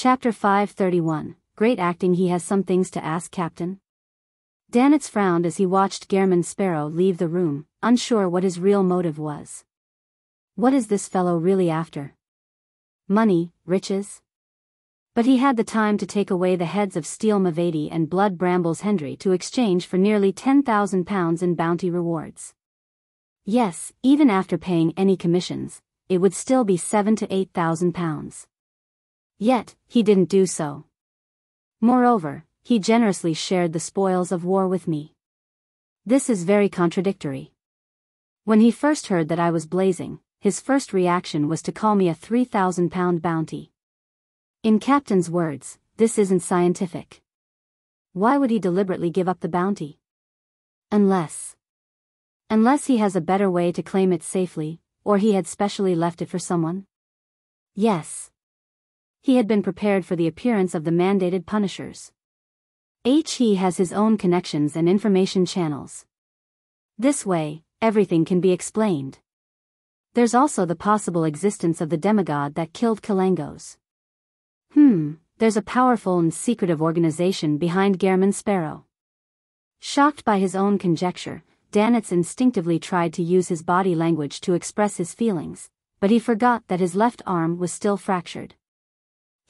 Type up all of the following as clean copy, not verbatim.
Chapter 531, Great Acting. He has some things to ask, Captain. Danitz frowned as he watched Gehrman Sparrow leave the room, unsure what his real motive was. What is this fellow really after? Money, riches? But he had the time to take away the heads of Steel Mavedi and Blood Brambles Hendry to exchange for nearly £10,000 in bounty rewards. Yes, even after paying any commissions, it would still be £7,000 to £8,000. Yet, he didn't do so. Moreover, he generously shared the spoils of war with me. This is very contradictory. When he first heard that I was blazing, his first reaction was to call me a £3,000 bounty. In Captain's words, this isn't scientific. Why would he deliberately give up the bounty? Unless he has a better way to claim it safely, or he had specially left it for someone? Yes. He had been prepared for the appearance of the mandated punishers. He has his own connections and information channels. This way, everything can be explained. There's also the possible existence of the demigod that killed Kalangos. There's a powerful and secretive organization behind Gehrman Sparrow. Shocked by his own conjecture, Danitz instinctively tried to use his body language to express his feelings, but he forgot that his left arm was still fractured.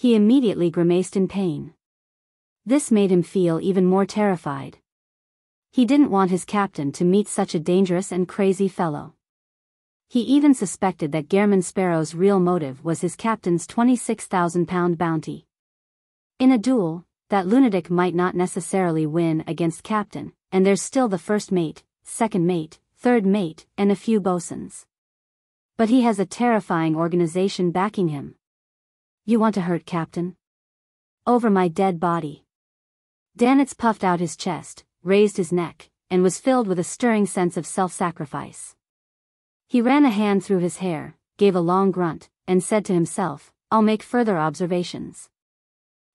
He immediately grimaced in pain. This made him feel even more terrified. He didn't want his captain to meet such a dangerous and crazy fellow. He even suspected that Gehrman Sparrow's real motive was his captain's £26,000 bounty. In a duel, that lunatic might not necessarily win against Captain, and there's still the first mate, second mate, third mate, and a few bosuns. But he has a terrifying organization backing him. You want to hurt Captain? Over my dead body. Danitz puffed out his chest, raised his neck, and was filled with a stirring sense of self-sacrifice. He ran a hand through his hair, gave a long grunt, and said to himself, I'll make further observations.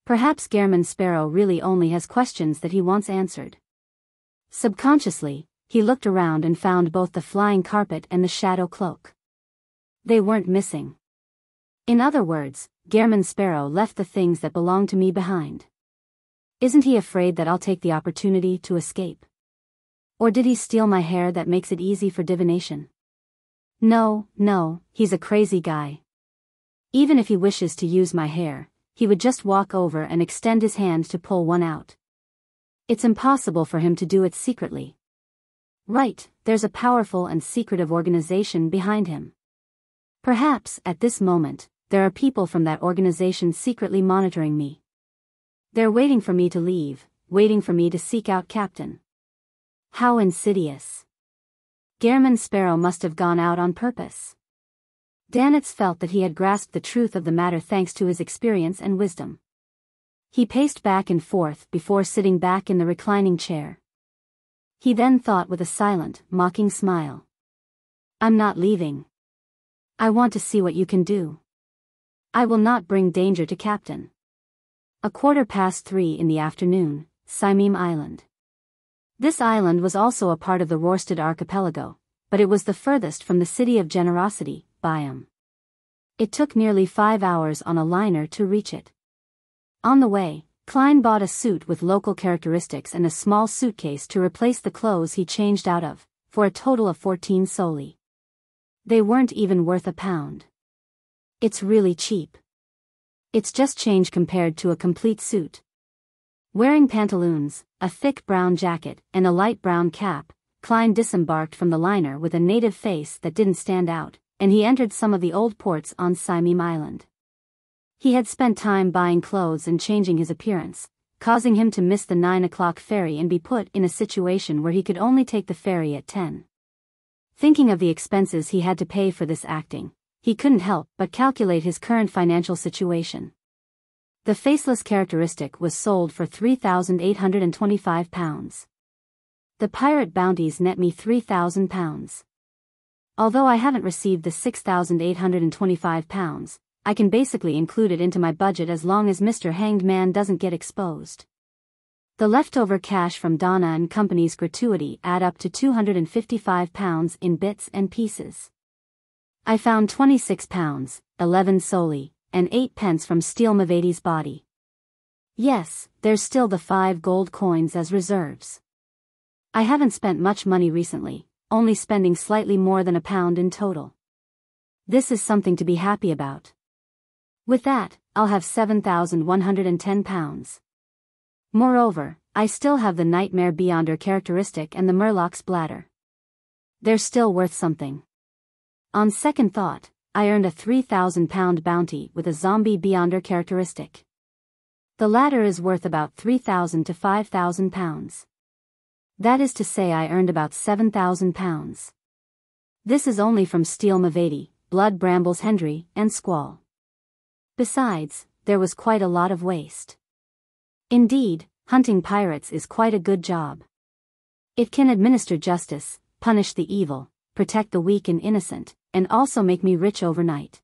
Perhaps Gehrman Sparrow really only has questions that he wants answered. Subconsciously, he looked around and found both the flying carpet and the shadow cloak. They weren't missing. In other words, Gehrman Sparrow left the things that belong to me behind. Isn't he afraid that I'll take the opportunity to escape? Or did he steal my hair that makes it easy for divination? No, he's a crazy guy. Even if he wishes to use my hair, he would just walk over and extend his hand to pull one out. It's impossible for him to do it secretly. Right, there's a powerful and secretive organization behind him. Perhaps, at this moment, there are people from that organization secretly monitoring me. They're waiting for me to leave, waiting for me to seek out Captain. How insidious. Gehrman Sparrow must have gone out on purpose. Danitz felt that he had grasped the truth of the matter thanks to his experience and wisdom. He paced back and forth before sitting back in the reclining chair. He then thought with a silent, mocking smile. I'm not leaving. I want to see what you can do. I will not bring danger to Captain. 3:15 in the afternoon, Saimim Island. This island was also a part of the Rorstad archipelago, but it was the furthest from the city of generosity, Bayam. It took nearly 5 hours on a liner to reach it. On the way, Klein bought a suit with local characteristics and a small suitcase to replace the clothes he changed out of, for a total of 14 soli. They weren't even worth £1. It's really cheap. It's just change compared to a complete suit. Wearing pantaloons, a thick brown jacket, and a light brown cap, Klein disembarked from the liner with a native face that didn't stand out, and he entered some of the old ports on Saimim Island. He had spent time buying clothes and changing his appearance, causing him to miss the 9 o'clock ferry and be put in a situation where he could only take the ferry at 10. Thinking of the expenses he had to pay for this acting, he couldn't help but calculate his current financial situation. The faceless characteristic was sold for £3,825. The pirate bounties net me £3,000. Although I haven't received the £6,825, I can basically include it into my budget as long as Mr. Hanged Man doesn't get exposed. The leftover cash from Donna and Company's gratuity add up to £255 in bits and pieces. I found £26, 11 soli, and 8 pence from Steel Mavadi's body. Yes, there's still the 5 gold coins as reserves. I haven't spent much money recently, only spending slightly more than £1 in total. This is something to be happy about. With that, I'll have £7,110. Moreover, I still have the Nightmare Beyonder characteristic and the Murloc's bladder. They're still worth something. On second thought, I earned a £3,000 bounty with a Zombie Beyonder characteristic. The latter is worth about £3,000 to £5,000. That is to say I earned about £7,000. This is only from Steel Mavadi, Blood Brambles Hendry, and Squall. Besides, there was quite a lot of waste. Indeed, hunting pirates is quite a good job. It can administer justice, punish the evil, protect the weak and innocent, and also make me rich overnight.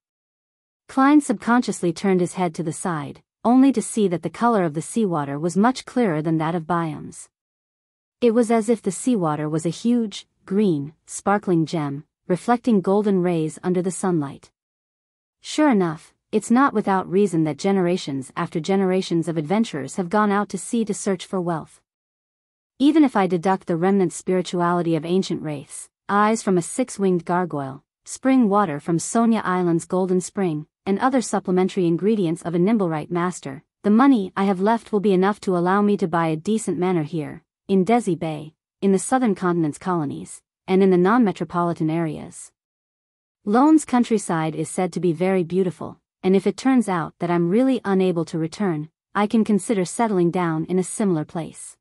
Klein subconsciously turned his head to the side, only to see that the color of the seawater was much clearer than that of Bayam's. It was as if the seawater was a huge, green, sparkling gem, reflecting golden rays under the sunlight. Sure enough, it's not without reason that generations after generations of adventurers have gone out to sea to search for wealth. Even if I deduct the remnant spirituality of ancient wraiths, eyes from a 6-winged gargoyle, spring water from Sonia Island's golden spring, and other supplementary ingredients of a Nimblewright master, the money I have left will be enough to allow me to buy a decent manor here, in Desi Bay, in the southern continent's colonies, and in the non-metropolitan areas. Lone's countryside is said to be very beautiful, and if it turns out that I'm really unable to return, I can consider settling down in a similar place.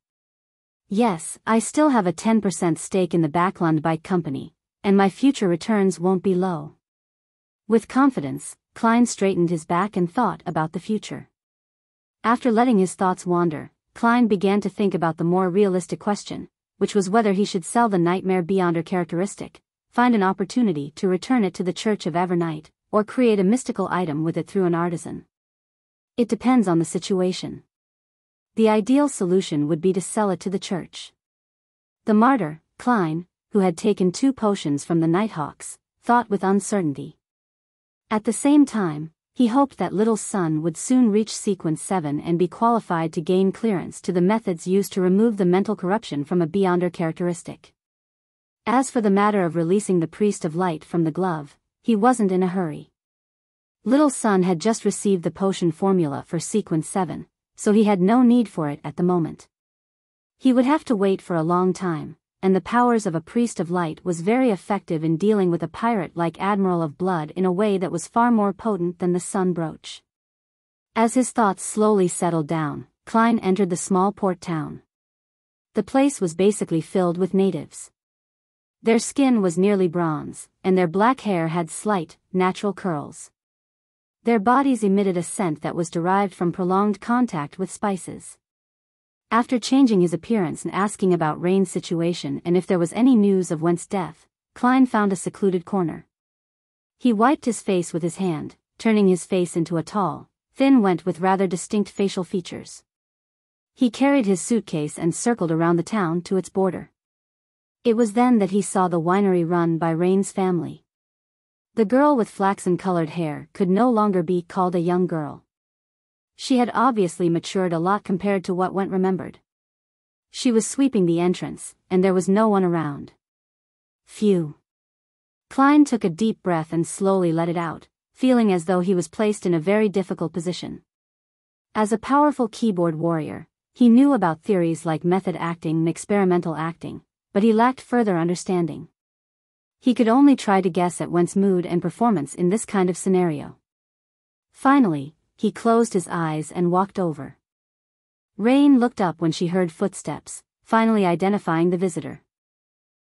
Yes, I still have a 10% stake in the Backlund Bike Company, and my future returns won't be low. With confidence, Klein straightened his back and thought about the future. After letting his thoughts wander, Klein began to think about the more realistic question, which was whether he should sell the Nightmare Beyonder characteristic, find an opportunity to return it to the Church of Evernight, or create a mystical item with it through an artisan. It depends on the situation. The ideal solution would be to sell it to the church. The martyr, Klein, who had taken 2 potions from the Nighthawks, thought with uncertainty. At the same time, he hoped that Little Sun would soon reach Sequence 7 and be qualified to gain clearance to the methods used to remove the mental corruption from a Beyonder characteristic. As for the matter of releasing the Priest of Light from the glove, he wasn't in a hurry. Little Sun had just received the potion formula for Sequence 7, so he had no need for it at the moment. He would have to wait for a long time, and the powers of a Priest of Light was very effective in dealing with a pirate like Admiral of Blood in a way that was far more potent than the Sun Brooch. As his thoughts slowly settled down, Klein entered the small port town. The place was basically filled with natives. Their skin was nearly bronze, and their black hair had slight, natural curls. Their bodies emitted a scent that was derived from prolonged contact with spices. After changing his appearance and asking about Rain's situation and if there was any news of Went's death, Klein found a secluded corner. He wiped his face with his hand, turning his face into a tall, thin Went with rather distinct facial features. He carried his suitcase and circled around the town to its border. It was then that he saw the winery run by Rain's family. The girl with flaxen-colored hair could no longer be called a young girl. She had obviously matured a lot compared to what Went remembered. She was sweeping the entrance, and there was no one around. Phew. Klein took a deep breath and slowly let it out, feeling as though he was placed in a very difficult position. As a powerful keyboard warrior, he knew about theories like method acting and experimental acting, but he lacked further understanding. He could only try to guess at Went's mood and performance in this kind of scenario. Finally, he closed his eyes and walked over. Rain looked up when she heard footsteps, finally identifying the visitor.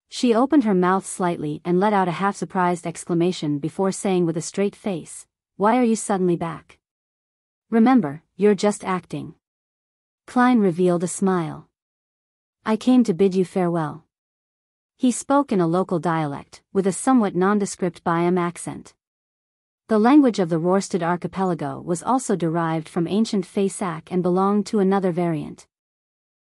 She opened her mouth slightly and let out a half-surprised exclamation before saying with a straight face, "Why are you suddenly back? Remember, you're just acting." Klein revealed a smile. "I came to bid you farewell." He spoke in a local dialect, with a somewhat nondescript Bayam accent. The language of the Rorstad archipelago was also derived from ancient Faisak and belonged to another variant.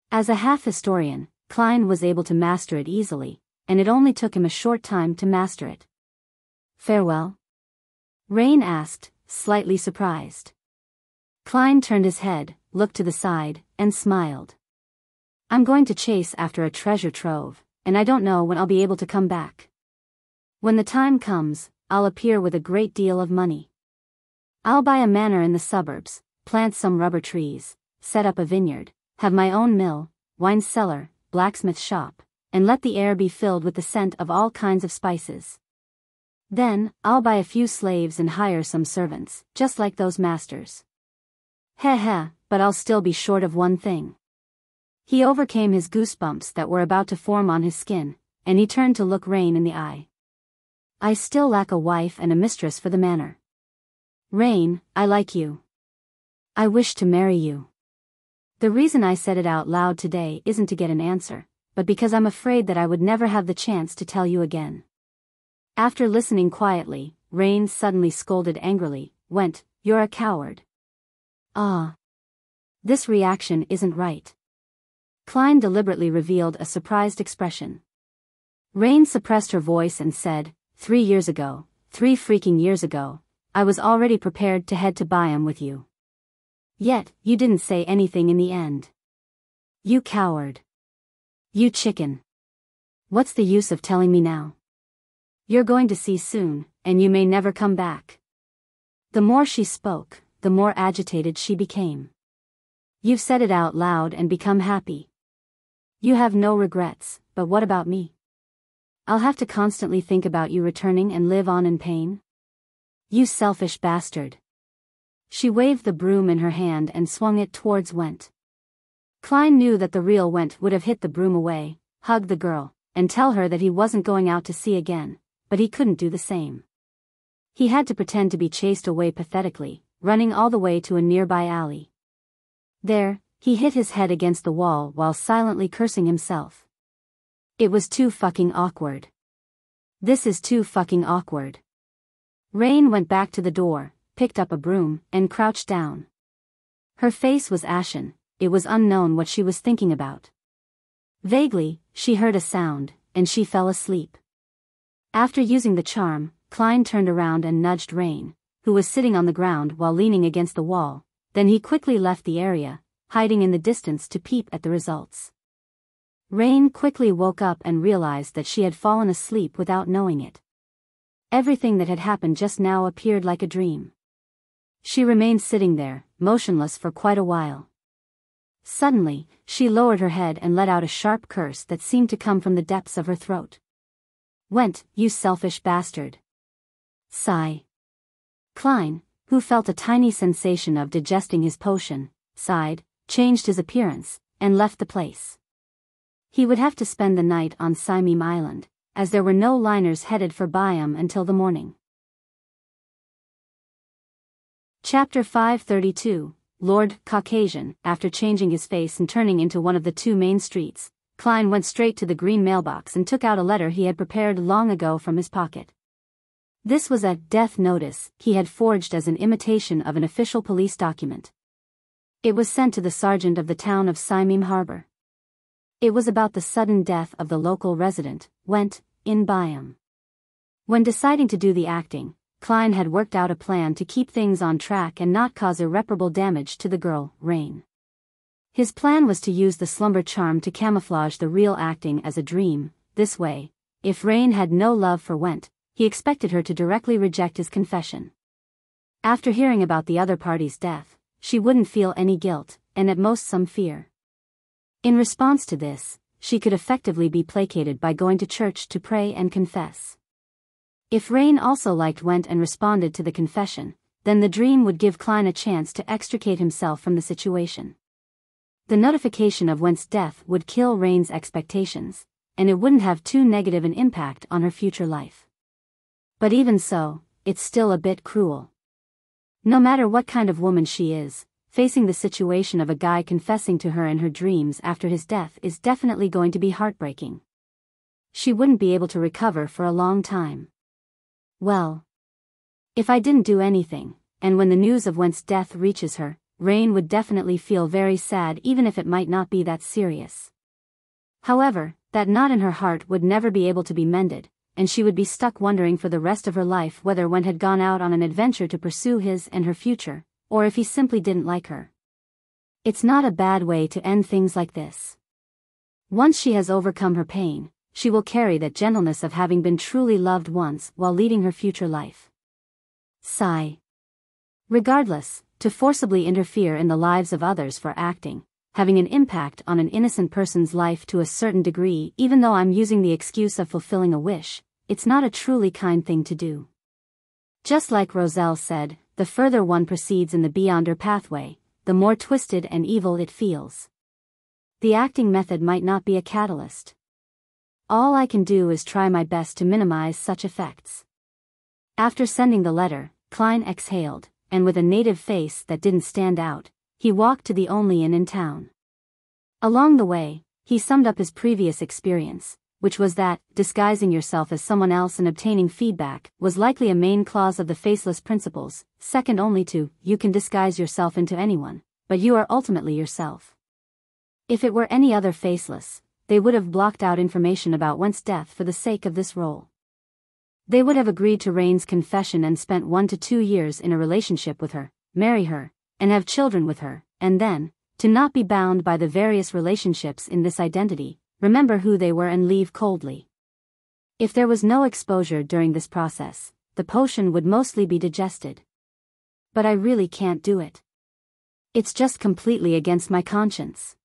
As a half-historian, Klein was able to master it easily, and it only took him a short time to master it. "Farewell?" Rain asked, slightly surprised. Klein turned his head, looked to the side, and smiled. I'm going to chase after a treasure trove, and I don't know when I'll be able to come back. When the time comes, I'll appear with a great deal of money. I'll buy a manor in the suburbs, plant some rubber trees, set up a vineyard, have my own mill, wine cellar, blacksmith shop, and let the air be filled with the scent of all kinds of spices. Then, I'll buy a few slaves and hire some servants, just like those masters. Heh, but I'll still be short of one thing. He overcame his goosebumps that were about to form on his skin, and he turned to look Rain in the eye. I still lack a wife and a mistress for the manor. Rain, I like you. I wish to marry you. The reason I said it out loud today isn't to get an answer, but because I'm afraid that I would never have the chance to tell you again. After listening quietly, Rain suddenly scolded angrily, You're a coward. Ah. This reaction isn't right. Klein deliberately revealed a surprised expression. Rain suppressed her voice and said, 3 years ago, 3 freaking years ago, I was already prepared to head to Bayam with you. Yet, you didn't say anything in the end. You coward. You chicken. What's the use of telling me now? You're going to see soon, and you may never come back. The more she spoke, the more agitated she became. You've said it out loud and become happy. You have no regrets, but what about me? I'll have to constantly think about you returning and live on in pain? You selfish bastard. She waved the broom in her hand and swung it towards Went. Klein knew that the real Went would have hit the broom away, hug the girl, and tell her that he wasn't going out to sea again, but he couldn't do the same. He had to pretend to be chased away pathetically, running all the way to a nearby alley. There, he hit his head against the wall while silently cursing himself. It was too fucking awkward. This is too fucking awkward. Rain went back to the door, picked up a broom, and crouched down. Her face was ashen, it was unknown what she was thinking about. Vaguely, she heard a sound, and she fell asleep. After using the charm, Klein turned around and nudged Rain, who was sitting on the ground while leaning against the wall, then he quickly left the area, hiding in the distance to peep at the results. Rain quickly woke up and realized that she had fallen asleep without knowing it. Everything that had happened just now appeared like a dream. She remained sitting there, motionless for quite a while. Suddenly, she lowered her head and let out a sharp curse that seemed to come from the depths of her throat. You selfish bastard. Sigh. Klein, who felt a tiny sensation of digesting his potion, sighed, changed his appearance, and left the place. He would have to spend the night on Simeem Island, as there were no liners headed for Bayam until the morning. Chapter 532, Lord Caucasian. After changing his face and turning into one of the 2 main streets, Klein went straight to the green mailbox and took out a letter he had prepared long ago from his pocket. This was a death notice he had forged as an imitation of an official police document. It was sent to the sergeant of the town of Simeem Harbor. It was about the sudden death of the local resident, in Bayam. When deciding to do the acting, Klein had worked out a plan to keep things on track and not cause irreparable damage to the girl, Rain. His plan was to use the slumber charm to camouflage the real acting as a dream. This way, if Rain had no love for he expected her to directly reject his confession. After hearing about the other party's death, she wouldn't feel any guilt, and at most some fear. In response to this, she could effectively be placated by going to church to pray and confess. If Rain also liked and responded to the confession, then the dream would give Klein a chance to extricate himself from the situation. The notification of Went's death would kill Rain's expectations, and it wouldn't have too negative an impact on her future life. But even so, it's still a bit cruel. No matter what kind of woman she is, facing the situation of a guy confessing to her in her dreams after his death is definitely going to be heartbreaking. She wouldn't be able to recover for a long time. Well, if I didn't do anything, and when the news of Went's death reaches her, Rain would definitely feel very sad even if it might not be that serious. However, that knot in her heart would never be able to be mended, and she would be stuck wondering for the rest of her life whether Wen had gone out on an adventure to pursue his and her future, or if he simply didn't like her. It's not a bad way to end things like this. Once she has overcome her pain, she will carry that gentleness of having been truly loved once while leading her future life. Sigh. Regardless, to forcibly interfere in the lives of others for acting, having an impact on an innocent person's life to a certain degree, even though I'm using the excuse of fulfilling a wish, it's not a truly kind thing to do. Just like Roselle said, the further one proceeds in the beyonder pathway, the more twisted and evil it feels. The acting method might not be a catalyst. All I can do is try my best to minimize such effects. After sending the letter, Klein exhaled, and with a native face that didn't stand out, he walked to the only inn in town. Along the way, he summed up his previous experience, which was that disguising yourself as someone else and obtaining feedback was likely a main clause of the faceless principles, second only to, you can disguise yourself into anyone, but you are ultimately yourself. If it were any other faceless, they would have blocked out information about Wen's death for the sake of this role. They would have agreed to Rain's confession and spent 1 to 2 years in a relationship with her, marry her, and have children with her, and then, to not be bound by the various relationships in this identity, remember who they were and leave coldly. If there was no exposure during this process, the potion would mostly be digested. But I really can't do it. It's just completely against my conscience.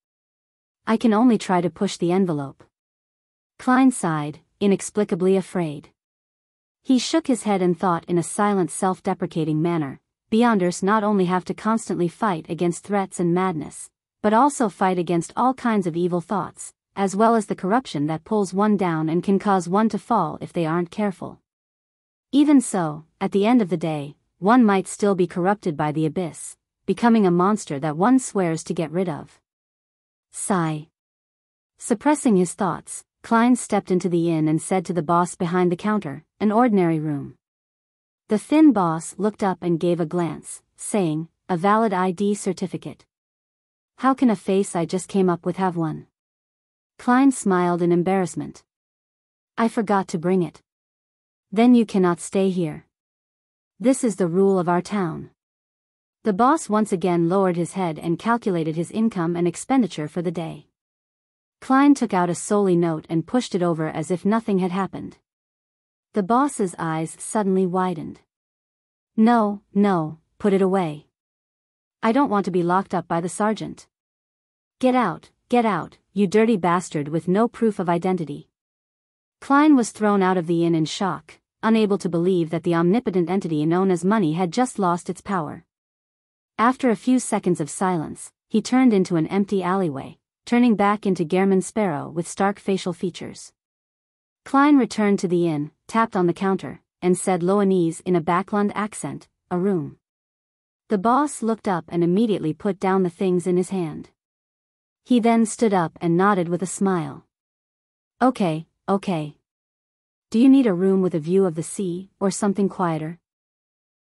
I can only try to push the envelope. Klein sighed, inexplicably afraid. He shook his head and thought in a silent self-deprecating manner, Beyonders not only have to constantly fight against threats and madness, but also fight against all kinds of evil thoughts, as well as the corruption that pulls one down and can cause one to fall if they aren't careful. Even so, at the end of the day, one might still be corrupted by the abyss, becoming a monster that one swears to get rid of. Sigh. Suppressing his thoughts, Klein stepped into the inn and said to the boss behind the counter, an ordinary room. The thin boss looked up and gave a glance, saying, a valid ID certificate. How can a face I just came up with have one? Klein smiled in embarrassment. I forgot to bring it. Then you cannot stay here. This is the rule of our town. The boss once again lowered his head and calculated his income and expenditure for the day. Klein took out a solely note and pushed it over as if nothing had happened. The boss's eyes suddenly widened. No, put it away. I don't want to be locked up by the sergeant. Get out, you dirty bastard with no proof of identity. Klein was thrown out of the inn in shock, unable to believe that the omnipotent entity known as money had just lost its power. After a few seconds of silence, he turned into an empty alleyway, turning back into Gehrman Sparrow with stark facial features. Klein returned to the inn, tapped on the counter, and said Loanese in a Backlund accent, a room. The boss looked up and immediately put down the things in his hand. He then stood up and nodded with a smile. Okay. Do you need a room with a view of the sea, or something quieter?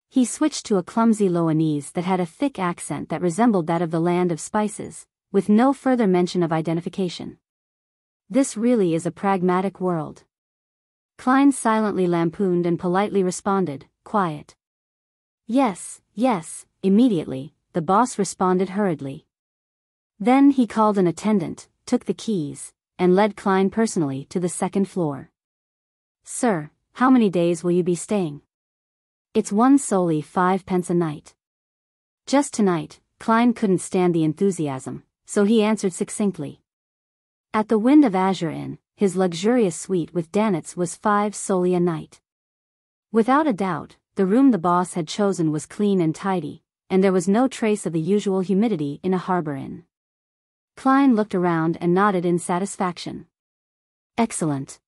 He switched to a clumsy Loanese that had a thick accent that resembled that of the land of spices, with no further mention of identification. This really is a pragmatic world. Klein silently lampooned and politely responded, quiet. Yes, immediately, the boss responded hurriedly. Then he called an attendant, took the keys, and led Klein personally to the second floor. Sir, how many days will you be staying? It's one solely 5 pence a night. Just tonight. Klein couldn't stand the enthusiasm, so he answered succinctly. At the Wind of Azure Inn, his luxurious suite with Danitz was 5 solely a night. Without a doubt, the room the boss had chosen was clean and tidy, and there was no trace of the usual humidity in a harbor inn. Klein looked around and nodded in satisfaction. Excellent.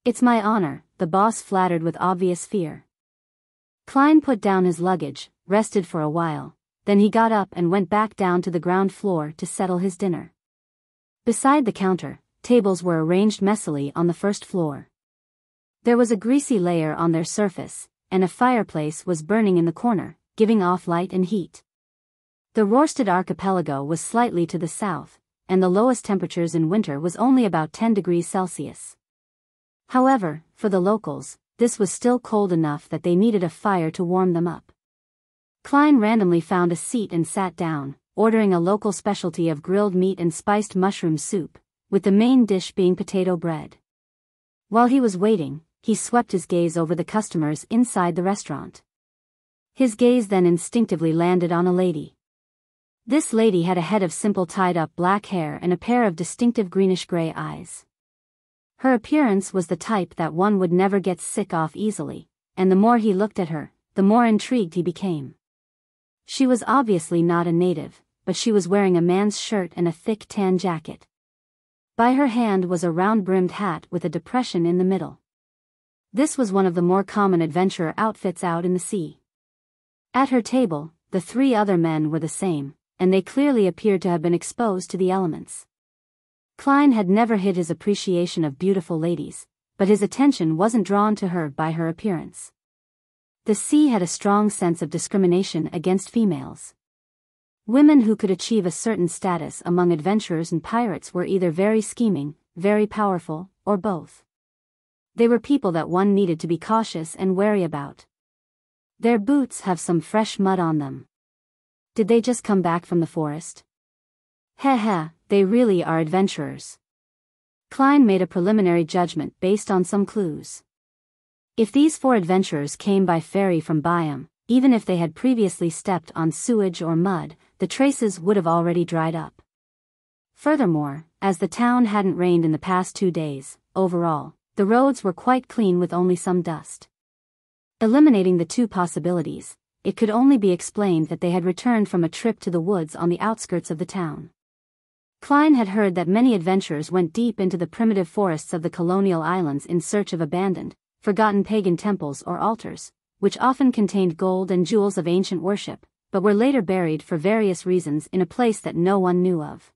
It's my honor, the boss flattered with obvious fear. Klein put down his luggage, rested for a while, then he got up and went back down to the ground floor to settle his dinner. Beside the counter, tables were arranged messily on the first floor. There was a greasy layer on their surface, and a fireplace was burning in the corner, giving off light and heat. The Rørsted archipelago was slightly to the south, and the lowest temperatures in winter was only about 10 degrees Celsius. However, for the locals, this was still cold enough that they needed a fire to warm them up. Klein randomly found a seat and sat down, ordering a local specialty of grilled meat and spiced mushroom soup, with the main dish being potato bread. While he was waiting, he swept his gaze over the customers inside the restaurant. His gaze then instinctively landed on a lady. This lady had a head of simple tied-up black hair and a pair of distinctive greenish-gray eyes. Her appearance was the type that one would never get sick of easily, and the more he looked at her, the more intrigued he became. She was obviously not a native, but she was wearing a man's shirt and a thick tan jacket. By her hand was a round-brimmed hat with a depression in the middle. This was one of the more common adventurer outfits out in the sea. At her table, the 3 other men were the same, and they clearly appeared to have been exposed to the elements. Klein had never hid his appreciation of beautiful ladies, but his attention wasn't drawn to her by her appearance. The sea had a strong sense of discrimination against females. Women who could achieve a certain status among adventurers and pirates were either very scheming, very powerful, or both. They were people that one needed to be cautious and wary about. Their boots have some fresh mud on them. Did they just come back from the forest? Heh, they really are adventurers. Klein made a preliminary judgment based on some clues. If these 4 adventurers came by ferry from Bayam, even if they had previously stepped on sewage or mud, the traces would have already dried up. Furthermore, as the town hadn't rained in the past 2 days, overall, the roads were quite clean with only some dust. Eliminating the 2 possibilities, it could only be explained that they had returned from a trip to the woods on the outskirts of the town. Klein had heard that many adventurers went deep into the primitive forests of the colonial islands in search of abandoned, forgotten pagan temples or altars, which often contained gold and jewels of ancient worship, but were later buried for various reasons in a place that no one knew of.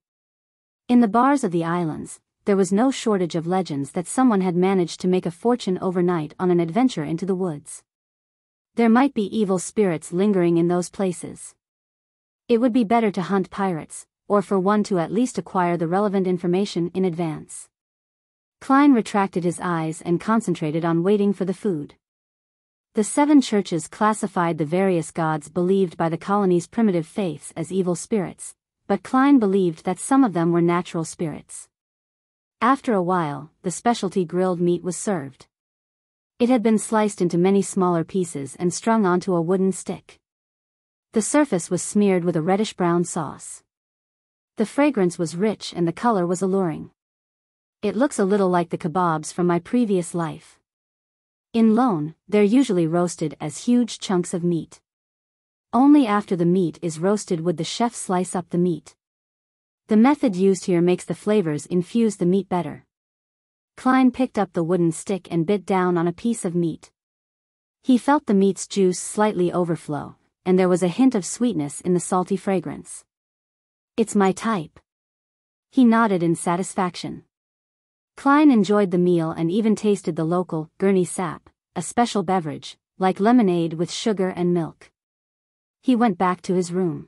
In the bars of the islands, there was no shortage of legends that someone had managed to make a fortune overnight on an adventure into the woods. There might be evil spirits lingering in those places. It would be better to hunt pirates, or for one to at least acquire the relevant information in advance. Klein retracted his eyes and concentrated on waiting for the food. The 7 churches classified the various gods believed by the colony's primitive faiths as evil spirits, but Klein believed that some of them were natural spirits. After a while, the specialty grilled meat was served. It had been sliced into many smaller pieces and strung onto a wooden stick. The surface was smeared with a reddish-brown sauce. The fragrance was rich and the color was alluring. It looks a little like the kebabs from my previous life. In Lone, they're usually roasted as huge chunks of meat. Only after the meat is roasted would the chef slice up the meat. The method used here makes the flavors infuse the meat better. Klein picked up the wooden stick and bit down on a piece of meat. He felt the meat's juice slightly overflow, and there was a hint of sweetness in the salty fragrance. It's my type. He nodded in satisfaction. Klein enjoyed the meal and even tasted the local gurney sap, a special beverage, like lemonade with sugar and milk. He went back to his room.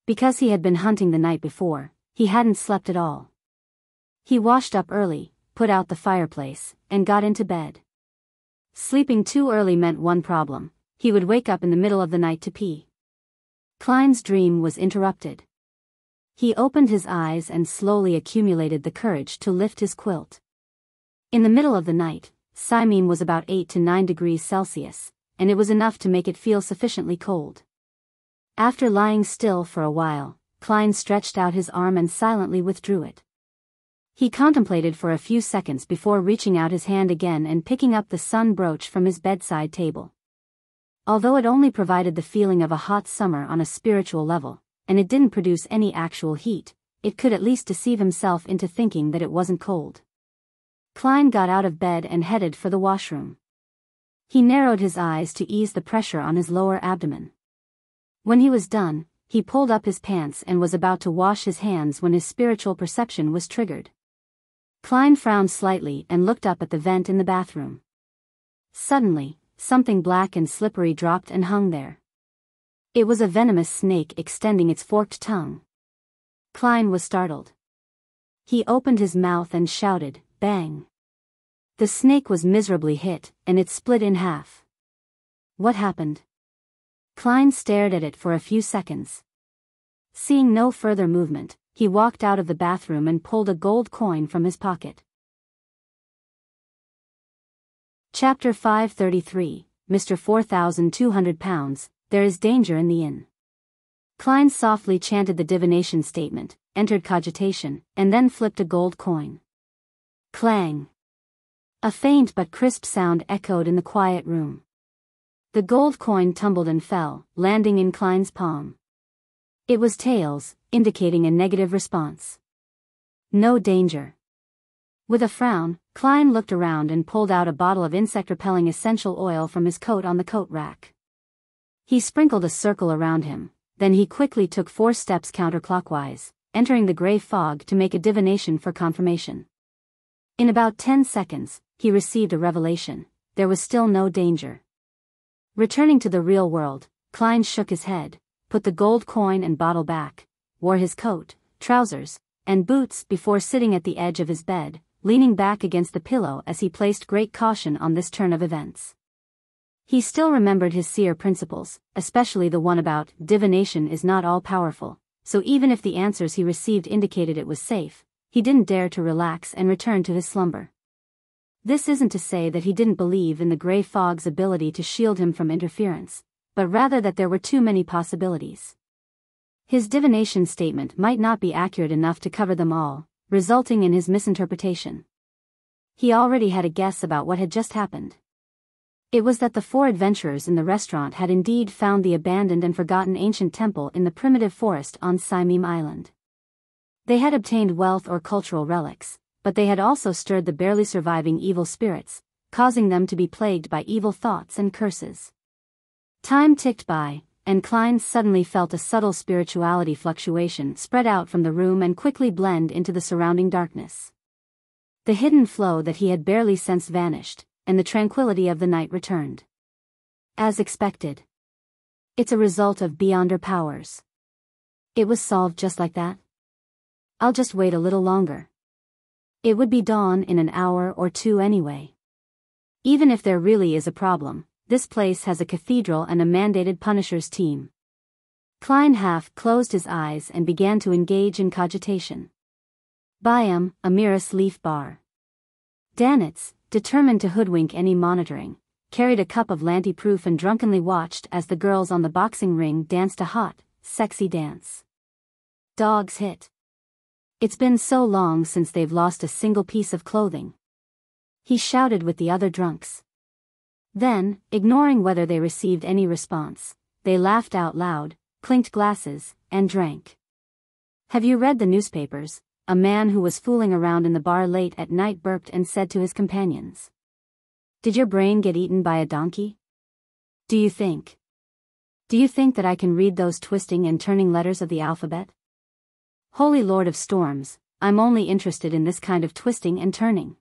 Because he had been hunting the night before, he hadn't slept at all. He washed up early, put out the fireplace, and got into bed. Sleeping too early meant one problem: he would wake up in the middle of the night to pee. Klein's dream was interrupted. He opened his eyes and slowly accumulated the courage to lift his quilt. In the middle of the night, Simene was about 8 to 9 degrees Celsius, and it was enough to make it feel sufficiently cold. After lying still for a while, Klein stretched out his arm and silently withdrew it. He contemplated for a few seconds before reaching out his hand again and picking up the sun brooch from his bedside table. Although it only provided the feeling of a hot summer on a spiritual level, and it didn't produce any actual heat, it could at least deceive himself into thinking that it wasn't cold. Klein got out of bed and headed for the washroom. He narrowed his eyes to ease the pressure on his lower abdomen. When he was done, he pulled up his pants and was about to wash his hands when his spiritual perception was triggered. Klein frowned slightly and looked up at the vent in the bathroom. Suddenly, something black and slippery dropped and hung there. It was a venomous snake extending its forked tongue. Klein was startled. He opened his mouth and shouted, "Bang!" The snake was miserably hit, and it split in half. What happened? Klein stared at it for a few seconds. Seeing no further movement, he walked out of the bathroom and pulled a gold coin from his pocket. Chapter 533, Mr. 4,200 pounds, there is danger in the inn. Klein softly chanted the divination statement, entered cogitation, and then flipped a gold coin. Clang! A faint but crisp sound echoed in the quiet room. The gold coin tumbled and fell, landing in Klein's palm. It was tails, indicating a negative response. No danger. With a frown, Klein looked around and pulled out a bottle of insect-repelling essential oil from his coat on the coat rack. He sprinkled a circle around him, then he quickly took 4 steps counterclockwise, entering the gray fog to make a divination for confirmation. In about 10 seconds, he received a revelation: there was still no danger. Returning to the real world, Klein shook his head, put the gold coin and bottle back, wore his coat, trousers, and boots before sitting at the edge of his bed, leaning back against the pillow as he placed great caution on this turn of events. He still remembered his seer principles, especially the one about divination is not all-powerful, so even if the answers he received indicated it was safe, he didn't dare to relax and return to his slumber. This isn't to say that he didn't believe in the gray fog's ability to shield him from interference, but rather that there were too many possibilities. His divination statement might not be accurate enough to cover them all, resulting in his misinterpretation. He already had a guess about what had just happened. It was that the 4 adventurers in the restaurant had indeed found the abandoned and forgotten ancient temple in the primitive forest on Simeem Island. They had obtained wealth or cultural relics, but they had also stirred the barely surviving evil spirits, causing them to be plagued by evil thoughts and curses. Time ticked by, and Klein suddenly felt a subtle spirituality fluctuation spread out from the room and quickly blend into the surrounding darkness. The hidden flow that he had barely sensed vanished, and the tranquility of the night returned. As expected. It's a result of beyonder powers. It was solved just like that? I'll just wait a little longer. It would be dawn in an hour or 2 anyway. Even if there really is a problem, this place has a cathedral and a mandated Punishers team. Klein half closed his eyes and began to engage in cogitation. Bayam, a Miras leaf bar. Danitz, determined to hoodwink any monitoring, carried a cup of Lanty-proof and drunkenly watched as the girls on the boxing ring danced a hot, sexy dance. Dogs hit. It's been so long since they've lost a single piece of clothing. He shouted with the other drunks. Then, ignoring whether they received any response, they laughed out loud, clinked glasses, and drank. Have you read the newspapers? A man who was fooling around in the bar late at night burped and said to his companions. Did your brain get eaten by a donkey? Do you think that I can read those twisting and turning letters of the alphabet? Holy Lord of Storms, I'm only interested in this kind of twisting and turning.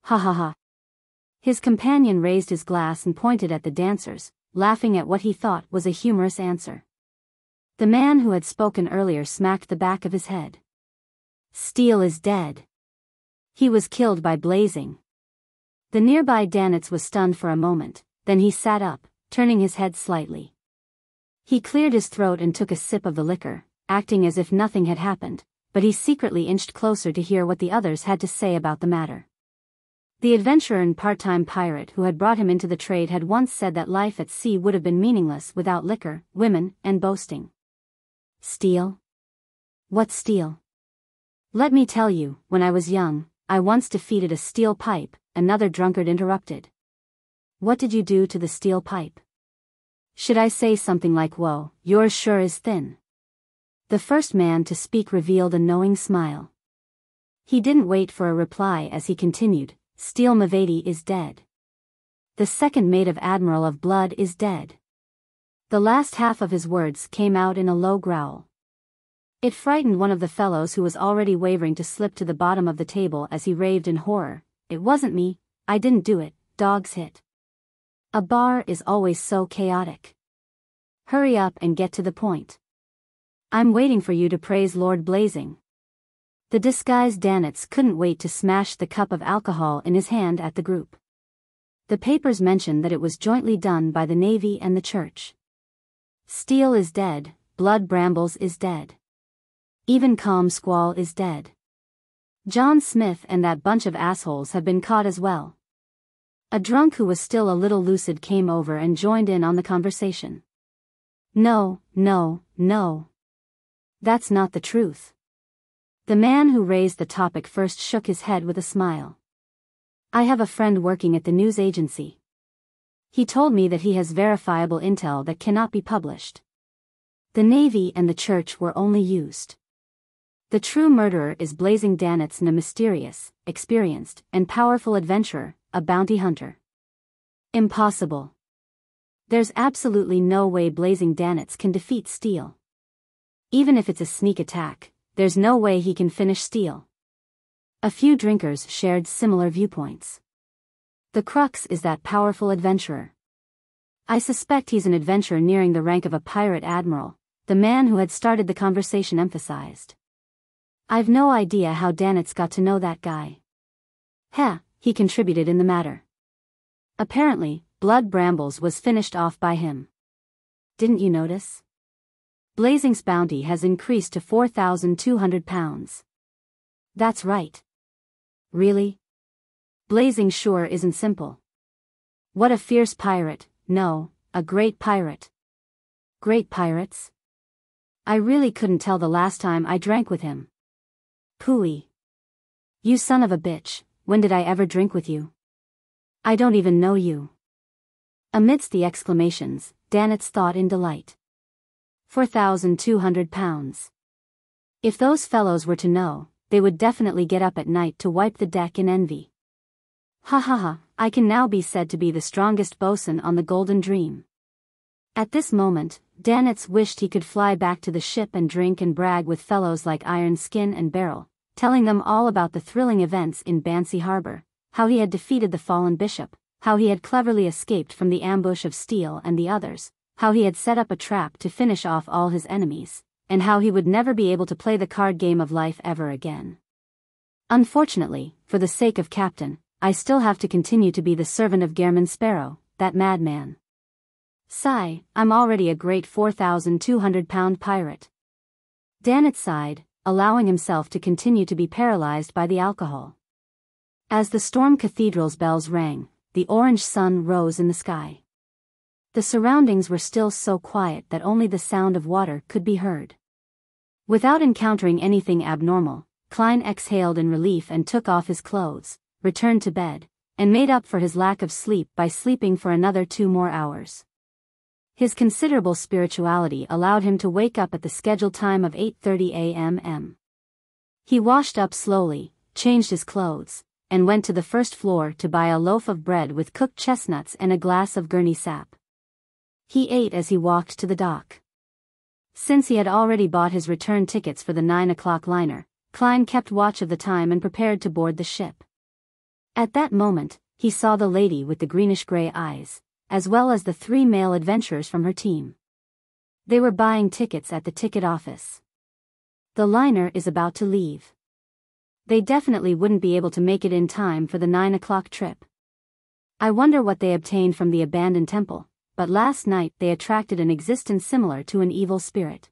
Ha ha ha. His companion raised his glass and pointed at the dancers, laughing at what he thought was a humorous answer. The man who had spoken earlier smacked the back of his head. Steele is dead. He was killed by blazing. The nearby Danitz was stunned for a moment, then he sat up, turning his head slightly. He cleared his throat and took a sip of the liquor, acting as if nothing had happened, but he secretly inched closer to hear what the others had to say about the matter. The adventurer and part-time pirate who had brought him into the trade had once said that life at sea would have been meaningless without liquor, women, and boasting. Steel? What steel? Let me tell you, when I was young, I once defeated a steel pipe, another drunkard interrupted. What did you do to the steel pipe? Should I say something like, whoa, yours sure is thin? The first man to speak revealed a knowing smile. He didn't wait for a reply as he continued, Steel Mavady is dead. The second mate of Admiral of Blood is dead. The last half of his words came out in a low growl. It frightened one of the fellows who was already wavering to slip to the bottom of the table as he raved in horror. It wasn't me, I didn't do it, dogs hit. A bar is always so chaotic. Hurry up and get to the point. I'm waiting for you to praise Lord Blazing. The disguised Danitz couldn't wait to smash the cup of alcohol in his hand at the group. The papers mentioned that it was jointly done by the Navy and the Church. Steele is dead, Blood Brambles is dead. Even Calm Squall is dead. John Smith and that bunch of assholes have been caught as well. A drunk who was still a little lucid came over and joined in on the conversation. No. That's not the truth. The man who raised the topic first shook his head with a smile. I have a friend working at the news agency. He told me that he has verifiable intel that cannot be published. The Navy and the Church were only used. The true murderer is Blazing Danitz, a mysterious, experienced, and powerful adventurer, a bounty hunter. Impossible. There's absolutely no way Blazing Danitz can defeat Steele. Even if it's a sneak attack, there's no way he can finish Steele. A few drinkers shared similar viewpoints. The crux is that powerful adventurer. I suspect he's an adventurer nearing the rank of a pirate admiral, the man who had started the conversation emphasized. I've no idea how Danitz got to know that guy. He contributed in the matter. Apparently, Blood Brambles was finished off by him. Didn't you notice? Blazing's bounty has increased to 4,200 pounds. That's right. Really? Blazing sure isn't simple. What a fierce pirate, no, a great pirate. Great pirates? I really couldn't tell the last time I drank with him. Pooey. You son of a bitch, when did I ever drink with you? I don't even know you. Amidst the exclamations, Danitz thought in delight. 4,200 pounds. If those fellows were to know, they would definitely get up at night to wipe the deck in envy. I can now be said to be the strongest bosun on the Golden Dream. At this moment, Danitz wished he could fly back to the ship and drink and brag with fellows like Iron Skin and Beryl, telling them all about the thrilling events in Bancy Harbor, how he had defeated the fallen bishop, how he had cleverly escaped from the ambush of Steele and the others, how he had set up a trap to finish off all his enemies, and how he would never be able to play the card game of life ever again. Unfortunately, for the sake of Captain, I still have to continue to be the servant of Gehrman Sparrow, that madman. Sigh, I'm already a great 4,200-pound pirate. Danitz sighed, allowing himself to continue to be paralyzed by the alcohol. As the Storm Cathedral's bells rang, the orange sun rose in the sky. The surroundings were still so quiet that only the sound of water could be heard. Without encountering anything abnormal, Klein exhaled in relief and took off his clothes, returned to bed, and made up for his lack of sleep by sleeping for another 2 more hours. His considerable spirituality allowed him to wake up at the scheduled time of 8:30 a.m. He washed up slowly, changed his clothes, and went to the first floor to buy a loaf of bread with cooked chestnuts and a glass of Gurney sap. He ate as he walked to the dock. Since he had already bought his return tickets for the 9 o'clock liner, Klein kept watch of the time and prepared to board the ship. At that moment, he saw the lady with the greenish-gray eyes, as well as the 3 male adventurers from her team. They were buying tickets at the ticket office. The liner is about to leave. They definitely wouldn't be able to make it in time for the 9 o'clock trip. I wonder what they obtained from the abandoned temple, but last night they attracted an existence similar to an evil spirit.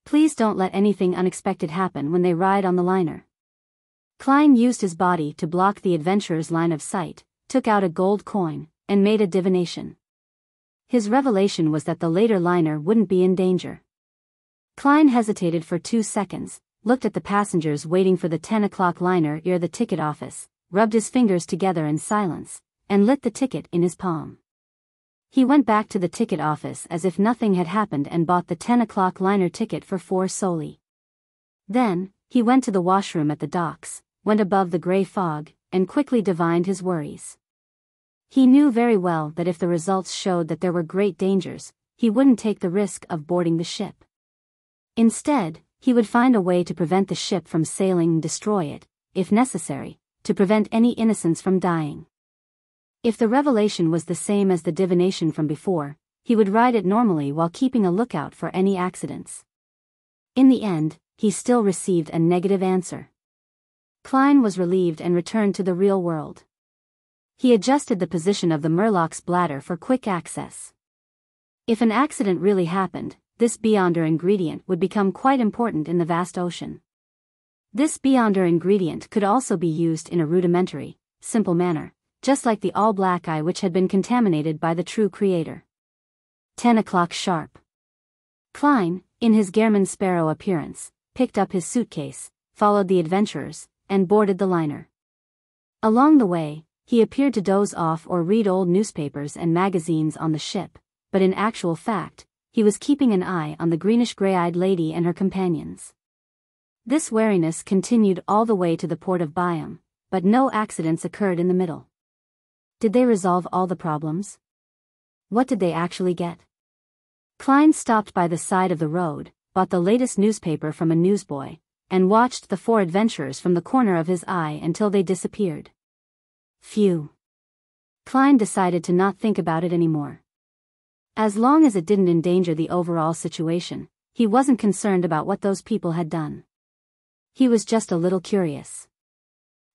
Please don't let anything unexpected happen when they ride on the liner. Klein used his body to block the adventurer's line of sight, took out a gold coin, and made a divination. His revelation was that the later liner wouldn't be in danger. Klein hesitated for 2 seconds, looked at the passengers waiting for the 10 o'clock liner near the ticket office, rubbed his fingers together in silence, and lit the ticket in his palm. He went back to the ticket office as if nothing had happened and bought the 10 o'clock liner ticket for 4 soli. Then, he went to the washroom at the docks, went above the gray fog, and quickly divined his worries. He knew very well that if the results showed that there were great dangers, he wouldn't take the risk of boarding the ship. Instead, he would find a way to prevent the ship from sailing and destroy it, if necessary, to prevent any innocents from dying. If the revelation was the same as the divination from before, he would ride it normally while keeping a lookout for any accidents. In the end, he still received a negative answer. Klein was relieved and returned to the real world. He adjusted the position of the Murloc's bladder for quick access. If an accident really happened, this Beyonder ingredient would become quite important in the vast ocean. This Beyonder ingredient could also be used in a rudimentary, simple manner, just like the all-black eye which had been contaminated by the true creator. 10 o'clock sharp. Klein, in his Gehrman Sparrow appearance, picked up his suitcase, followed the adventurers, and boarded the liner. Along the way, he appeared to doze off or read old newspapers and magazines on the ship, but in actual fact, he was keeping an eye on the greenish-gray-eyed lady and her companions. This wariness continued all the way to the port of Bayam, but no accidents occurred in the middle. Did they resolve all the problems? What did they actually get? Klein stopped by the side of the road, bought the latest newspaper from a newsboy, and watched the 4 adventurers from the corner of his eye until they disappeared. Phew. Klein decided to not think about it anymore. As long as it didn't endanger the overall situation, he wasn't concerned about what those people had done. He was just a little curious.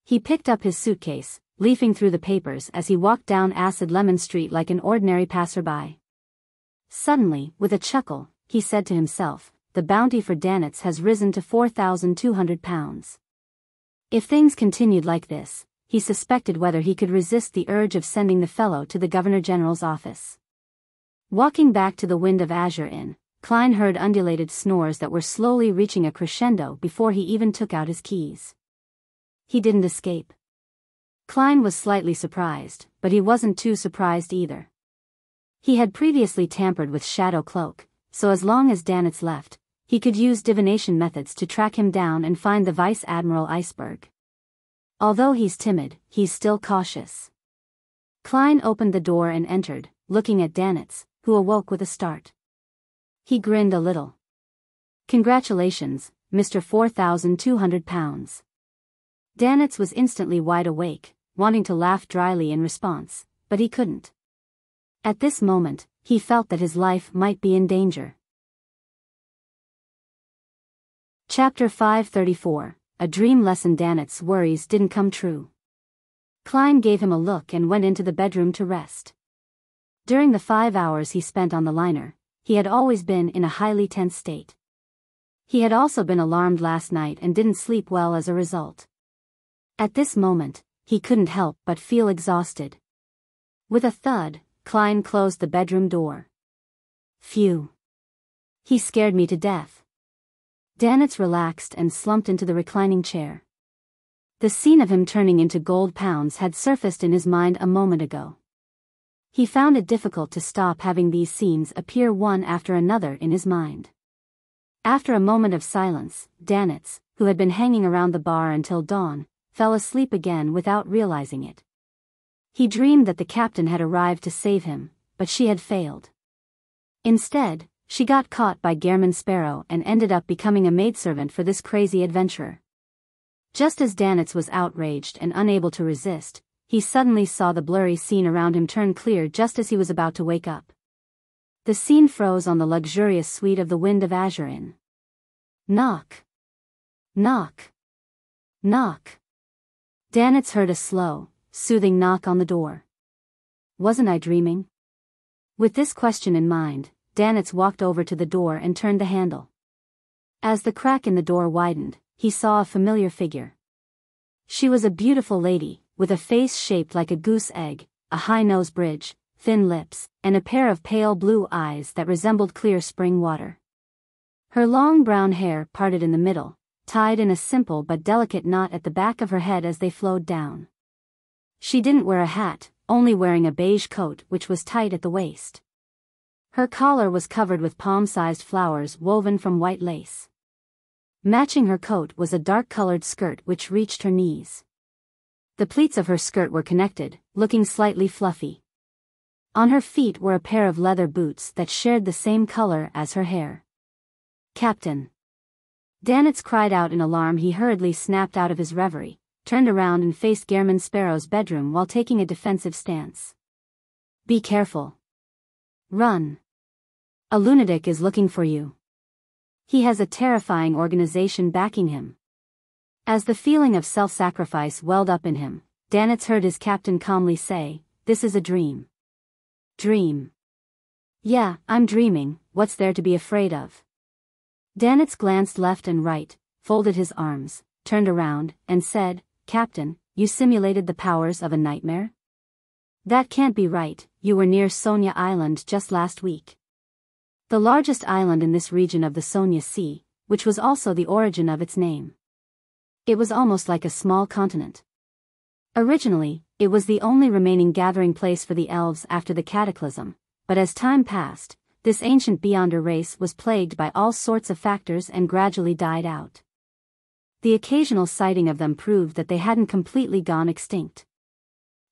He picked up his suitcase, leafing through the papers as he walked down Acid Lemon Street like an ordinary passerby. Suddenly, with a chuckle, he said to himself, the bounty for Danitz has risen to 4,200 pounds. If things continued like this, he suspected whether he could resist the urge of sending the fellow to the Governor-General's office. Walking back to the Wind of Azure Inn, Klein heard undulated snores that were slowly reaching a crescendo before he even took out his keys. He didn't escape. Klein was slightly surprised, but he wasn't too surprised either. He had previously tampered with Shadow Cloak, so as long as Danitz left, he could use divination methods to track him down and find the Vice Admiral Iceberg. Although he's timid, he's still cautious. Klein opened the door and entered, looking at Danitz, who awoke with a start. He grinned a little. Congratulations, Mr. 4,200 pounds. Danitz was instantly wide awake, wanting to laugh dryly in response, but he couldn't. At this moment, he felt that his life might be in danger. Chapter 534, A Dream Lesson. Danitz's worries didn't come true. Klein gave him a look and went into the bedroom to rest. During the 5 hours he spent on the liner, he had always been in a highly tense state. He had also been alarmed last night and didn't sleep well as a result. At this moment, he couldn't help but feel exhausted. With a thud, Klein closed the bedroom door. Phew. He scared me to death. Danitz relaxed and slumped into the reclining chair. The scene of him turning into gold pounds had surfaced in his mind a moment ago. He found it difficult to stop having these scenes appear one after another in his mind. After a moment of silence, Danitz, who had been hanging around the bar until dawn, fell asleep again without realizing it. He dreamed that the captain had arrived to save him, but she had failed. Instead, she got caught by Gehrman Sparrow and ended up becoming a maidservant for this crazy adventurer. Just as Danitz was outraged and unable to resist, he suddenly saw the blurry scene around him turn clear just as he was about to wake up. The scene froze on the luxurious suite of the Wind of Azure Inn. Knock. Knock. Knock. Danitz heard a slow, soothing knock on the door. Wasn't I dreaming? With this question in mind, Danitz walked over to the door and turned the handle. As the crack in the door widened, he saw a familiar figure. She was a beautiful lady, with a face shaped like a goose egg, a high nose bridge, thin lips, and a pair of pale blue eyes that resembled clear spring water. Her long brown hair parted in the middle, tied in a simple but delicate knot at the back of her head as they flowed down. She didn't wear a hat, only wearing a beige coat which was tight at the waist. Her collar was covered with palm-sized flowers woven from white lace. Matching her coat was a dark-colored skirt which reached her knees. The pleats of her skirt were connected, looking slightly fluffy. On her feet were a pair of leather boots that shared the same color as her hair. Captain! Danitz cried out in alarm. He hurriedly snapped out of his reverie, turned around and faced Gehrman Sparrow's bedroom while taking a defensive stance. Be careful. Run. A lunatic is looking for you. He has a terrifying organization backing him. As the feeling of self-sacrifice welled up in him, Danitz heard his captain calmly say, "This is a dream." Dream. Yeah, I'm dreaming, what's there to be afraid of? Danitz glanced left and right, folded his arms, turned around, and said, "Captain, you simulated the powers of a nightmare? That can't be right, you were near Sonia Island just last week. The largest island in this region of the Sonia Sea, which was also the origin of its name. It was almost like a small continent. Originally, it was the only remaining gathering place for the elves after the cataclysm, but as time passed, this ancient Beyonder race was plagued by all sorts of factors and gradually died out. The occasional sighting of them proved that they hadn't completely gone extinct.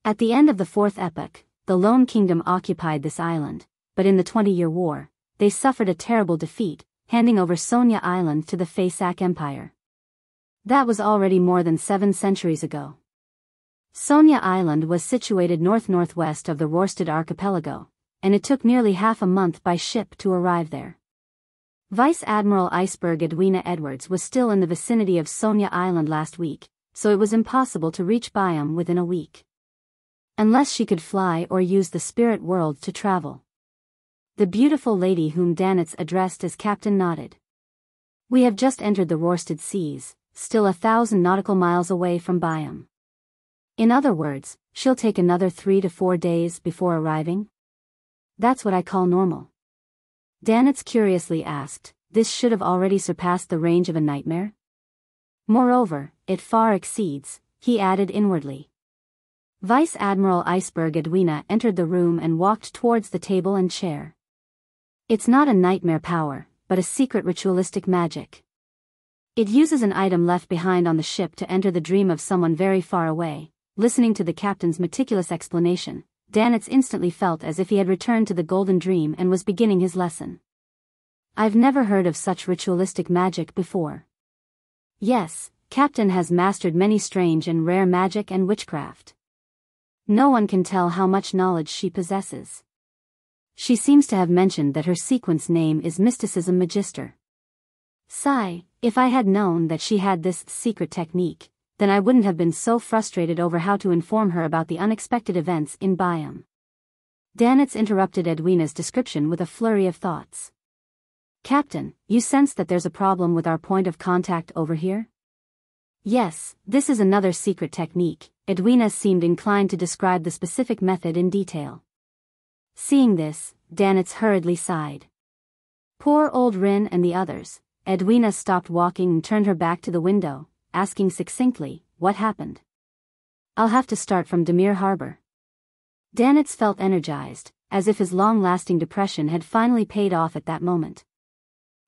At the end of the Fourth Epoch, the Lone Kingdom occupied this island, but in the 20-Year War, they suffered a terrible defeat, handing over Sonia Island to the Faisak Empire. That was already more than 7 centuries ago. Sonia Island was situated north-northwest of the Rorstad archipelago, and it took nearly half a month by ship to arrive there. Vice Admiral Iceberg Edwina Edwards was still in the vicinity of Sonia Island last week, so it was impossible to reach Bayam within a week. Unless she could fly or use the spirit world to travel. The beautiful lady whom Danitz addressed as Captain nodded. "We have just entered the Rorstad seas, still 1,000 nautical miles away from Bayam. In other words, she'll take another 3 to 4 days before arriving? That's what I call normal." Danitz curiously asked, "This should have already surpassed the range of a nightmare? Moreover, it far exceeds," he added inwardly. Vice Admiral Iceberg Edwina entered the room and walked towards the table and chair. "It's not a nightmare power, but a secret ritualistic magic. It uses an item left behind on the ship to enter the dream of someone very far away." Listening to the captain's meticulous explanation, Danitz instantly felt as if he had returned to the Golden Dream and was beginning his lesson. "I've never heard of such ritualistic magic before." "Yes, Captain has mastered many strange and rare magic and witchcraft. No one can tell how much knowledge she possesses. She seems to have mentioned that her sequence name is Mysticism Magister. Sigh, if I had known that she had this secret technique, then I wouldn't have been so frustrated over how to inform her about the unexpected events in Bayam." Danitz interrupted Edwina's description with a flurry of thoughts. "Captain, you sense that there's a problem with our point of contact over here?" "Yes, this is another secret technique." Edwina seemed inclined to describe the specific method in detail. Seeing this, Danitz hurriedly sighed. Poor old Rin and the others. Edwina stopped walking and turned her back to the window, asking succinctly, "What happened?" "I'll have to start from Demir Harbor." Danitz felt energized, as if his long-lasting depression had finally paid off at that moment.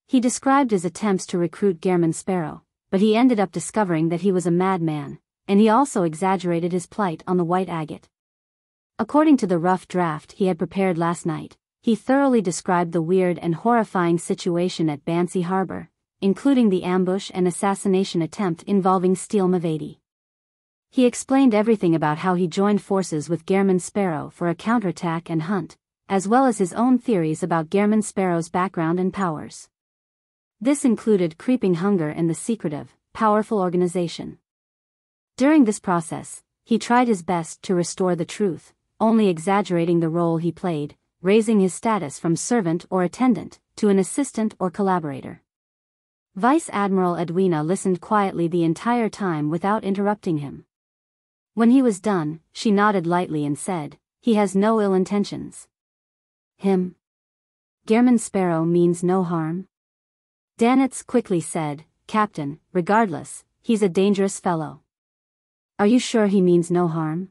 He described his attempts to recruit Gehrman Sparrow, but he ended up discovering that he was a madman, and he also exaggerated his plight on the White Agate. According to the rough draft he had prepared last night, he thoroughly described the weird and horrifying situation at Bansi Harbor, including the ambush and assassination attempt involving Steel Mavedi. He explained everything about how he joined forces with Gehrman Sparrow for a counterattack and hunt, as well as his own theories about Gehrman Sparrow's background and powers. This included creeping hunger and the secretive, powerful organization. During this process, he tried his best to restore the truth, only exaggerating the role he played, raising his status from servant or attendant to an assistant or collaborator. Vice Admiral Edwina listened quietly the entire time without interrupting him. When he was done, she nodded lightly and said, "He has no ill intentions." "Him? Gehrman Sparrow means no harm?" Danitz quickly said, "Captain, regardless, he's a dangerous fellow." "Are you sure he means no harm?"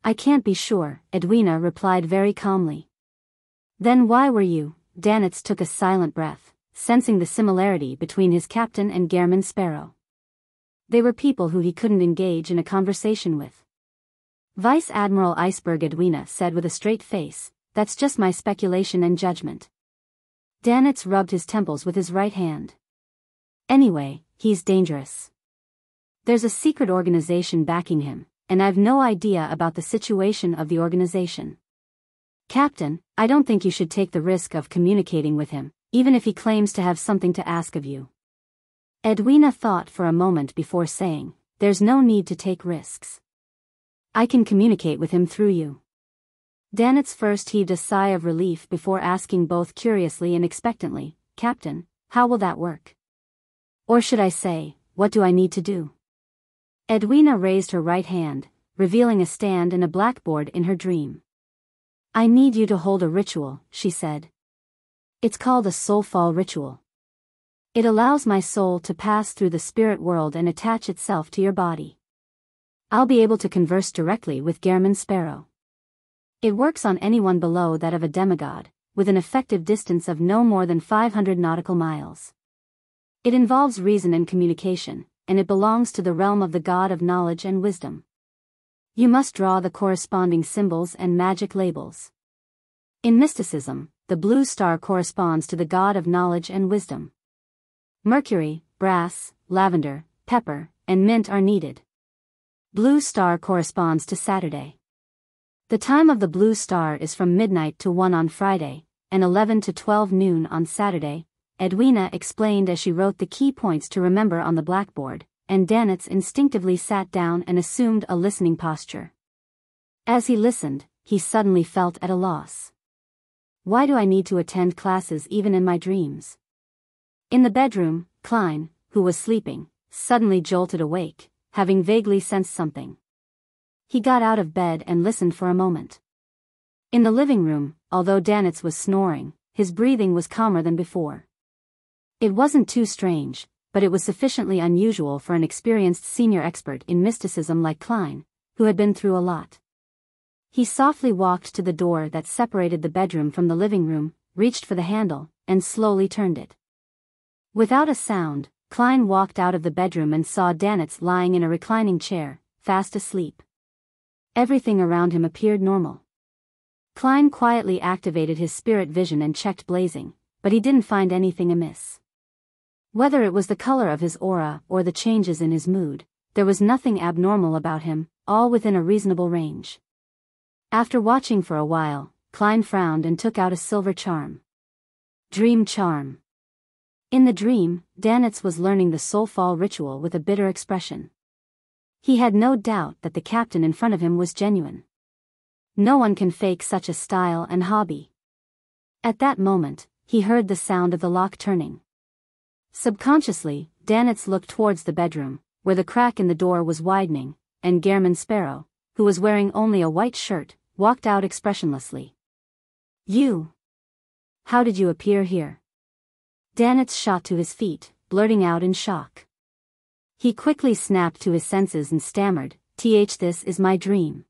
"I can't be sure," Edwina replied very calmly. "Then why were you?" Danitz took a silent breath, sensing the similarity between his captain and Gehrman Sparrow. They were people who he couldn't engage in a conversation with. Vice Admiral Iceberg Edwina said with a straight face, "That's just my speculation and judgment." Danitz rubbed his temples with his right hand. "Anyway, he's dangerous. There's a secret organization backing him, and I've no idea about the situation of the organization. Captain, I don't think you should take the risk of communicating with him, even if he claims to have something to ask of you. Edwina thought for a moment before saying, "There's no need to take risks. I can communicate with him through you." Danitz first heaved a sigh of relief before asking both curiously and expectantly, "Captain, how will that work? Or should I say, what do I need to do?" Edwina raised her right hand, revealing a stand and a blackboard in her dream. "I need you to hold a ritual," she said. "It's called a soulfall ritual. It allows my soul to pass through the spirit world and attach itself to your body. I'll be able to converse directly with Gehrman Sparrow. It works on anyone below that of a demigod, with an effective distance of no more than 500 nautical miles. It involves reason and communication, and it belongs to the realm of the god of knowledge and wisdom. You must draw the corresponding symbols and magic labels. In mysticism, the blue star corresponds to the god of knowledge and wisdom. Mercury, brass, lavender, pepper, and mint are needed. Blue star corresponds to Saturday. The time of the blue star is from midnight to 1 on Friday, and 11 to 12 noon on Saturday, Edwina explained as she wrote the key points to remember on the blackboard, and Danitz instinctively sat down and assumed a listening posture. As he listened, he suddenly felt at a loss. Why do I need to attend classes even in my dreams? In the bedroom, Klein, who was sleeping, suddenly jolted awake, having vaguely sensed something. He got out of bed and listened for a moment. In the living room, although Danitz was snoring, his breathing was calmer than before. It wasn't too strange, but it was sufficiently unusual for an experienced senior expert in mysticism like Klein, who had been through a lot. He softly walked to the door that separated the bedroom from the living room, reached for the handle, and slowly turned it. Without a sound, Klein walked out of the bedroom and saw Danitz lying in a reclining chair, fast asleep. Everything around him appeared normal. Klein quietly activated his spirit vision and checked blazing, but he didn't find anything amiss. Whether it was the color of his aura or the changes in his mood, there was nothing abnormal about him, all within a reasonable range. After watching for a while, Klein frowned and took out a silver charm. Dream charm. In the dream, Danitz was learning the soulfall ritual with a bitter expression. He had no doubt that the captain in front of him was genuine. No one can fake such a style and hobby. At that moment, he heard the sound of the lock turning. Subconsciously, Danitz looked towards the bedroom, where the crack in the door was widening, and Gehrman Sparrow, who was wearing only a white shirt, walked out expressionlessly. "You? How did you appear here?" Danitz shot to his feet, blurting out in shock. He quickly snapped to his senses and stammered, "This is my dream.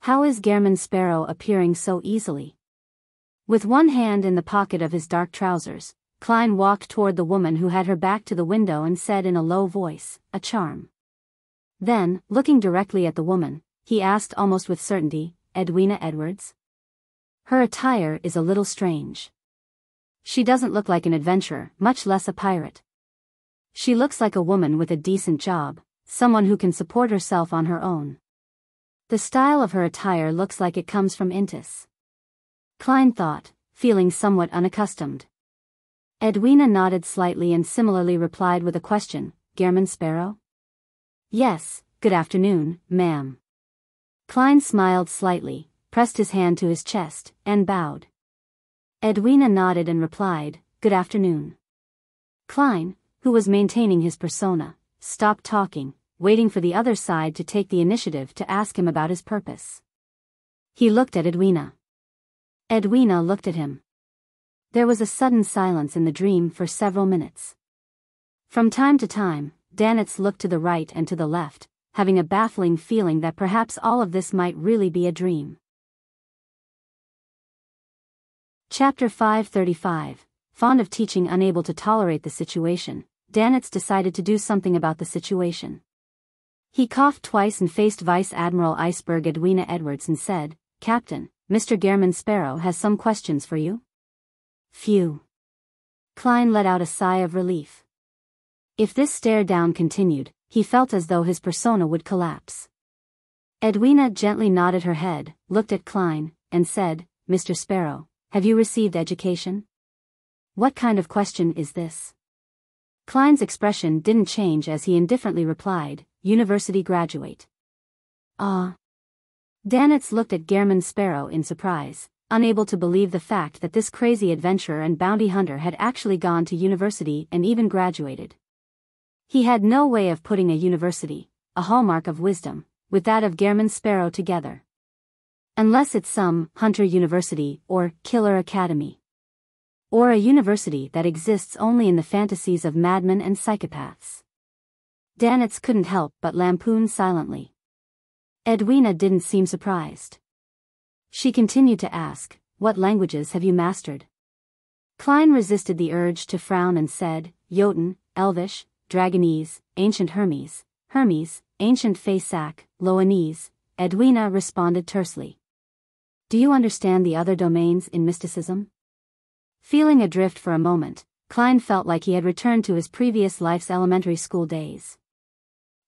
How is Gehrman Sparrow appearing so easily?" With one hand in the pocket of his dark trousers, Klein walked toward the woman who had her back to the window and said in a low voice, "A charm." Then, looking directly at the woman, he asked almost with certainty, "Edwina Edwards? Her attire is a little strange. She doesn't look like an adventurer, much less a pirate. She looks like a woman with a decent job, someone who can support herself on her own. The style of her attire looks like it comes from Intis." Klein thought, feeling somewhat unaccustomed. Edwina nodded slightly and similarly replied with a question, "Gehrman Sparrow?" "Yes, good afternoon, ma'am." Klein smiled slightly, pressed his hand to his chest, and bowed. Edwina nodded and replied, "Good afternoon." Klein, who was maintaining his persona, stopped talking, waiting for the other side to take the initiative to ask him about his purpose. He looked at Edwina. Edwina looked at him. There was a sudden silence in the dream for several minutes. From time to time, Danitz looked to the right and to the left, having a baffling feeling that perhaps all of this might really be a dream. Chapter 535. Fond of teaching, unable to tolerate the situation, Danitz decided to do something about the situation. He coughed twice and faced Vice Admiral Iceberg Edwina Edwards and said, "Captain, Mr. Gehrman Sparrow has some questions for you." Phew. Klein let out a sigh of relief. If this stare-down continued, he felt as though his persona would collapse. Edwina gently nodded her head, looked at Klein, and said, "Mr. Sparrow, have you received education?" What kind of question is this? Klein's expression didn't change as he indifferently replied, university graduate. Ah. Danitz looked at Gehrman Sparrow in surprise, unable to believe the fact that this crazy adventurer and bounty hunter had actually gone to university and even graduated. He had no way of putting a university, a hallmark of wisdom, with that of Gehrman Sparrow together. Unless it's some Hunter University or Killer Academy. Or a university that exists only in the fantasies of madmen and psychopaths. Danitz couldn't help but lampoon silently. Edwina didn't seem surprised. She continued to ask, "What languages have you mastered?" Klein resisted the urge to frown and said, "Jotun, Elvish, Dragonese, Ancient Hermes, Ancient Faesac, Loanese." Edwina responded tersely. "Do you understand the other domains in mysticism?" Feeling adrift for a moment, Klein felt like he had returned to his previous life's elementary school days.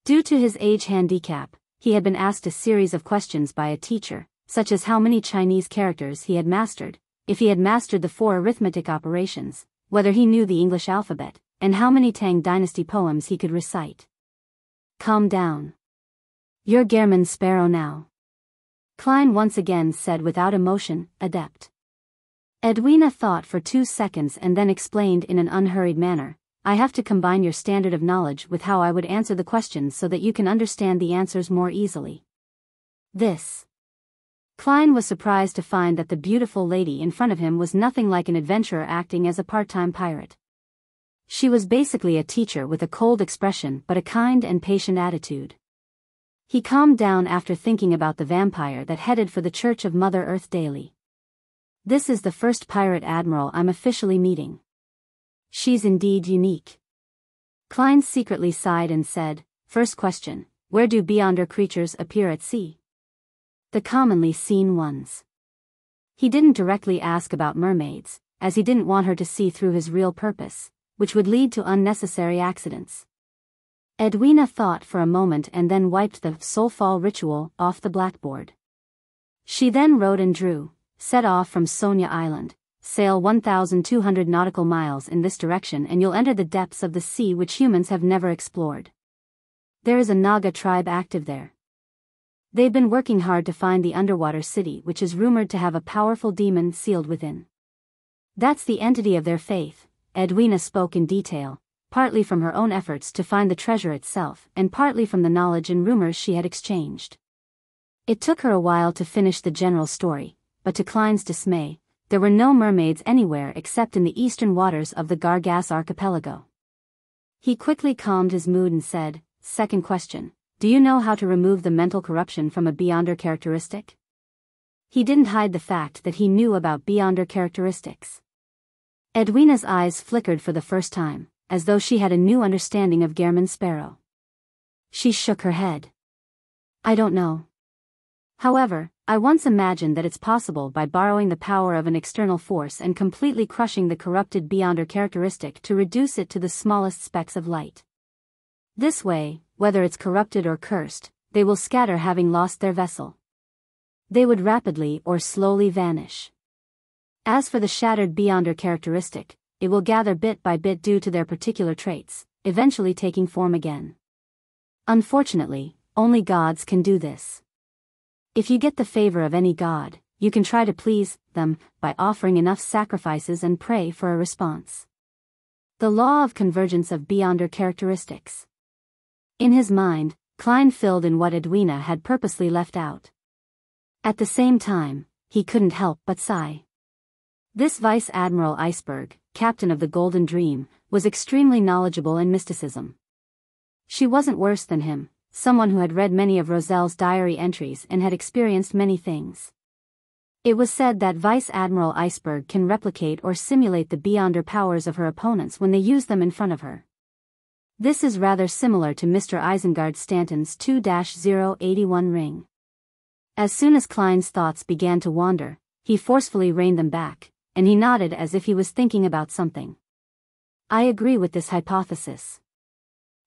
Due to his age handicap, he had been asked a series of questions by a teacher, such as how many Chinese characters he had mastered, if he had mastered the 4 arithmetic operations, whether he knew the English alphabet, and how many Tang Dynasty poems he could recite. "Calm down. You're Gehrman Sparrow now," Klein once again said without emotion, adept. Edwina thought for 2 seconds and then explained in an unhurried manner, "I have to combine your standard of knowledge with how I would answer the questions so that you can understand the answers more easily." This. Klein was surprised to find that the beautiful lady in front of him was nothing like an adventurer acting as a part-time pirate. She was basically a teacher with a cold expression but a kind and patient attitude. He calmed down after thinking about the vampire that headed for the Church of Mother Earth daily. "This is the first pirate admiral I'm officially meeting. She's indeed unique." Klein secretly sighed and said, "First question, where do beyonder creatures appear at sea?" "The commonly seen ones." He didn't directly ask about mermaids, as he didn't want her to see through his real purpose, which would lead to unnecessary accidents. Edwina thought for a moment and then wiped the soulfall ritual off the blackboard. She then wrote and drew, "Set off from Sonia Island. Sail 1,200 nautical miles in this direction and you'll enter the depths of the sea which humans have never explored. There is a Naga tribe active there. They've been working hard to find the underwater city which is rumored to have a powerful demon sealed within. That's the entity of their faith." Edwina spoke in detail, partly from her own efforts to find the treasure itself and partly from the knowledge and rumors she had exchanged. It took her a while to finish the general story, but to Klein's dismay, there were no mermaids anywhere except in the eastern waters of the Gargas archipelago. He quickly calmed his mood and said, "Second question, do you know how to remove the mental corruption from a beyonder characteristic?" He didn't hide the fact that he knew about beyonder characteristics. Edwina's eyes flickered for the first time, as though she had a new understanding of Gehrman Sparrow. She shook her head. "I don't know. However, I once imagined that it's possible by borrowing the power of an external force and completely crushing the corrupted beyonder characteristic to reduce it to the smallest specks of light. This way, whether it's corrupted or cursed, they will scatter having lost their vessel. They would rapidly or slowly vanish. As for the shattered beyonder characteristic, it will gather bit by bit due to their particular traits, eventually taking form again. Unfortunately, only gods can do this. If you get the favor of any god, you can try to please them by offering enough sacrifices and pray for a response. The law of convergence of beyonder characteristics." In his mind, Klein filled in what Edwina had purposely left out. At the same time, he couldn't help but sigh. This Vice Admiral Iceberg, captain of the Golden Dream, was extremely knowledgeable in mysticism. She wasn't worse than him, someone who had read many of Roselle's diary entries and had experienced many things. It was said that Vice Admiral Iceberg can replicate or simulate the beyonder powers of her opponents when they use them in front of her. This is rather similar to Mr. Isengard Stanton's 2-081 ring. As soon as Klein's thoughts began to wander, he forcefully reined them back, and he nodded as if he was thinking about something. "I agree with this hypothesis.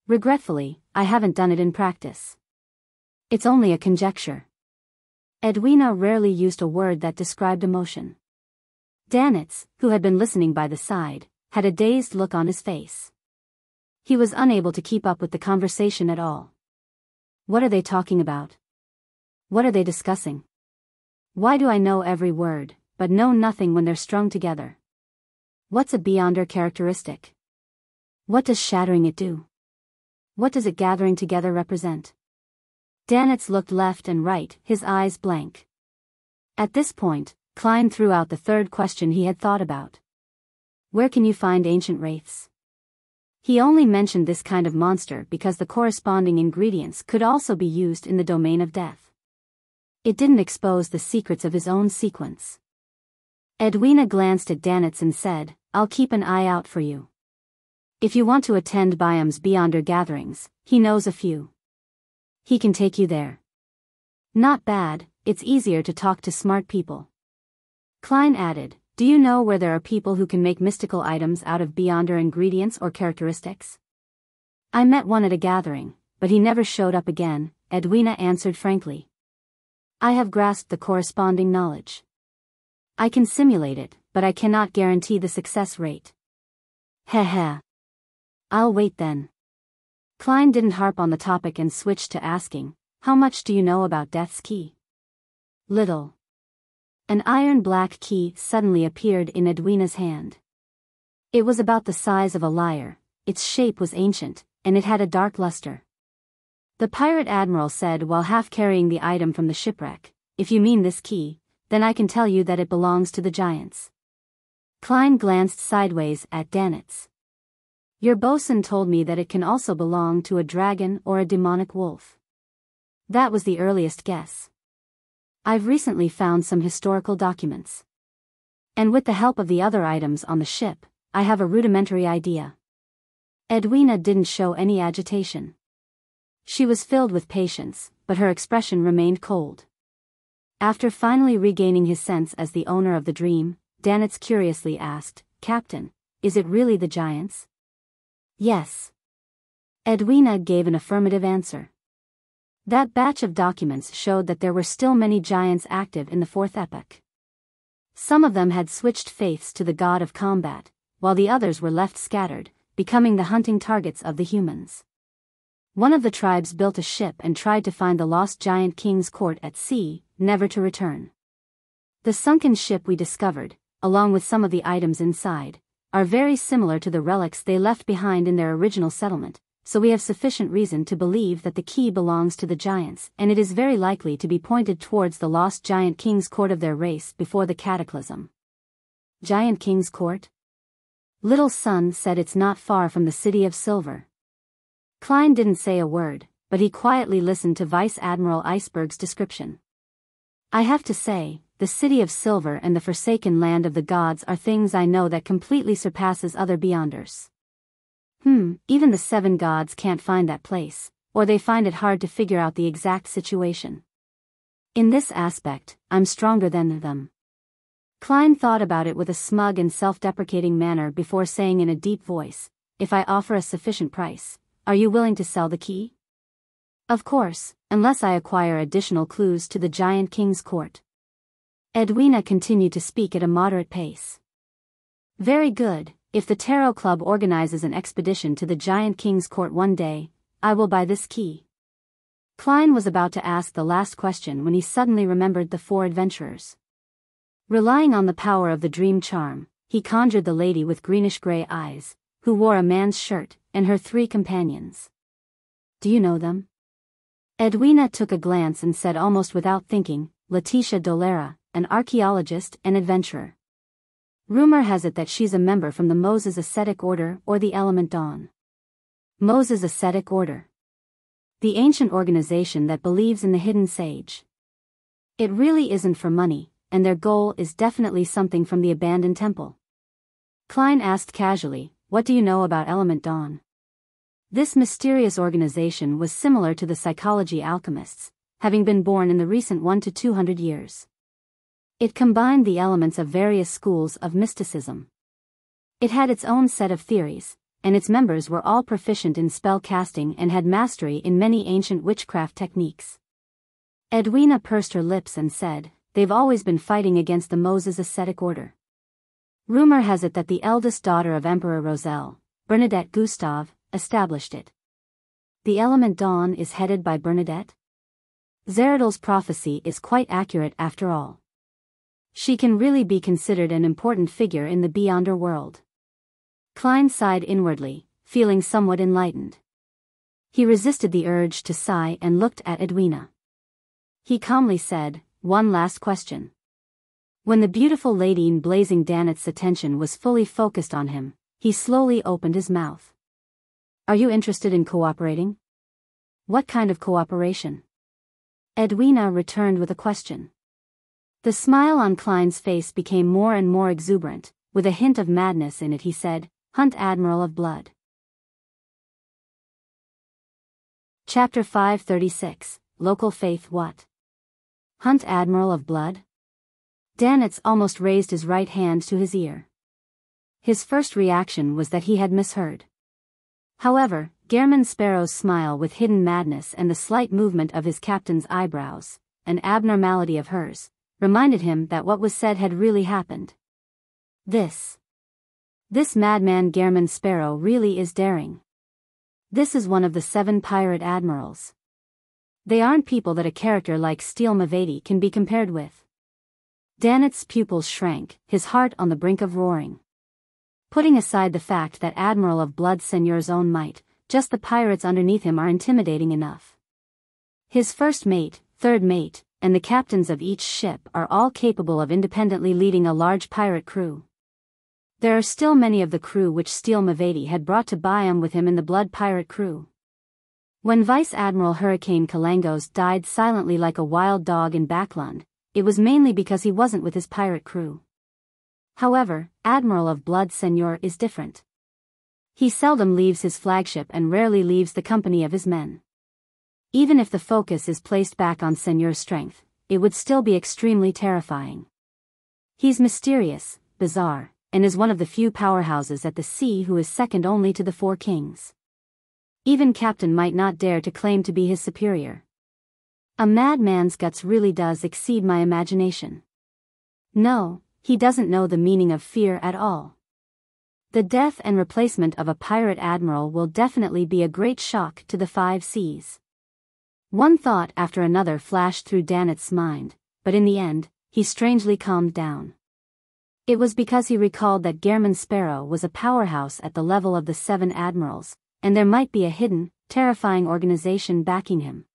Regretfully, I haven't done it in practice. It's only a conjecture." Edwina rarely used a word that described emotion. Danitz, who had been listening by the side, had a dazed look on his face. He was unable to keep up with the conversation at all. What are they talking about? What are they discussing? Why do I know every word, but know nothing when they're strung together? What's a Beyonder characteristic? What does shattering it do? What does it gathering together represent? Danitz looked left and right, his eyes blank. At this point, Klein threw out the third question he had thought about. Where can you find ancient wraiths? He only mentioned this kind of monster because the corresponding ingredients could also be used in the domain of death. It didn't expose the secrets of his own sequence. Edwina glanced at Danitz and said, I'll keep an eye out for you. If you want to attend Bayam's Beyonder gatherings, he knows a few. He can take you there. Not bad, it's easier to talk to smart people. Klein added, do you know where there are people who can make mystical items out of Beyonder ingredients or characteristics? I met one at a gathering, but he never showed up again, Edwina answered frankly. I have grasped the corresponding knowledge. I can simulate it, but I cannot guarantee the success rate. Heh. I'll wait then. Klein didn't harp on the topic and switched to asking, how much do you know about Death's Key? Little. An iron-black key suddenly appeared in Edwina's hand. It was about the size of a lyre, its shape was ancient, and it had a dark luster. The pirate admiral said while half-carrying the item from the shipwreck, if you mean this key, then I can tell you that it belongs to the giants. Klein glanced sideways at Danitz. Your bosun told me that it can also belong to a dragon or a demonic wolf. That was the earliest guess. I've recently found some historical documents. And with the help of the other items on the ship, I have a rudimentary idea. Edwina didn't show any agitation. She was filled with patience, but her expression remained cold. After finally regaining his sense as the owner of the dream, Danitz curiously asked, Captain, is it really the giants? Yes. Edwina gave an affirmative answer. That batch of documents showed that there were still many giants active in the fourth epoch. Some of them had switched faiths to the god of combat, while the others were left scattered, becoming the hunting targets of the humans. One of the tribes built a ship and tried to find the lost giant king's court at sea, never to return. The sunken ship we discovered, along with some of the items inside, are very similar to the relics they left behind in their original settlement, so we have sufficient reason to believe that the key belongs to the giants and it is very likely to be pointed towards the lost giant king's court of their race before the cataclysm. Giant king's court? Little Sun said it's not far from the City of Silver. Klein didn't say a word, but he quietly listened to Vice Admiral Iceberg's description. I have to say, the City of Silver and the Forsaken Land of the Gods are things I know that completely surpasses other Beyonders. Even the 7 gods can't find that place, or they find it hard to figure out the exact situation. In this aspect, I'm stronger than them. Klein thought about it with a smug and self-deprecating manner before saying in a deep voice, if I offer a sufficient price, are you willing to sell the key? Of course, unless I acquire additional clues to the giant king's court. Edwina continued to speak at a moderate pace. Very good, if the Tarot Club organizes an expedition to the giant king's court one day, I will buy this key. Klein was about to ask the last question when he suddenly remembered the 4 adventurers. Relying on the power of the dream charm, he conjured the lady with greenish-gray eyes, who wore a man's shirt, and her 3 companions. Do you know them? Edwina took a glance and said almost without thinking, Letitia Dolera, an archaeologist and adventurer. Rumor has it that she's a member from the Moses Ascetic Order or the Element Dawn. Moses Ascetic Order. The ancient organization that believes in the hidden sage. It really isn't for money, and their goal is definitely something from the abandoned temple. Klein asked casually, what do you know about Element Dawn? This mysterious organization was similar to the psychology alchemists, having been born in the recent 1 to 200 years. It combined the elements of various schools of mysticism. It had its own set of theories, and its members were all proficient in spell casting and had mastery in many ancient witchcraft techniques. Edwina pursed her lips and said, they've always been fighting against the Moses Ascetic Order. Rumor has it that the eldest daughter of Emperor Roselle, Bernadette Gustave, established it. The element Dawn is headed by Bernadette? Zeradol's prophecy is quite accurate after all. She can really be considered an important figure in the Beyonder world. Klein sighed inwardly, feeling somewhat enlightened. He resisted the urge to sigh and looked at Edwina. He calmly said, "One last question." When the beautiful lady in blazing Danet's attention was fully focused on him, he slowly opened his mouth. "Are you interested in cooperating?" "What kind of cooperation?" Edwina returned with a question. The smile on Klein's face became more and more exuberant. With a hint of madness in it, he said, "Hunt Admiral of Blood." Chapter 536, Local Faith. What? Hunt Admiral of Blood? Danitz almost raised his right hand to his ear. His first reaction was that he had misheard. However, Gehrman Sparrow's smile with hidden madness and the slight movement of his captain's eyebrows, an abnormality of hers, reminded him that what was said had really happened. This madman Gehrman Sparrow really is daring. This is one of the 7 pirate admirals. They aren't people that a character like Steel Mavati can be compared with. Danitz's pupils shrank, his heart on the brink of roaring. Putting aside the fact that Admiral of Blood Seigneur's own might, just the pirates underneath him are intimidating enough. His first mate, third mate, and the captains of each ship are all capable of independently leading a large pirate crew. There are still many of the crew which Steel Mavati had brought to Bayam with him in the Blood Pirate crew. When Vice Admiral Hurricane Kalangos died silently like a wild dog in Backlund, it was mainly because he wasn't with his pirate crew. However, Admiral of Blood Seigneur is different. He seldom leaves his flagship and rarely leaves the company of his men. Even if the focus is placed back on Seigneur's strength, it would still be extremely terrifying. He's mysterious, bizarre, and is one of the few powerhouses at the sea who is second only to the 4 kings. Even Captain might not dare to claim to be his superior. A madman's guts really does exceed my imagination. No, he doesn't know the meaning of fear at all. The death and replacement of a pirate admiral will definitely be a great shock to the 5 seas. One thought after another flashed through Danitz's mind, but in the end, he strangely calmed down. It was because he recalled that Gehrman Sparrow was a powerhouse at the level of the 7 admirals, and there might be a hidden, terrifying organization backing him.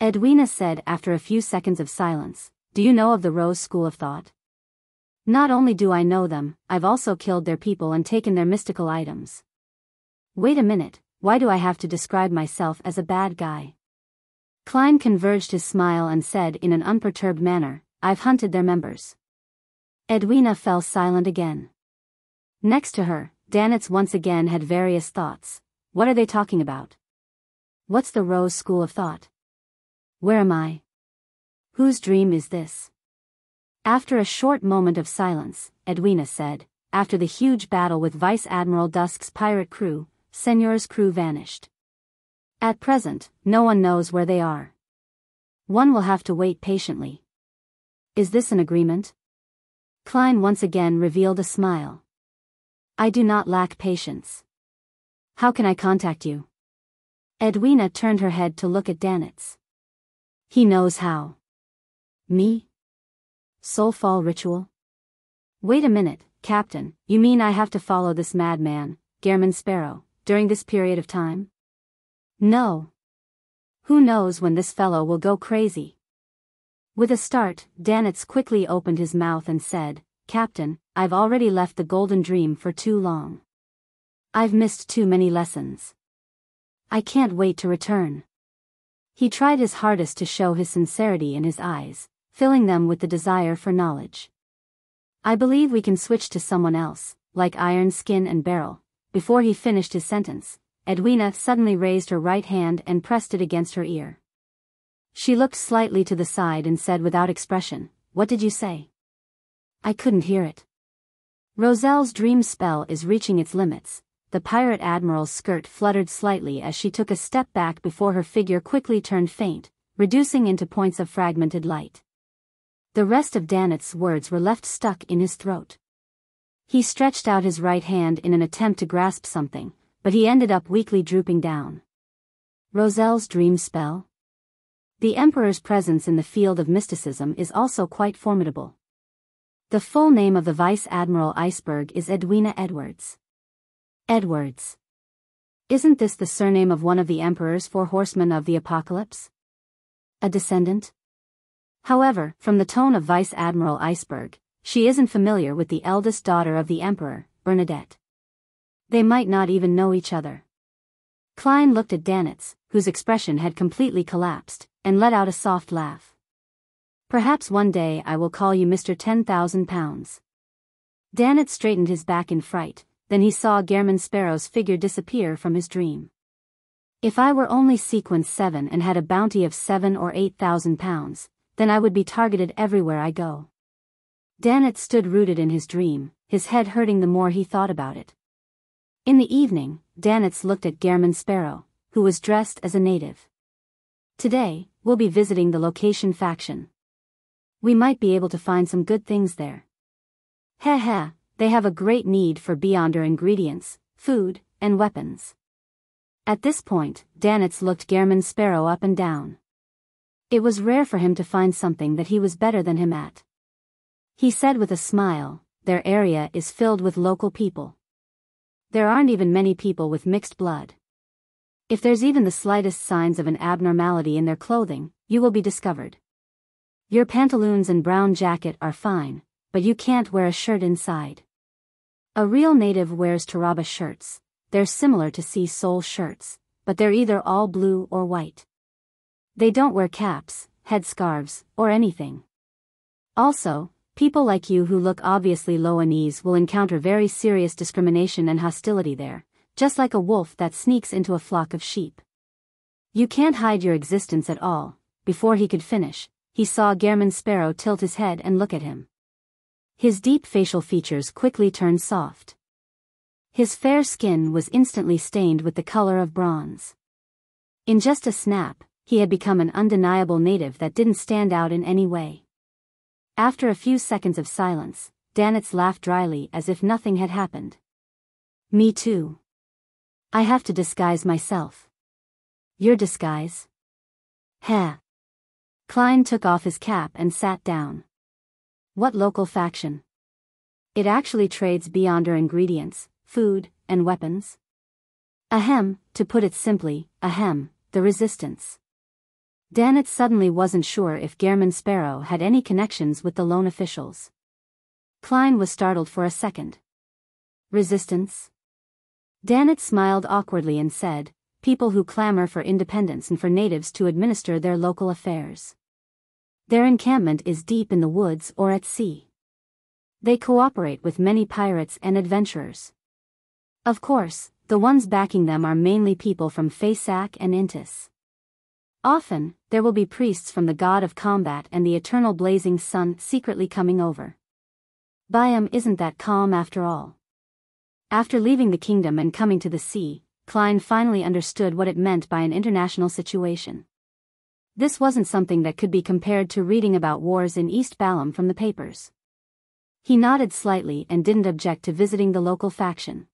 Edwina said after a few seconds of silence, "Do you know of the Rose School of Thought?" "Not only do I know them, I've also killed their people and taken their mystical items." "Wait a minute, why do I have to describe myself as a bad guy?" Klein converged his smile and said in an unperturbed manner, "I've hunted their members." Edwina fell silent again. Next to her, Danitz once again had various thoughts. What are they talking about? What's the Rose School of Thought? Where am I? Whose dream is this? After a short moment of silence, Edwina said, "After the huge battle with Vice Admiral Dusk's pirate crew, Seigneur's crew vanished. At present, no one knows where they are. One will have to wait patiently." "Is this an agreement?" Klein once again revealed a smile. "I do not lack patience. How can I contact you?" Edwina turned her head to look at Danitz. "He knows how." "Me? Soulfall ritual?" "Wait a minute, Captain, you mean I have to follow this madman, Gehrman Sparrow, during this period of time?" "No. Who knows when this fellow will go crazy?" With a start, Danitz quickly opened his mouth and said, "Captain, I've already left the Golden Dream for too long. I've missed too many lessons. I can't wait to return." He tried his hardest to show his sincerity in his eyes, filling them with the desire for knowledge. "I believe we can switch to someone else, like Iron Skin and Beryl." Before he finished his sentence, Edwina suddenly raised her right hand and pressed it against her ear. She looked slightly to the side and said without expression, "What did you say?" "I couldn't hear it." Roselle's dream spell is reaching its limits. The pirate admiral's skirt fluttered slightly as she took a step back before her figure quickly turned faint, reducing into points of fragmented light. The rest of Danitz's words were left stuck in his throat. He stretched out his right hand in an attempt to grasp something, but he ended up weakly drooping down. Roselle's dream spell? The Emperor's presence in the field of mysticism is also quite formidable. The full name of the Vice Admiral Iceberg is Edwina Edwards. Edwards. Isn't this the surname of one of the Emperor's 4 horsemen of the apocalypse? A descendant? However, from the tone of Vice Admiral Iceberg, she isn't familiar with the eldest daughter of the Emperor, Bernadette. They might not even know each other. Klein looked at Danitz, whose expression had completely collapsed, and let out a soft laugh. Perhaps one day I will call you Mr. 10,000 pounds. Danitz straightened his back in fright, then he saw Gehrman Sparrow's figure disappear from his dream. If I were only sequence 7 and had a bounty of 7 or 8,000 pounds, then I would be targeted everywhere I go. Danitz stood rooted in his dream, his head hurting the more he thought about it. In the evening, Danitz looked at Gehrman Sparrow, who was dressed as a native. Today, we'll be visiting the location faction. We might be able to find some good things there. Heh, they have a great need for beyonder ingredients, food, and weapons. At this point, Danitz looked Gehrman Sparrow up and down. It was rare for him to find something that he was better than him at. He said with a smile, their area is filled with local people. There aren't even many people with mixed blood. If there's even the slightest signs of an abnormality in their clothing, you will be discovered. Your pantaloons and brown jacket are fine, but you can't wear a shirt inside. A real native wears Taraba shirts. They're similar to Sea Soul shirts, but they're either all blue or white. They don't wear caps, headscarves, or anything. Also, people like you who look obviously Loanese will encounter very serious discrimination and hostility there, just like a wolf that sneaks into a flock of sheep. You can't hide your existence at all. Before he could finish, he saw Gehrman Sparrow tilt his head and look at him. His deep facial features quickly turned soft. His fair skin was instantly stained with the color of bronze. In just a snap, he had become an undeniable native that didn't stand out in any way. After a few seconds of silence, Danitz laughed dryly as if nothing had happened. Me too. I have to disguise myself. Your disguise? Heh. Klein took off his cap and sat down. What local faction? It actually trades beyonder ingredients, food, and weapons. Ahem, to put it simply, the resistance. Danitz suddenly wasn't sure if Gehrman Sparrow had any connections with the lone officials. Klein was startled for a second. Resistance? Danitz smiled awkwardly and said, people who clamor for independence and for natives to administer their local affairs. Their encampment is deep in the woods or at sea. They cooperate with many pirates and adventurers. Of course, the ones backing them are mainly people from Faysac and Intis. Often, there will be priests from the god of combat and the eternal blazing sun secretly coming over. Bayam isn't that calm after all. After leaving the kingdom and coming to the sea, Klein finally understood what it meant by an international situation. This wasn't something that could be compared to reading about wars in East Bayam from the papers. He nodded slightly and didn't object to visiting the local faction.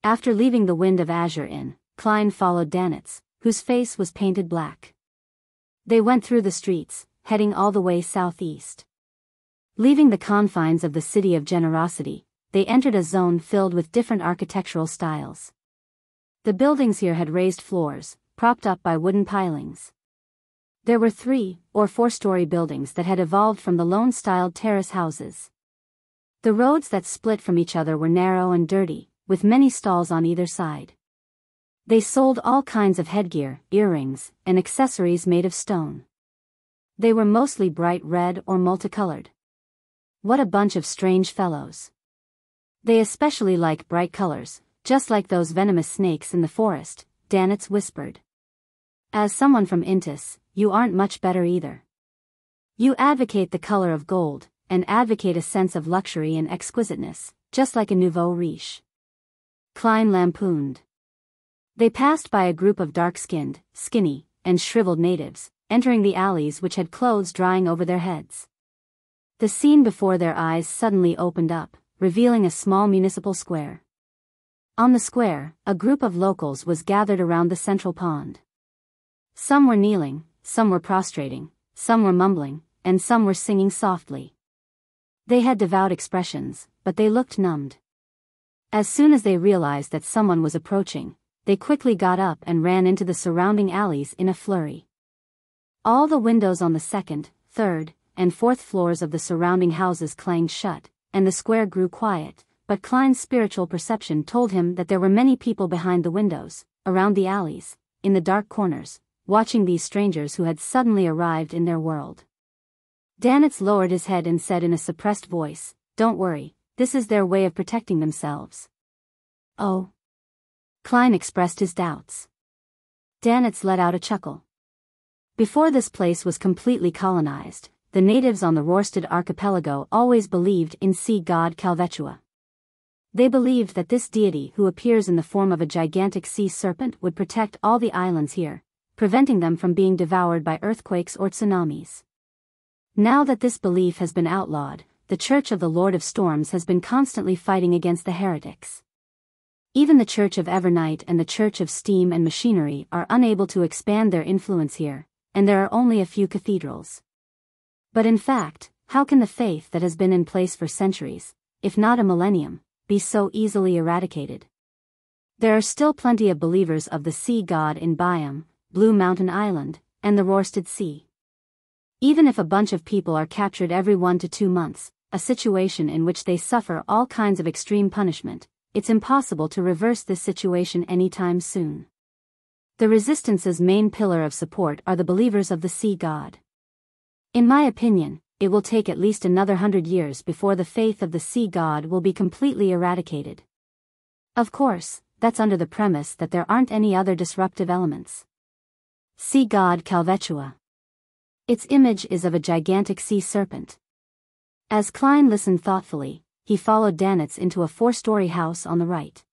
After leaving the Wind of Azure Inn, Klein followed Danitz, whose face was painted black. They went through the streets, heading all the way southeast. Leaving the confines of the City of Generosity, they entered a zone filled with different architectural styles. The buildings here had raised floors, propped up by wooden pilings. There were 3 or 4-story buildings that had evolved from the lone-styled terrace houses. The roads that split from each other were narrow and dirty, with many stalls on either side. They sold all kinds of headgear, earrings, and accessories made of stone. They were mostly bright red or multicolored. What a bunch of strange fellows. They especially like bright colors, just like those venomous snakes in the forest, Danitz whispered. As someone from Intis, you aren't much better either. You advocate the color of gold, and advocate a sense of luxury and exquisiteness, just like a nouveau riche. Klein lampooned. They passed by a group of dark-skinned, skinny, and shriveled natives, entering the alleys which had clothes drying over their heads. The scene before their eyes suddenly opened up, revealing a small municipal square. On the square, a group of locals was gathered around the central pond. Some were kneeling, some were prostrating, some were mumbling, and some were singing softly. They had devout expressions, but they looked numbed. As soon as they realized that someone was approaching, they quickly got up and ran into the surrounding alleys in a flurry. All the windows on the second, third, and fourth floors of the surrounding houses clanged shut, and the square grew quiet, but Klein's spiritual perception told him that there were many people behind the windows, around the alleys, in the dark corners, watching these strangers who had suddenly arrived in their world. Danitz lowered his head and said in a suppressed voice, "Don't worry, this is their way of protecting themselves." "Oh?" Klein expressed his doubts. Danitz let out a chuckle. Before this place was completely colonized, the natives on the Rorstad archipelago always believed in sea god Kalvetua. They believed that this deity who appears in the form of a gigantic sea serpent would protect all the islands here, preventing them from being devoured by earthquakes or tsunamis. Now that this belief has been outlawed, the Church of the Lord of Storms has been constantly fighting against the heretics. Even the Church of Evernight and the Church of Steam and Machinery are unable to expand their influence here, and there are only a few cathedrals. But in fact, how can the faith that has been in place for centuries, if not a millennium, be so easily eradicated? There are still plenty of believers of the sea god in Bayam, Blue Mountain Island, and the Rorstad Sea. Even if a bunch of people are captured every 1 to 2 months, a situation in which they suffer all kinds of extreme punishment, it's impossible to reverse this situation anytime soon. The resistance's main pillar of support are the believers of the sea god. In my opinion, it will take at least another 100 years before the faith of the sea god will be completely eradicated. Of course, that's under the premise that there aren't any other disruptive elements. Sea god Kalvetua. Its image is of a gigantic sea serpent. As Klein listened thoughtfully, he followed Danitz into a 4-story house on the right.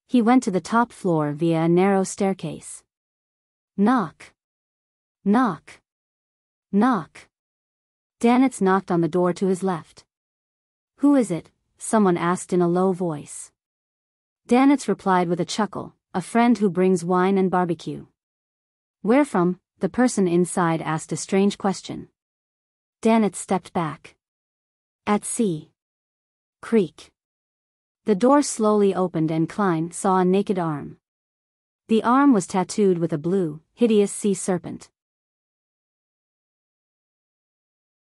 He went to the top floor via a narrow staircase. Knock. Knock. Knock. Danitz knocked on the door to his left. "Who is it?" someone asked in a low voice. Danitz replied with a chuckle, "A friend who brings wine and barbecue." "Where from?" the person inside asked a strange question. Danitz stepped back. "At sea. Creek." The door slowly opened and Klein saw a naked arm. The arm was tattooed with a blue, hideous sea serpent.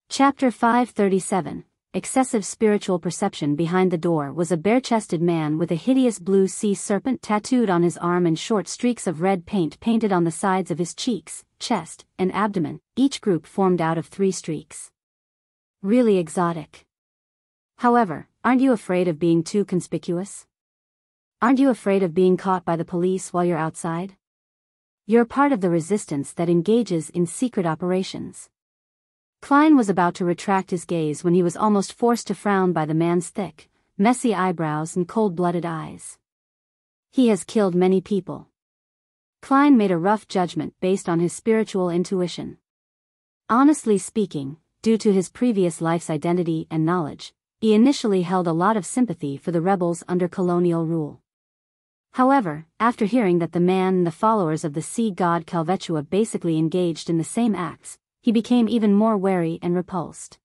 Chapter 537, Excessive Spiritual Perception. Behind the door was a bare-chested man with a hideous blue sea serpent tattooed on his arm and short streaks of red paint painted on the sides of his cheeks, chest, and abdomen, each group formed out of 3 streaks. Really exotic. However, aren't you afraid of being too conspicuous? Aren't you afraid of being caught by the police while you're outside? You're part of the resistance that engages in secret operations. Klein was about to retract his gaze when he was almost forced to frown by the man's thick, messy eyebrows and cold-blooded eyes. He has killed many people. Klein made a rough judgment based on his spiritual intuition. Honestly speaking, due to his previous life's identity and knowledge, he initially held a lot of sympathy for the rebels under colonial rule. However, after hearing that the man and the followers of the sea god Kalvetua basically engaged in the same acts, he became even more wary and repulsed.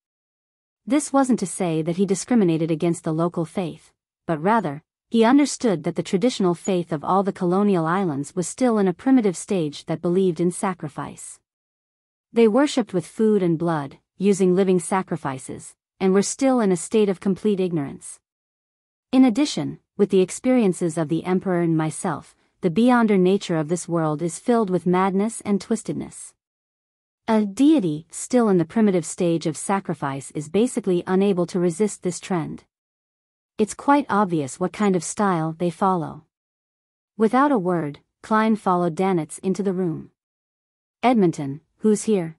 This wasn't to say that he discriminated against the local faith, but rather, he understood that the traditional faith of all the colonial islands was still in a primitive stage that believed in sacrifice. They worshipped with food and blood, using living sacrifices, and were still in a state of complete ignorance. In addition, with the experiences of the Emperor and myself, the beyonder nature of this world is filled with madness and twistedness. A deity, still in the primitive stage of sacrifice, is basically unable to resist this trend. It's quite obvious what kind of style they follow. Without a word, Klein followed Danitz into the room. "Edmonton, who's here?"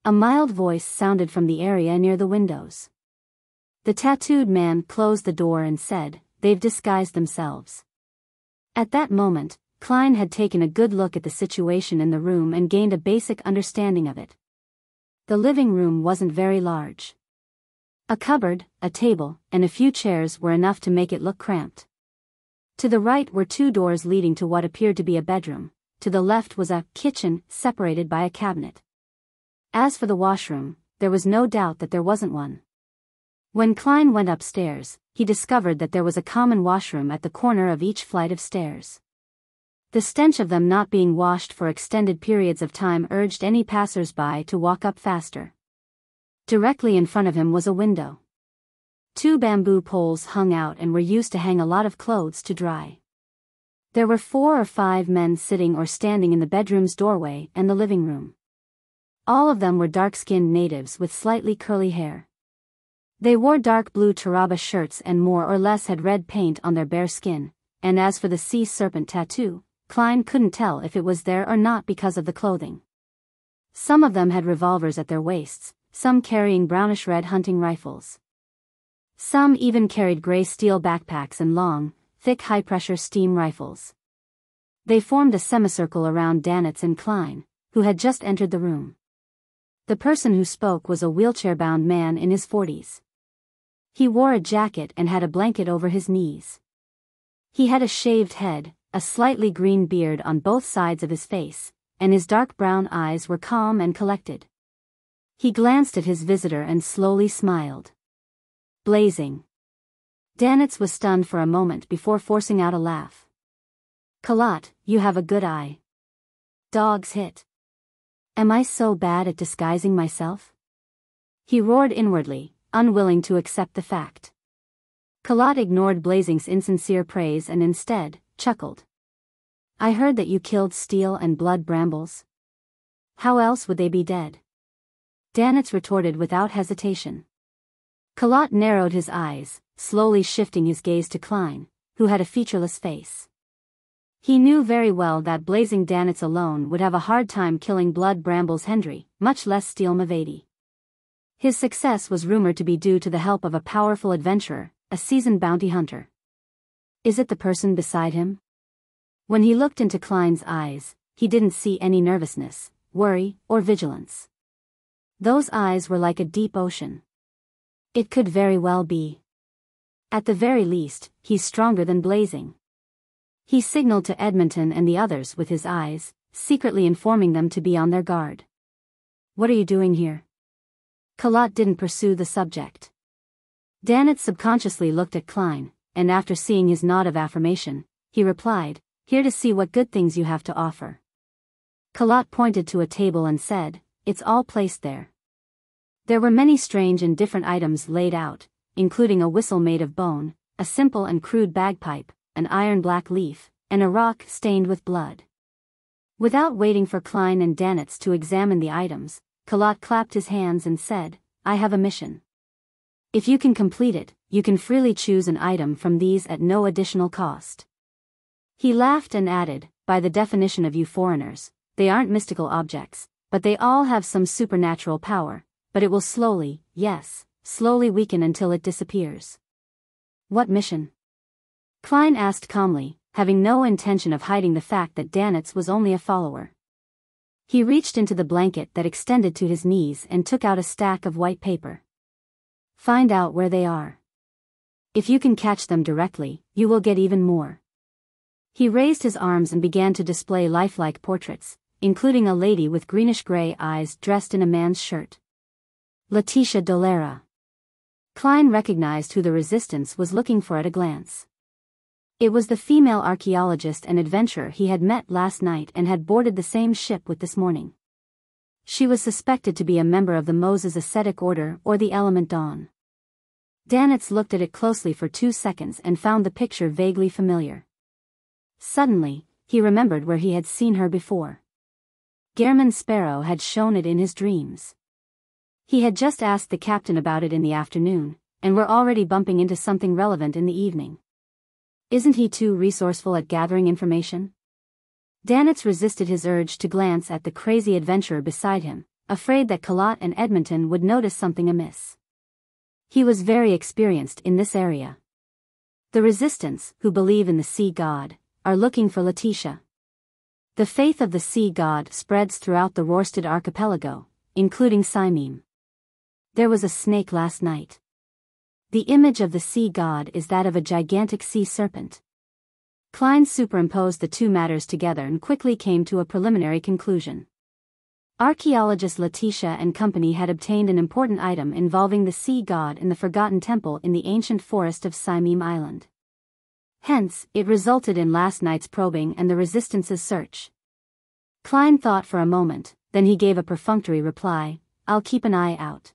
A mild voice sounded from the area near the windows. The tattooed man closed the door and said, "They've disguised themselves." At that moment, Klein had taken a good look at the situation in the room and gained a basic understanding of it. The living room wasn't very large. A cupboard, a table, and a few chairs were enough to make it look cramped. To the right were 2 doors leading to what appeared to be a bedroom. To the left was a kitchen, separated by a cabinet. As for the washroom, there was no doubt that there wasn't one. When Klein went upstairs, he discovered that there was a common washroom at the corner of each flight of stairs. The stench of them not being washed for extended periods of time urged any passers-by to walk up faster. Directly in front of him was a window. 2 bamboo poles hung out and were used to hang a lot of clothes to dry. There were 4 or 5 men sitting or standing in the bedroom's doorway and the living room. All of them were dark-skinned natives with slightly curly hair. They wore dark blue taraba shirts and more or less had red paint on their bare skin, and as for the sea serpent tattoo, Klein couldn't tell if it was there or not because of the clothing. Some of them had revolvers at their waists, some carrying brownish-red hunting rifles. Some even carried gray steel backpacks and long, thick high-pressure steam rifles. They formed a semicircle around Danitz and Klein, who had just entered the room. The person who spoke was a wheelchair-bound man in his 40s. He wore a jacket and had a blanket over his knees. He had a shaved head, a slightly green beard on both sides of his face, and his dark brown eyes were calm and collected. He glanced at his visitor and slowly smiled. Blazing. Danitz was stunned for a moment before forcing out a laugh. Kalat, you have a good eye. Dog's hit. Am I so bad at disguising myself? He roared inwardly, unwilling to accept the fact. Kalat ignored Blazing's insincere praise and instead chuckled. I heard that you killed Steel and Blood Brambles. How else would they be dead? Danitz retorted without hesitation. Kalat narrowed his eyes, slowly shifting his gaze to Klein, who had a featureless face. He knew very well that Blazing Danitz alone would have a hard time killing Blood Brambles Hendry, much less Steel Mavady. His success was rumored to be due to the help of a powerful adventurer, a seasoned bounty hunter. Is it the person beside him? When he looked into Klein's eyes, he didn't see any nervousness, worry, or vigilance. Those eyes were like a deep ocean. It could very well be. At the very least, he's stronger than Blazing. He signaled to Edmonton and the others with his eyes, secretly informing them to be on their guard. What are you doing here? Kalat didn't pursue the subject. Danitz subconsciously looked at Klein, and after seeing his nod of affirmation, he replied, Here to see what good things you have to offer. Kalat pointed to a table and said, It's all placed there. There were many strange and different items laid out, including a whistle made of bone, a simple and crude bagpipe, an iron-black leaf, and a rock stained with blood. Without waiting for Klein and Danitz to examine the items, Kalat clapped his hands and said, I have a mission. If you can complete it, you can freely choose an item from these at no additional cost. He laughed and added, by the definition of you foreigners, they aren't mystical objects, but they all have some supernatural power, but it will slowly, yes, slowly weaken until it disappears. What mission? Klein asked calmly, having no intention of hiding the fact that Danitz was only a follower. He reached into the blanket that extended to his knees and took out a stack of white paper. Find out where they are. If you can catch them directly, you will get even more. He raised his arms and began to display lifelike portraits, including a lady with greenish-gray eyes dressed in a man's shirt. Letitia Dolera. Klein recognized who the resistance was looking for at a glance. It was the female archaeologist and adventurer he had met last night and had boarded the same ship with this morning. She was suspected to be a member of the Moses Ascetic Order or the Element Dawn. Danitz looked at it closely for 2 seconds and found the picture vaguely familiar. Suddenly, he remembered where he had seen her before. Gehrman Sparrow had shown it in his dreams. He had just asked the captain about it in the afternoon, and were already bumping into something relevant in the evening. Isn't he too resourceful at gathering information? Danitz resisted his urge to glance at the crazy adventurer beside him, afraid that Kalat and Edmonton would notice something amiss. He was very experienced in this area. The resistance, who believe in the sea god, are looking for Letitia. The faith of the sea god spreads throughout the Rorstad archipelago, including Simim. There was a snake last night. The image of the sea god is that of a gigantic sea serpent. Klein superimposed the two matters together and quickly came to a preliminary conclusion. Archaeologist Letitia and company had obtained an important item involving the sea god in the forgotten temple in the ancient forest of Simeem Island. Hence, it resulted in last night's probing and the Resistance's search. Klein thought for a moment, then he gave a perfunctory reply, "I'll keep an eye out.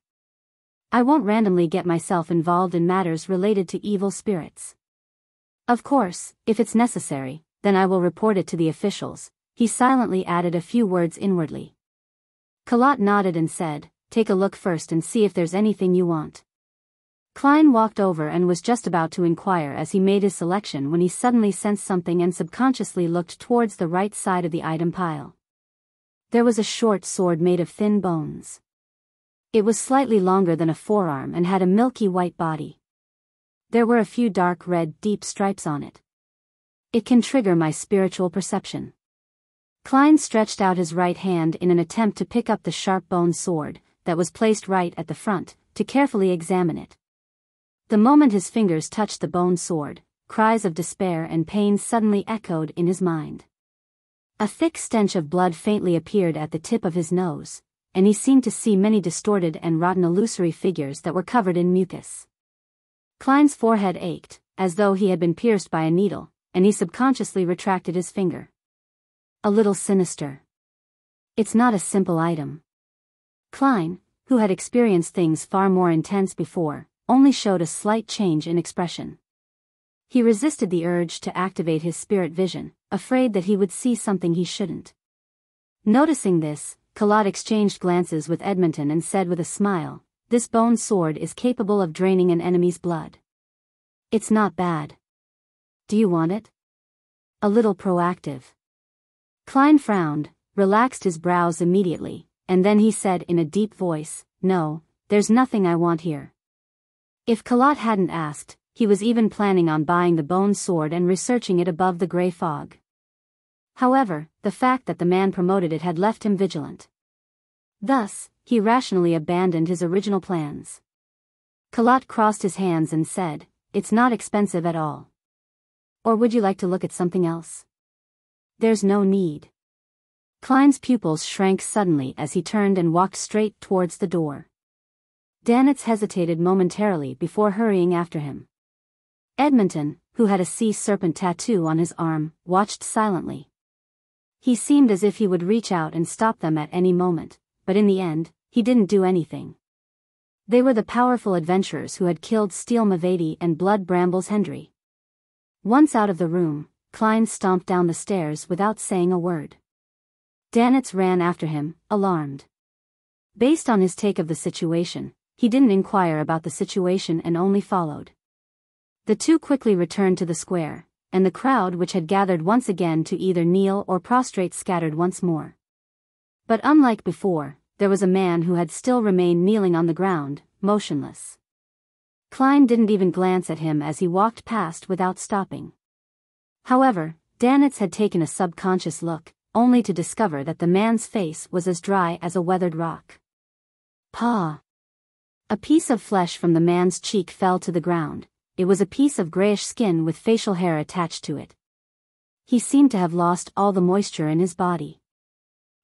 I won't randomly get myself involved in matters related to evil spirits. Of course, if it's necessary, then I will report it to the officials." He silently added a few words inwardly. Kalat nodded and said, "Take a look first and see if there's anything you want." Klein walked over and was just about to inquire as he made his selection when he suddenly sensed something and subconsciously looked towards the right side of the item pile. There was a short sword made of thin bones. It was slightly longer than a forearm and had a milky white body. There were a few dark red deep stripes on it. It can trigger my spiritual perception. Klein stretched out his right hand in an attempt to pick up the sharp-boned sword, that was placed right at the front, to carefully examine it. The moment his fingers touched the bone sword, cries of despair and pain suddenly echoed in his mind. A thick stench of blood faintly appeared at the tip of his nose, and he seemed to see many distorted and rotten illusory figures that were covered in mucus. Klein's forehead ached, as though he had been pierced by a needle, and he subconsciously retracted his finger. A little sinister. It's not a simple item. Klein, who had experienced things far more intense before, only showed a slight change in expression. He resisted the urge to activate his spirit vision, afraid that he would see something he shouldn't. Noticing this, Kalat exchanged glances with Edmonton and said with a smile, "This bone sword is capable of draining an enemy's blood. It's not bad. Do you want it? A little proactive." Klein frowned, relaxed his brows immediately, and then he said in a deep voice, "No, there's nothing I want here." If Kalat hadn't asked, he was even planning on buying the bone sword and researching it above the grey fog. However, the fact that the man promoted it had left him vigilant. Thus, he rationally abandoned his original plans. Kalat crossed his hands and said, "It's not expensive at all. Or would you like to look at something else?" "There's no need." Klein's pupils shrank suddenly as he turned and walked straight towards the door. Danitz hesitated momentarily before hurrying after him. Edmonton, who had a sea serpent tattoo on his arm, watched silently. He seemed as if he would reach out and stop them at any moment, but in the end, he didn't do anything. They were the powerful adventurers who had killed Steel Mavedi and Blood Brambles Hendry. Once out of the room, Klein stomped down the stairs without saying a word. Danitz ran after him, alarmed. Based on his take of the situation, he didn't inquire about the situation and only followed. The two quickly returned to the square, and the crowd which had gathered once again to either kneel or prostrate scattered once more. But unlike before, there was a man who had still remained kneeling on the ground, motionless. Klein didn't even glance at him as he walked past without stopping. However, Danitz had taken a subconscious look, only to discover that the man's face was as dry as a weathered rock. "Pa!" A piece of flesh from the man's cheek fell to the ground. It was a piece of grayish skin with facial hair attached to it. He seemed to have lost all the moisture in his body.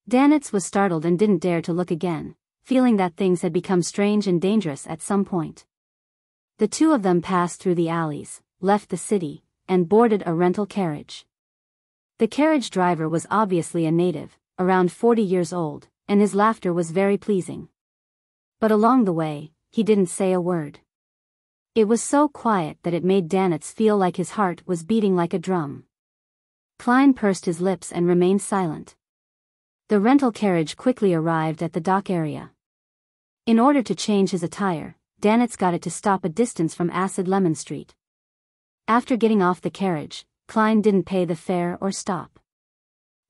Danitz was startled and didn't dare to look again, feeling that things had become strange and dangerous at some point. The two of them passed through the alleys, left the city, and boarded a rental carriage. The carriage driver was obviously a native, around 40 years old, and his laughter was very pleasing. But along the way, he didn't say a word. It was so quiet that it made Danitz feel like his heart was beating like a drum. Klein pursed his lips and remained silent. The rental carriage quickly arrived at the dock area. In order to change his attire, Danitz got it to stop a distance from Acid Lemon Street. After getting off the carriage, Klein didn't pay the fare or stop.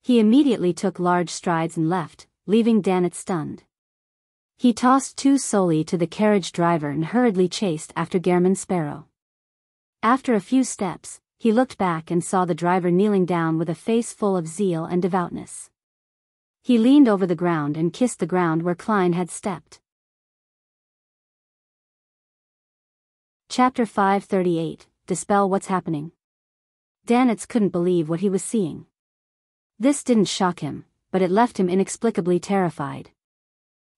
He immediately took large strides and left, leaving Danitz stunned. He tossed 2 solely to the carriage driver and hurriedly chased after German Sparrow. After a few steps, he looked back and saw the driver kneeling down with a face full of zeal and devoutness. He leaned over the ground and kissed the ground where Klein had stepped. Chapter 538, Dispel What's Happening. Danitz couldn't believe what he was seeing. This didn't shock him, but it left him inexplicably terrified.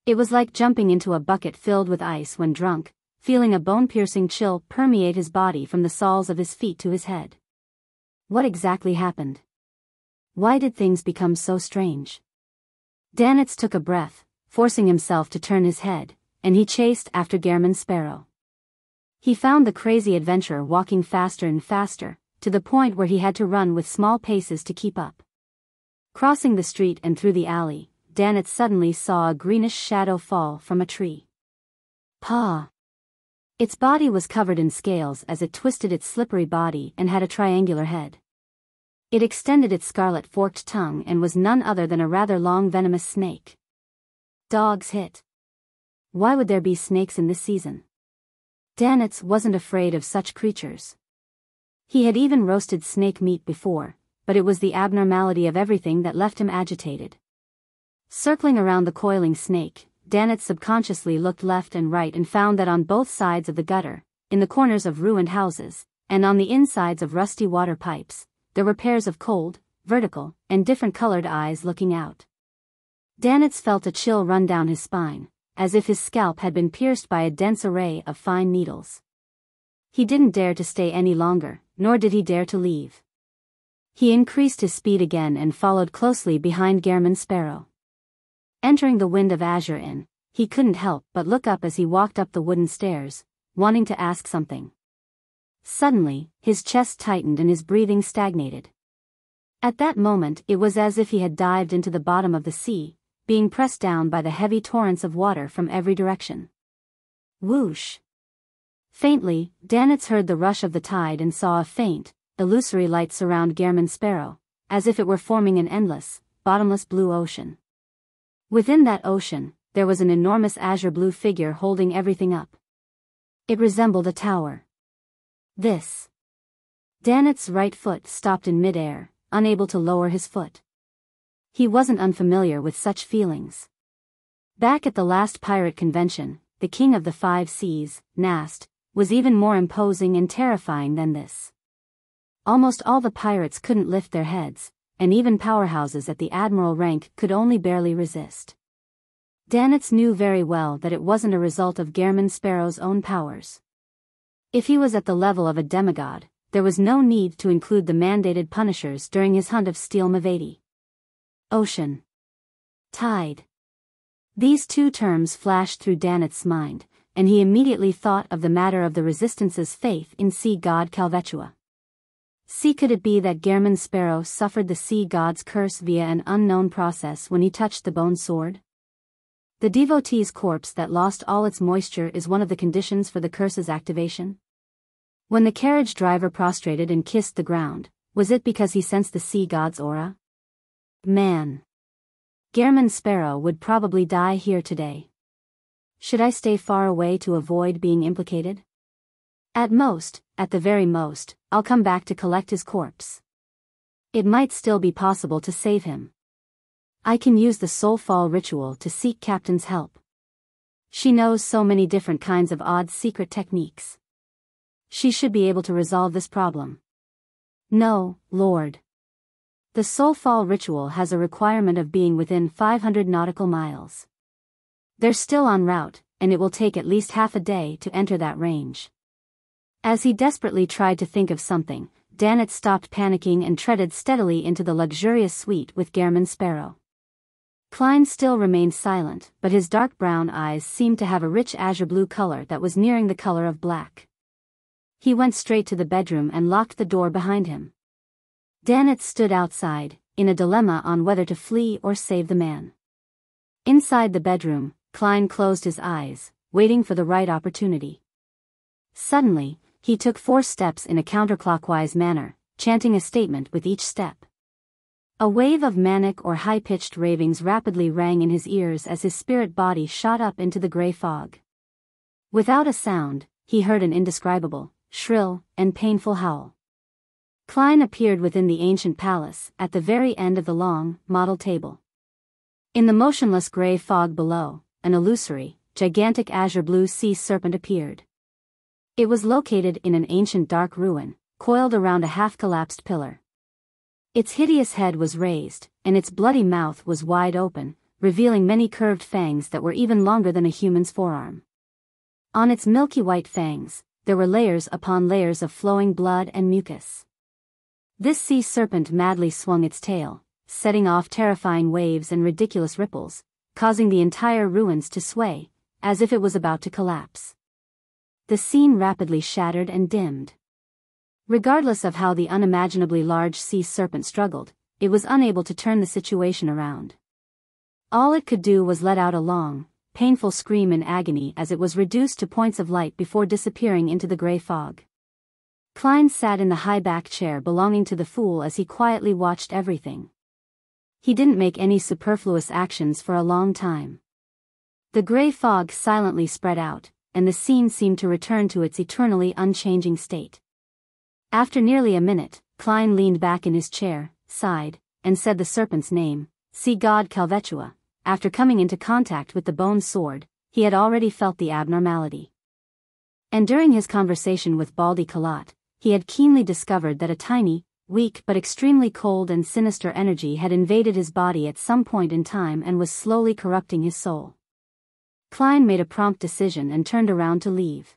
It was like jumping into a bucket filled with ice when drunk, feeling a bone-piercing chill permeate his body from the soles of his feet to his head. What exactly happened? Why did things become so strange? Danitz took a breath, forcing himself to turn his head, and he chased after Gehrman Sparrow. He found the crazy adventurer walking faster and faster, to the point where he had to run with small paces to keep up. Crossing the street and through the alley, Danitz suddenly saw a greenish shadow fall from a tree. Paw! Its body was covered in scales as it twisted its slippery body and had a triangular head. It extended its scarlet forked tongue and was none other than a rather long venomous snake. Dogs hit. Why would there be snakes in this season? Danitz wasn't afraid of such creatures. He had even roasted snake meat before, but it was the abnormality of everything that left him agitated. Circling around the coiling snake, Danitz subconsciously looked left and right and found that on both sides of the gutter, in the corners of ruined houses, and on the insides of rusty water pipes, there were pairs of cold, vertical, and different-colored eyes looking out. Danitz felt a chill run down his spine, as if his scalp had been pierced by a dense array of fine needles. He didn't dare to stay any longer, nor did he dare to leave. He increased his speed again and followed closely behind Gehrman Sparrow. Entering the Wind of Azure Inn, he couldn't help but look up as he walked up the wooden stairs, wanting to ask something. Suddenly, his chest tightened and his breathing stagnated. At that moment it was as if he had dived into the bottom of the sea, being pressed down by the heavy torrents of water from every direction. Whoosh! Faintly, Danitz heard the rush of the tide and saw a faint, illusory light surround Gehrman Sparrow, as if it were forming an endless, bottomless blue ocean. Within that ocean, there was an enormous azure-blue figure holding everything up. It resembled a tower. This. Danitz's right foot stopped in mid-air, unable to lower his foot. He wasn't unfamiliar with such feelings. Back at the last pirate convention, the King of the Five Seas, Nast, was even more imposing and terrifying than this. Almost all the pirates couldn't lift their heads, and even powerhouses at the admiral rank could only barely resist. Danitz knew very well that it wasn't a result of Gehrman Sparrow's own powers. If he was at the level of a demigod, there was no need to include the mandated punishers during his hunt of Steel Mavati. Ocean. Tide. These two terms flashed through Danitz's mind, and he immediately thought of the matter of the Resistance's faith in sea god Kalvetua. Could it be that Gehrman Sparrow suffered the sea god's curse via an unknown process when he touched the bone sword? The devotee's corpse that lost all its moisture is one of the conditions for the curse's activation. When the carriage driver prostrated and kissed the ground, was it because he sensed the sea god's aura? Man. Gehrman Sparrow would probably die here today. Should I stay far away to avoid being implicated? At the very most, I'll come back to collect his corpse. It might still be possible to save him. I can use the Soulfall ritual to seek Captain's help. She knows so many different kinds of odd secret techniques. She should be able to resolve this problem. No, Lord. The Soulfall ritual has a requirement of being within 500 nautical miles. They're still en route, and it will take at least half a day to enter that range. As he desperately tried to think of something, Danitz stopped panicking and treaded steadily into the luxurious suite with Gehrman Sparrow. Klein still remained silent, but his dark brown eyes seemed to have a rich azure-blue color that was nearing the color of black. He went straight to the bedroom and locked the door behind him. Danitz stood outside, in a dilemma on whether to flee or save the man. Inside the bedroom, Klein closed his eyes, waiting for the right opportunity. Suddenly, he took 4 steps in a counterclockwise manner, chanting a statement with each step. A wave of manic or high-pitched ravings rapidly rang in his ears as his spirit body shot up into the gray fog. Without a sound, he heard an indescribable, shrill, and painful howl. Klein appeared within the ancient palace, at the very end of the long, model table. In the motionless gray fog below, an illusory, gigantic azure-blue sea serpent appeared. It was located in an ancient dark ruin, coiled around a half-collapsed pillar. Its hideous head was raised, and its bloody mouth was wide open, revealing many curved fangs that were even longer than a human's forearm. On its milky white fangs, there were layers upon layers of flowing blood and mucus. This sea serpent madly swung its tail, setting off terrifying waves and ridiculous ripples, causing the entire ruins to sway, as if it was about to collapse. The scene rapidly shattered and dimmed. Regardless of how the unimaginably large sea serpent struggled, it was unable to turn the situation around. All it could do was let out a long, painful scream in agony as it was reduced to points of light before disappearing into the gray fog. Klein sat in the high-back chair belonging to the fool as he quietly watched everything. He didn't make any superfluous actions for a long time. The gray fog silently spread out, and the scene seemed to return to its eternally unchanging state. After nearly a minute, Klein leaned back in his chair, sighed, and said the serpent's name, sea god Kalvetua. After coming into contact with the bone sword, he had already felt the abnormality. And during his conversation with Baldy Kalat, he had keenly discovered that a tiny, weak but extremely cold and sinister energy had invaded his body at some point in time and was slowly corrupting his soul. Klein made a prompt decision and turned around to leave.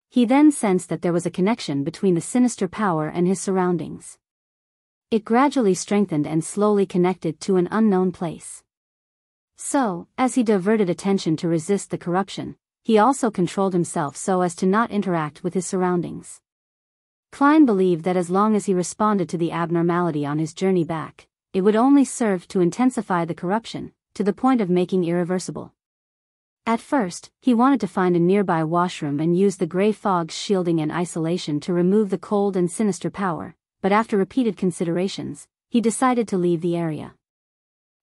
He then sensed that there was a connection between the sinister power and his surroundings. It gradually strengthened and slowly connected to an unknown place. So, as he diverted attention to resist the corruption, he also controlled himself so as to not interact with his surroundings. Klein believed that as long as he responded to the abnormality on his journey back, it would only serve to intensify the corruption, to the point of making irreversible. At first, he wanted to find a nearby washroom and use the gray fog's shielding and isolation to remove the cold and sinister power, but after repeated considerations, he decided to leave the area.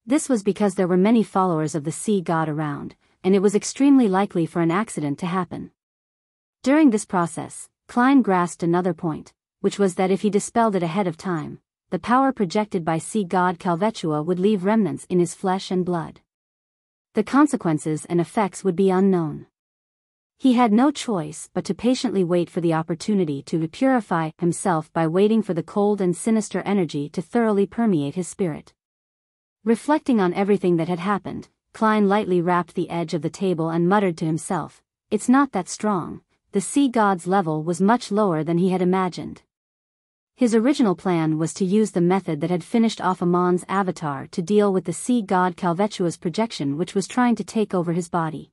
This was because there were many followers of the sea god around, and it was extremely likely for an accident to happen. During this process, Klein grasped another point, which was that if he dispelled it ahead of time, the power projected by sea god Kalvetua would leave remnants in his flesh and blood. The consequences and effects would be unknown. He had no choice but to patiently wait for the opportunity to purify himself by waiting for the cold and sinister energy to thoroughly permeate his spirit. Reflecting on everything that had happened, Klein lightly rapped the edge of the table and muttered to himself, "It's not that strong." The sea god's level was much lower than he had imagined. His original plan was to use the method that had finished off Amon's avatar to deal with the sea god Kalvetua's projection, which was trying to take over his body.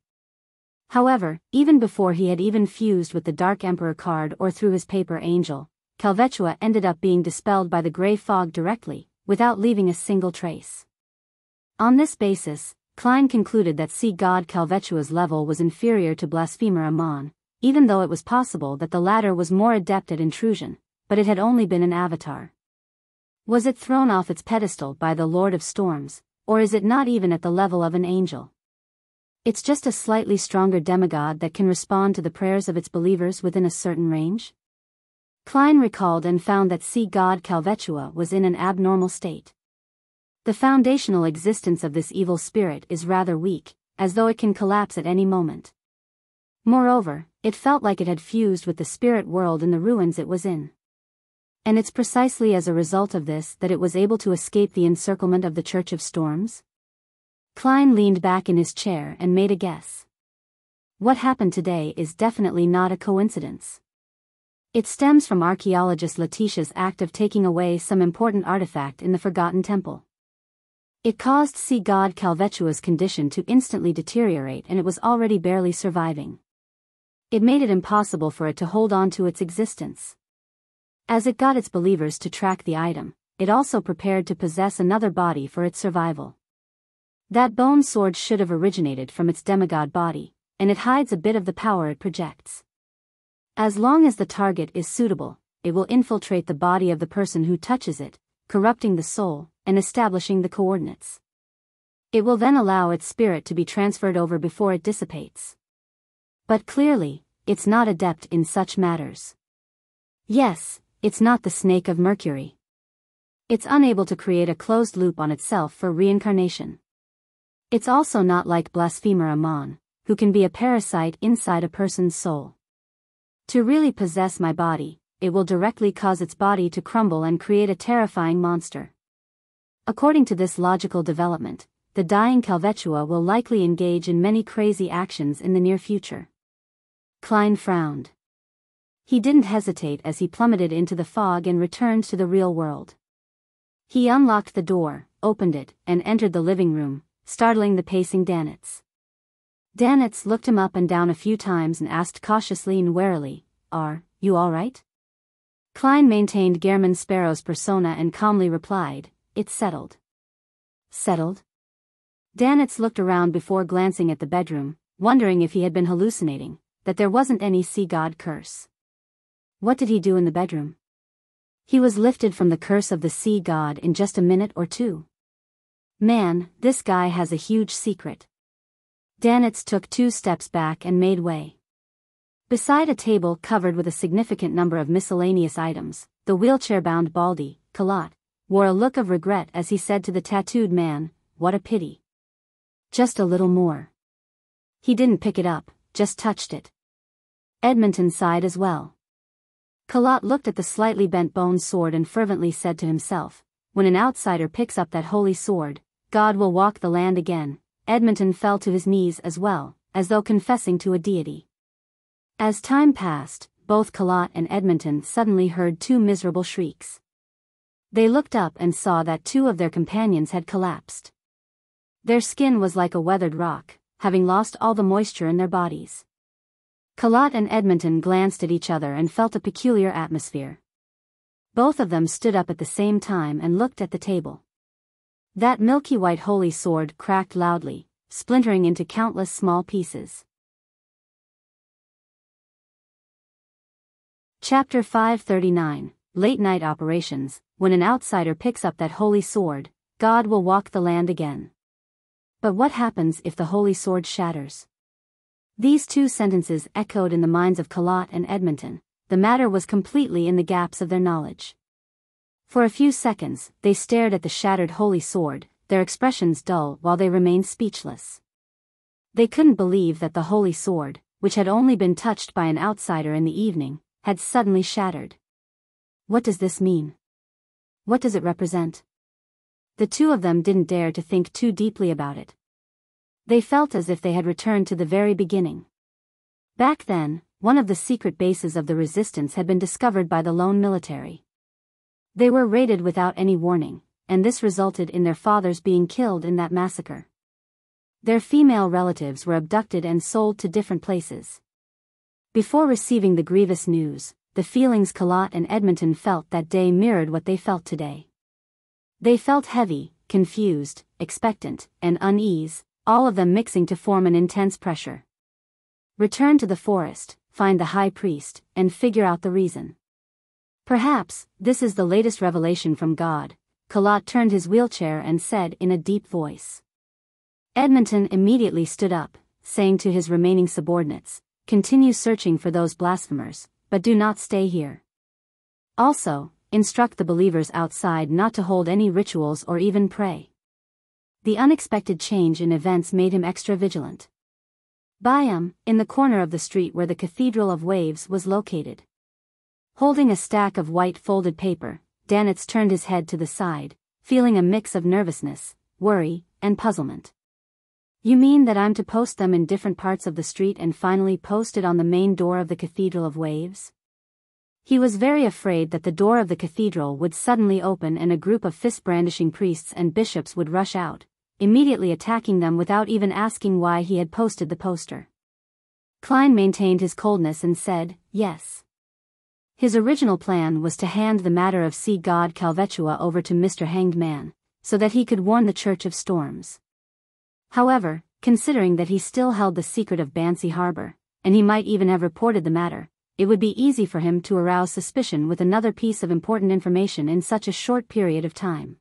However, even before he had even fused with the Dark Emperor card or through his paper angel, Kalvetua ended up being dispelled by the gray fog directly, without leaving a single trace. On this basis, Klein concluded that sea god Kalvetua's level was inferior to blasphemer Amon, even though it was possible that the latter was more adept at intrusion, but it had only been an avatar. Was it thrown off its pedestal by the Lord of Storms, or is it not even at the level of an angel? It's just a slightly stronger demigod that can respond to the prayers of its believers within a certain range? Klein recalled and found that sea god Kalvetua was in an abnormal state. The foundational existence of this evil spirit is rather weak, as though it can collapse at any moment. Moreover, it felt like it had fused with the spirit world in the ruins it was in. And it's precisely as a result of this that it was able to escape the encirclement of the Church of Storms? Klein leaned back in his chair and made a guess. What happened today is definitely not a coincidence. It stems from archaeologist Letitia's act of taking away some important artifact in the Forgotten Temple. It caused sea god Kalvetua's condition to instantly deteriorate, and it was already barely surviving. It made it impossible for it to hold on to its existence. As it got its believers to track the item, it also prepared to possess another body for its survival. That bone sword should have originated from its demigod body, and it hides a bit of the power it projects. As long as the target is suitable, it will infiltrate the body of the person who touches it, corrupting the soul, and establishing the coordinates. It will then allow its spirit to be transferred over before it dissipates. But clearly, it's not adept in such matters. Yes, it's not the snake of Mercury. It's unable to create a closed loop on itself for reincarnation. It's also not like blasphemer Amon, who can be a parasite inside a person's soul. To really possess my body, it will directly cause its body to crumble and create a terrifying monster. According to this logical development, the dying Kalvetua will likely engage in many crazy actions in the near future. Klein frowned. He didn't hesitate as he plummeted into the fog and returned to the real world. He unlocked the door, opened it, and entered the living room, startling the pacing Danitz. Danitz looked him up and down a few times and asked cautiously and warily, "Are you all right?" Klein maintained German Sparrow's persona and calmly replied, "It's settled." Settled? Danitz looked around before glancing at the bedroom, wondering if he had been hallucinating, that there wasn't any sea god curse. What did he do in the bedroom? He was lifted from the curse of the sea god in just a minute or two. Man, this guy has a huge secret. Danitz took 2 steps back and made way. Beside a table covered with a significant number of miscellaneous items, the wheelchair-bound Baldy, Kalat, wore a look of regret as he said to the tattooed man, "What a pity. Just a little more." He didn't pick it up, just touched it. Edmonton sighed as well. Kalat looked at the slightly bent-boned sword and fervently said to himself, "When an outsider picks up that holy sword, God will walk the land again." Edmonton fell to his knees as well, as though confessing to a deity. As time passed, both Kalat and Edmonton suddenly heard 2 miserable shrieks. They looked up and saw that 2 of their companions had collapsed. Their skin was like a weathered rock, having lost all the moisture in their bodies. Kalat and Edmonton glanced at each other and felt a peculiar atmosphere. Both of them stood up at the same time and looked at the table. That milky white holy sword cracked loudly, splintering into countless small pieces. Chapter 539, Late Night Operations. When an outsider picks up that holy sword, God will walk the land again. But what happens if the holy sword shatters? These 2 sentences echoed in the minds of Kalat and Edmonton. The matter was completely in the gaps of their knowledge. For a few seconds, they stared at the shattered holy sword, their expressions dull while they remained speechless. They couldn't believe that the holy sword, which had only been touched by an outsider in the evening, had suddenly shattered. What does this mean? What does it represent? The 2 of them didn't dare to think too deeply about it. They felt as if they had returned to the very beginning. Back then, one of the secret bases of the resistance had been discovered by the lone military. They were raided without any warning, and this resulted in their fathers being killed in that massacre. Their female relatives were abducted and sold to different places. Before receiving the grievous news, the feelings Kalat and Edmonton felt that day mirrored what they felt today. They felt heavy, confused, expectant, and unease, all of them mixing to form an intense pressure. Return to the forest, find the high priest, and figure out the reason. Perhaps, this is the latest revelation from God. Kalat turned his wheelchair and said in a deep voice. Edmonton immediately stood up, saying to his remaining subordinates, "Continue searching for those blasphemers, but do not stay here. Also, instruct the believers outside not to hold any rituals or even pray." The unexpected change in events made him extra vigilant. Bayam, in the corner of the street where the Cathedral of Waves was located. Holding a stack of white folded paper, Danitz turned his head to the side, feeling a mix of nervousness, worry, and puzzlement. "You mean that I'm to post them in different parts of the street and finally post it on the main door of the Cathedral of Waves?" He was very afraid that the door of the cathedral would suddenly open and a group of fist-brandishing priests and bishops would rush out, immediately attacking them without even asking why he had posted the poster. Klein maintained his coldness and said, "Yes." His original plan was to hand the matter of sea god Kalvetua over to Mr. Hanged Man, so that he could warn the Church of Storms. However, considering that he still held the secret of Bansi Harbor, and he might even have reported the matter, it would be easy for him to arouse suspicion with another piece of important information in such a short period of time.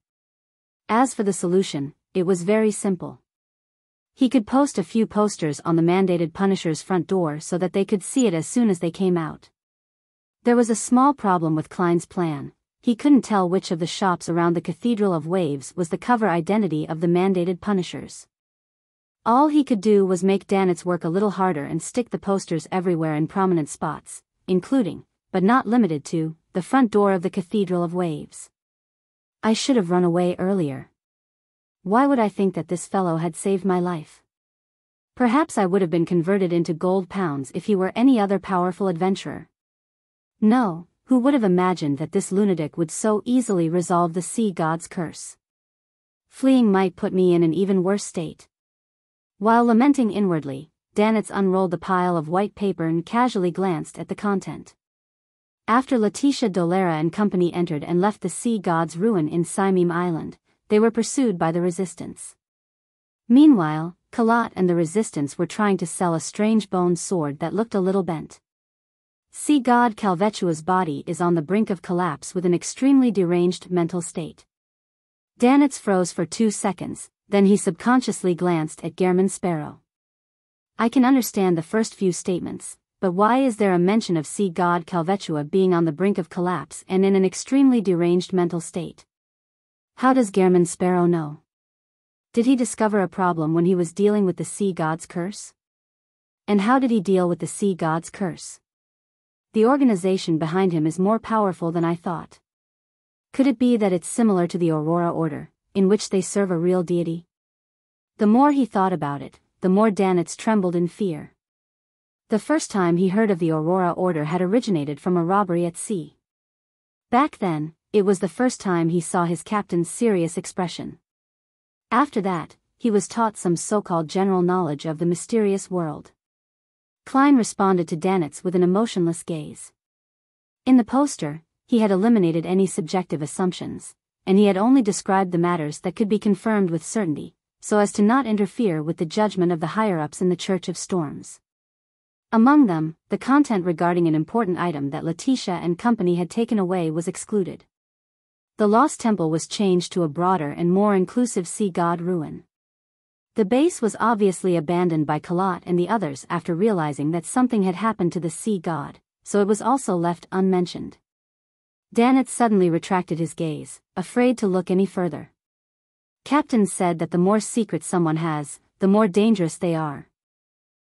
As for the solution, it was very simple. He could post a few posters on the mandated Punisher's front door so that they could see it as soon as they came out. There was a small problem with Klein's plan. He couldn't tell which of the shops around the Cathedral of Waves was the cover identity of the mandated Punishers. All he could do was make Danitz work a little harder and stick the posters everywhere in prominent spots, including, but not limited to, the front door of the Cathedral of Waves. I should have run away earlier. Why would I think that this fellow had saved my life? Perhaps I would have been converted into gold pounds if he were any other powerful adventurer. No, who would have imagined that this lunatic would so easily resolve the sea god's curse? Fleeing might put me in an even worse state. While lamenting inwardly, Danitz unrolled the pile of white paper and casually glanced at the content. After Letitia Dolera and company entered and left the sea god's ruin in Simim Island, they were pursued by the resistance. Meanwhile, Kalat and the resistance were trying to sell a strange bone sword that looked a little bent. Sea god Kalvetua's body is on the brink of collapse with an extremely deranged mental state. Danitz froze for 2 seconds, then he subconsciously glanced at Gehrman Sparrow. I can understand the first few statements, but why is there a mention of sea god Kalvetua being on the brink of collapse and in an extremely deranged mental state? How does Gehrman Sparrow know? Did he discover a problem when he was dealing with the sea god's curse? And how did he deal with the sea god's curse? The organization behind him is more powerful than I thought. Could it be that it's similar to the Aurora Order, in which they serve a real deity? The more he thought about it, the more Danitz trembled in fear. The first time he heard of the Aurora Order had originated from a robbery at sea. Back then, it was the first time he saw his captain's serious expression. After that, he was taught some so-called general knowledge of the mysterious world. Klein responded to Danitz with an emotionless gaze. In the poster, he had eliminated any subjective assumptions, and he had only described the matters that could be confirmed with certainty, so as to not interfere with the judgment of the higher-ups in the Church of Storms. Among them, the content regarding an important item that Letitia and company had taken away was excluded. The Lost Temple was changed to a broader and more inclusive sea god ruin. The base was obviously abandoned by Kalat and the others after realizing that something had happened to the sea god, so it was also left unmentioned. Danitz suddenly retracted his gaze, afraid to look any further. Captain said that the more secrets someone has, the more dangerous they are.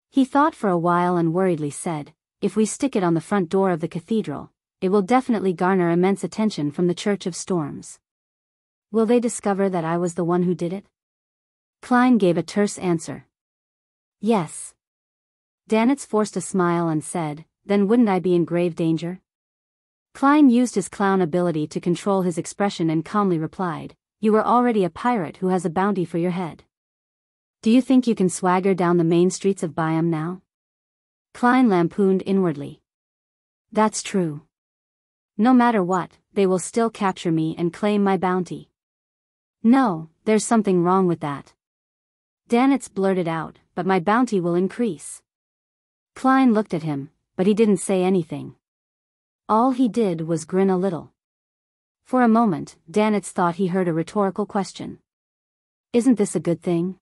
He thought for a while and worriedly said, if we stick it on the front door of the cathedral, it will definitely garner immense attention from the Church of Storms. Will they discover that I was the one who did it? Klein gave a terse answer. Yes. Danitz forced a smile and said, then wouldn't I be in grave danger? Klein used his clown ability to control his expression and calmly replied, you are already a pirate who has a bounty for your head. Do you think you can swagger down the main streets of Bayam now? Klein lampooned inwardly. That's true. No matter what, they will still capture me and claim my bounty. No, there's something wrong with that. Danitz blurted out, but my bounty will increase. Klein looked at him, but he didn't say anything. All he did was grin a little. For a moment, Danitz thought he heard a rhetorical question. Isn't this a good thing?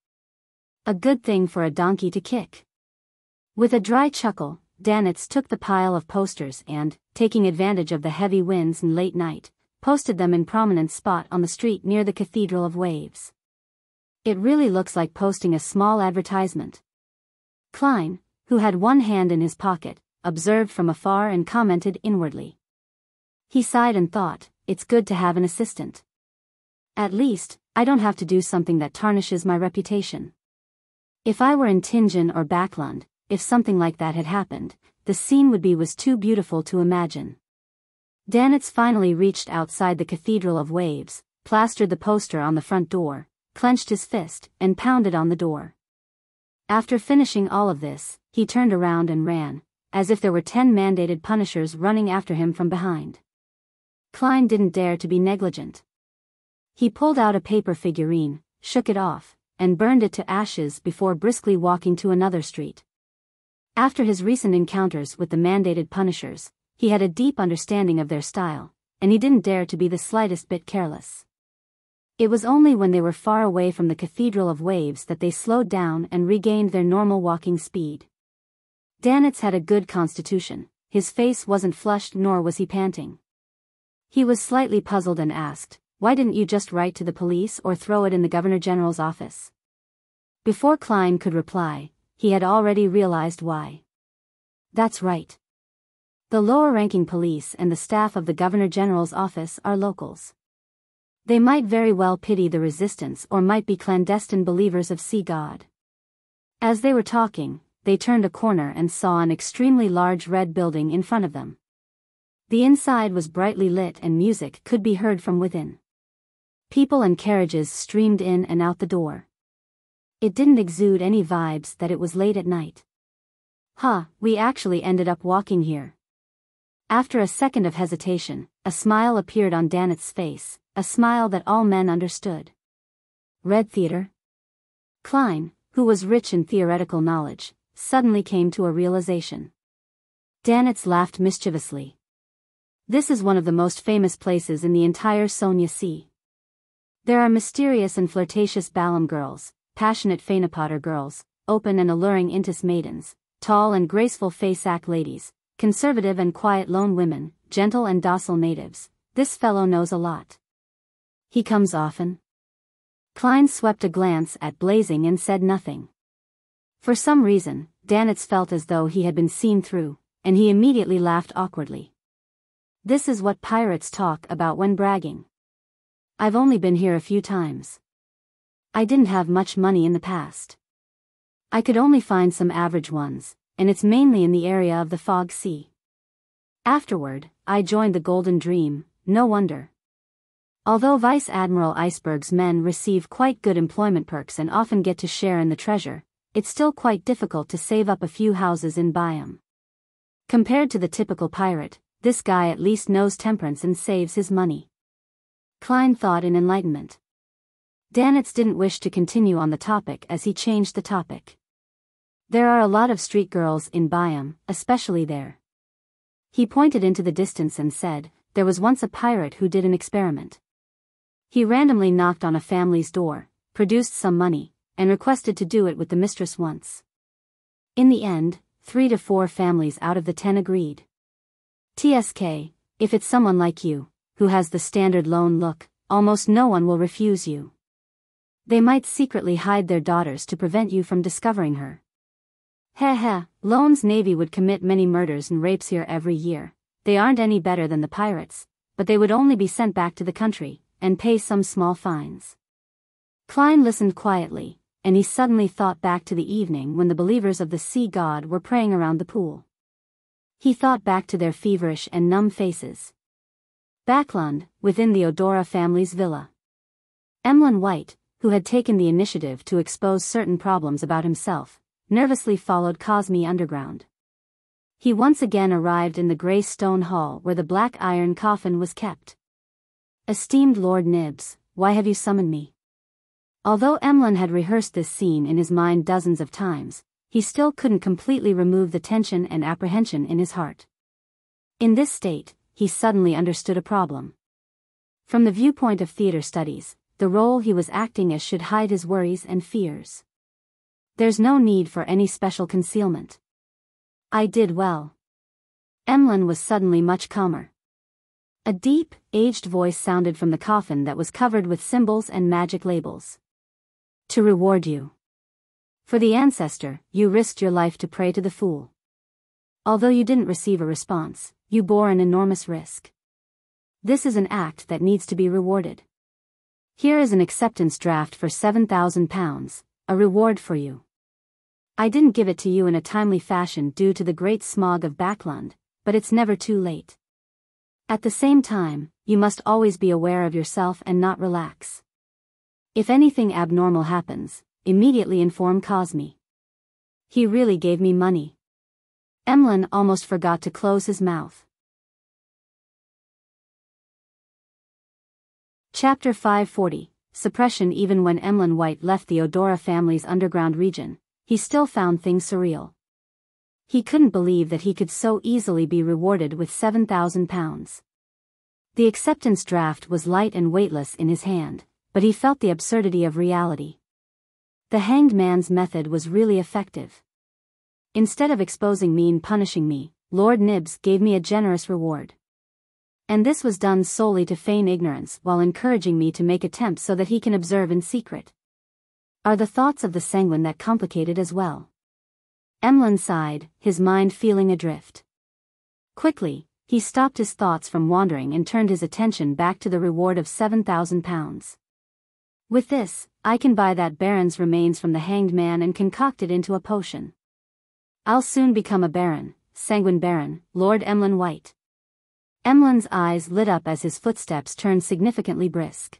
A good thing for a donkey to kick. With a dry chuckle, Danitz took the pile of posters and, taking advantage of the heavy winds and late night, posted them in prominent spot on the street near the Cathedral of Waves. It really looks like posting a small advertisement. Klein, who had one hand in his pocket, observed from afar and commented inwardly. He sighed and thought, it's good to have an assistant. At least, I don't have to do something that tarnishes my reputation. If I were in Tingen or Backlund, if something like that had happened, the scene was too beautiful to imagine. Danitz finally reached outside the Cathedral of Waves, plastered the poster on the front door, clenched his fist, and pounded on the door. After finishing all of this, he turned around and ran, as if there were 10 mandated punishers running after him from behind. Klein didn't dare to be negligent. He pulled out a paper figurine, shook it off, and burned it to ashes before briskly walking to another street. After his recent encounters with the mandated punishers, he had a deep understanding of their style, and he didn't dare to be the slightest bit careless. It was only when they were far away from the Cathedral of Waves that they slowed down and regained their normal walking speed. Danitz had a good constitution, his face wasn't flushed nor was he panting. He was slightly puzzled and asked, why didn't you just write to the police or throw it in the Governor General's office? Before Klein could reply, he had already realized why. That's right. The lower-ranking police and the staff of the Governor-General's office are locals. They might very well pity the resistance or might be clandestine believers of Sea God. As they were talking, they turned a corner and saw an extremely large red building in front of them. The inside was brightly lit and music could be heard from within. People and carriages streamed in and out the door. It didn't exude any vibes that it was late at night. We actually ended up walking here. After a second of hesitation, a smile appeared on Daneth's face, a smile that all men understood. Red Theater? Klein, who was rich in theoretical knowledge, suddenly came to a realization. Daneth laughed mischievously. This is one of the most famous places in the entire Sonia Sea. There are mysterious and flirtatious Bayam girls, passionate Fainapotter girls, open and alluring Intis maidens, tall and graceful Faisak ladies, conservative and quiet lone women, gentle and docile natives. This fellow knows a lot. He comes often? Klein swept a glance at Blazing and said nothing. For some reason, Daneth felt as though he had been seen through, and he immediately laughed awkwardly. This is what pirates talk about when bragging. I've only been here a few times. I didn't have much money in the past. I could only find some average ones, and it's mainly in the area of the Fog Sea. Afterward, I joined the Golden Dream, no wonder. Although Vice Admiral Iceberg's men receive quite good employment perks and often get to share in the treasure, it's still quite difficult to save up a few houses in Bayam. Compared to the typical pirate, this guy at least knows temperance and saves his money. Klein thought in enlightenment. Daneth didn't wish to continue on the topic as he changed the topic. There are a lot of street girls in Bayam, especially there. He pointed into the distance and said, there was once a pirate who did an experiment. He randomly knocked on a family's door, produced some money, and requested to do it with the mistress once. In the end, 3 to 4 families out of the 10 agreed. TSK, if it's someone like you, who has the standard lone look, almost no one will refuse you. They might secretly hide their daughters to prevent you from discovering her. Lone's navy would commit many murders and rapes here every year. They aren't any better than the pirates, but they would only be sent back to the country, and pay some small fines. Klein listened quietly, and he suddenly thought back to the evening when the believers of the sea god were praying around the pool. He thought back to their feverish and numb faces. Backlund, within the Odora family's villa. Emlyn White, who had taken the initiative to expose certain problems about himself, nervously followed Cosme underground. He once again arrived in the grey stone hall where the black iron coffin was kept. Esteemed Lord Nibs, why have you summoned me? Although Emlyn had rehearsed this scene in his mind dozens of times, he still couldn't completely remove the tension and apprehension in his heart. In this state, he suddenly understood a problem. From the viewpoint of theater studies, the role he was acting as should hide his worries and fears. There's no need for any special concealment. I did well. Emlyn was suddenly much calmer. A deep, aged voice sounded from the coffin that was covered with symbols and magic labels. To reward you. For the ancestor, you risked your life to pray to the fool. Although you didn't receive a response, you bore an enormous risk. This is an act that needs to be rewarded. Here is an acceptance draft for £7,000, a reward for you. I didn't give it to you in a timely fashion due to the great smog of Backlund, but it's never too late. At the same time, you must always be aware of yourself and not relax. If anything abnormal happens, immediately inform Cosme. He really gave me money. Emlyn almost forgot to close his mouth. Chapter 540, Suppression. Even when Emlyn White left the Odora family's underground region, he still found things surreal. He couldn't believe that he could so easily be rewarded with £7,000. The acceptance draft was light and weightless in his hand, but he felt the absurdity of reality. The hanged man's method was really effective. Instead of exposing me and punishing me, Lord Nibs gave me a generous reward. And this was done solely to feign ignorance while encouraging me to make attempts so that he can observe in secret. Are the thoughts of the sanguine that complicated as well? Emlyn sighed, his mind feeling adrift. Quickly, he stopped his thoughts from wandering and turned his attention back to the reward of 7,000 pounds. With this, I can buy that baron's remains from the hanged man and concoct it into a potion. I'll soon become a baron, sanguine baron, Lord Emlyn White. Emlyn's eyes lit up as his footsteps turned significantly brisk.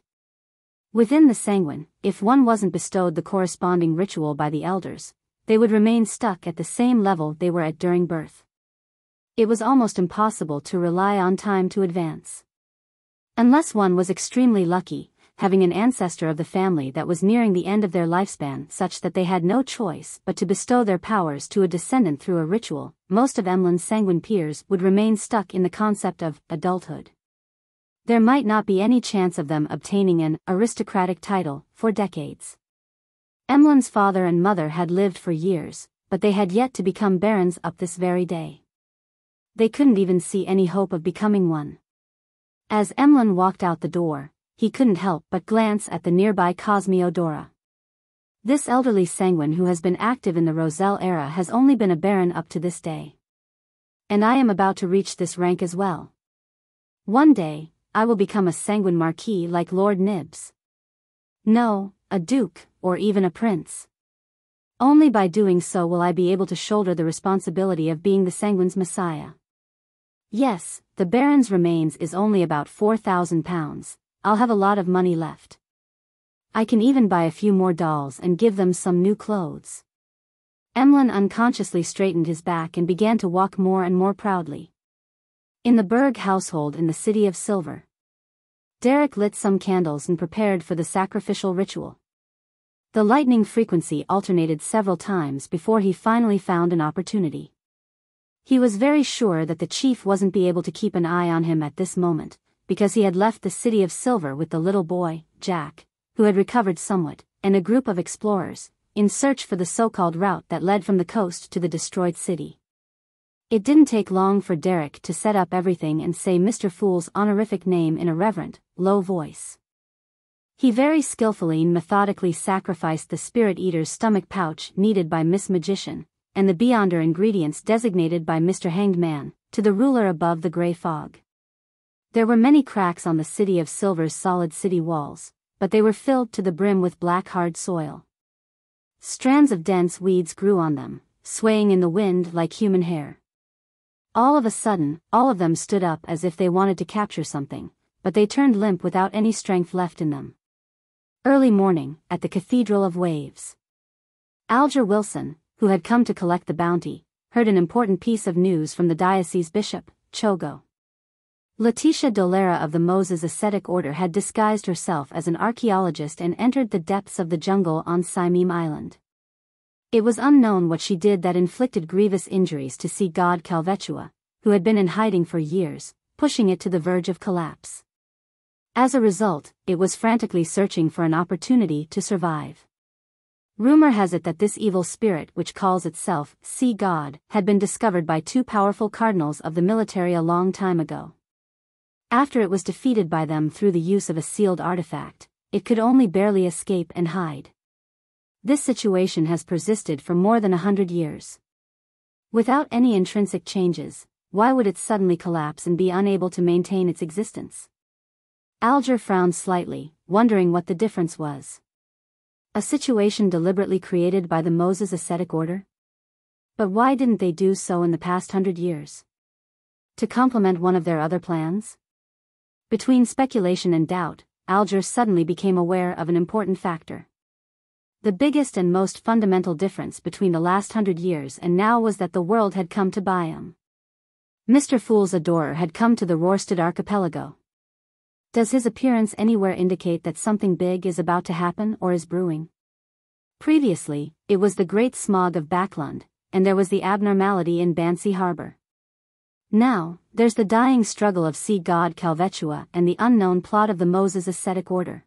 Within the sanguine, if one wasn't bestowed the corresponding ritual by the elders, they would remain stuck at the same level they were at during birth. It was almost impossible to rely on time to advance. Unless one was extremely lucky, having an ancestor of the family that was nearing the end of their lifespan such that they had no choice but to bestow their powers to a descendant through a ritual, most of Emlyn's sanguine peers would remain stuck in the concept of adulthood. There might not be any chance of them obtaining an aristocratic title for decades. Emlyn's father and mother had lived for years, but they had yet to become barons up this very day. They couldn't even see any hope of becoming one. As Emlyn walked out the door, he couldn't help but glance at the nearby Cosmiodora. This elderly sanguine who has been active in the Roselle era has only been a baron up to this day. And I am about to reach this rank as well. One day, I will become a sanguine marquis like Lord Nibs. No, a duke, or even a prince. Only by doing so will I be able to shoulder the responsibility of being the sanguine's messiah. Yes, the baron's remains is only about 4,000 pounds. I'll have a lot of money left. I can even buy a few more dolls and give them some new clothes. Emlyn unconsciously straightened his back and began to walk more and more proudly. In the Berg household in the City of Silver, Derek lit some candles and prepared for the sacrificial ritual. The lightning frequency alternated several times before he finally found an opportunity. He was very sure that the chief wasn't be able to keep an eye on him at this moment, because he had left the City of Silver with the little boy, Jack, who had recovered somewhat, and a group of explorers, in search for the so-called route that led from the coast to the destroyed city. It didn't take long for Derek to set up everything and say Mr. Fool's honorific name in a reverent, low voice. He very skillfully and methodically sacrificed the Spirit Eater's stomach pouch needed by Miss Magician, and the Beyonder ingredients designated by Mr. Hanged Man, to the ruler above the grey fog. There were many cracks on the City of Silver's solid city walls, but they were filled to the brim with black hard soil. Strands of dense weeds grew on them, swaying in the wind like human hair. All of a sudden, all of them stood up as if they wanted to capture something, but they turned limp without any strength left in them. Early morning, at the Cathedral of Waves. Alger Wilson, who had come to collect the bounty, heard an important piece of news from the diocese bishop, Chogo. Letitia Dolera of the Moses Ascetic Order had disguised herself as an archaeologist and entered the depths of the jungle on Simeem Island. It was unknown what she did that inflicted grievous injuries to sea god Kalvetua, who had been in hiding for years, pushing it to the verge of collapse. As a result, it was frantically searching for an opportunity to survive. Rumor has it that this evil spirit, which calls itself Sea God, had been discovered by two powerful cardinals of the military a long time ago. After it was defeated by them through the use of a sealed artifact, it could only barely escape and hide. This situation has persisted for more than 100 years. Without any intrinsic changes, why would it suddenly collapse and be unable to maintain its existence? Alger frowned slightly, wondering what the difference was. A situation deliberately created by the Moses Ascetic Order? But why didn't they do so in the past 100 years? To complement one of their other plans? Between speculation and doubt, Alger suddenly became aware of an important factor. The biggest and most fundamental difference between the last 100 years and now was that the world had come to Bayam. Mr. Fool's adorer had come to the Rorstad archipelago. Does his appearance anywhere indicate that something big is about to happen or is brewing? Previously, it was the great smog of Backlund, and there was the abnormality in Bansi Harbor. Now, there's the dying struggle of sea god Kalvetua and the unknown plot of the Moses Ascetic Order.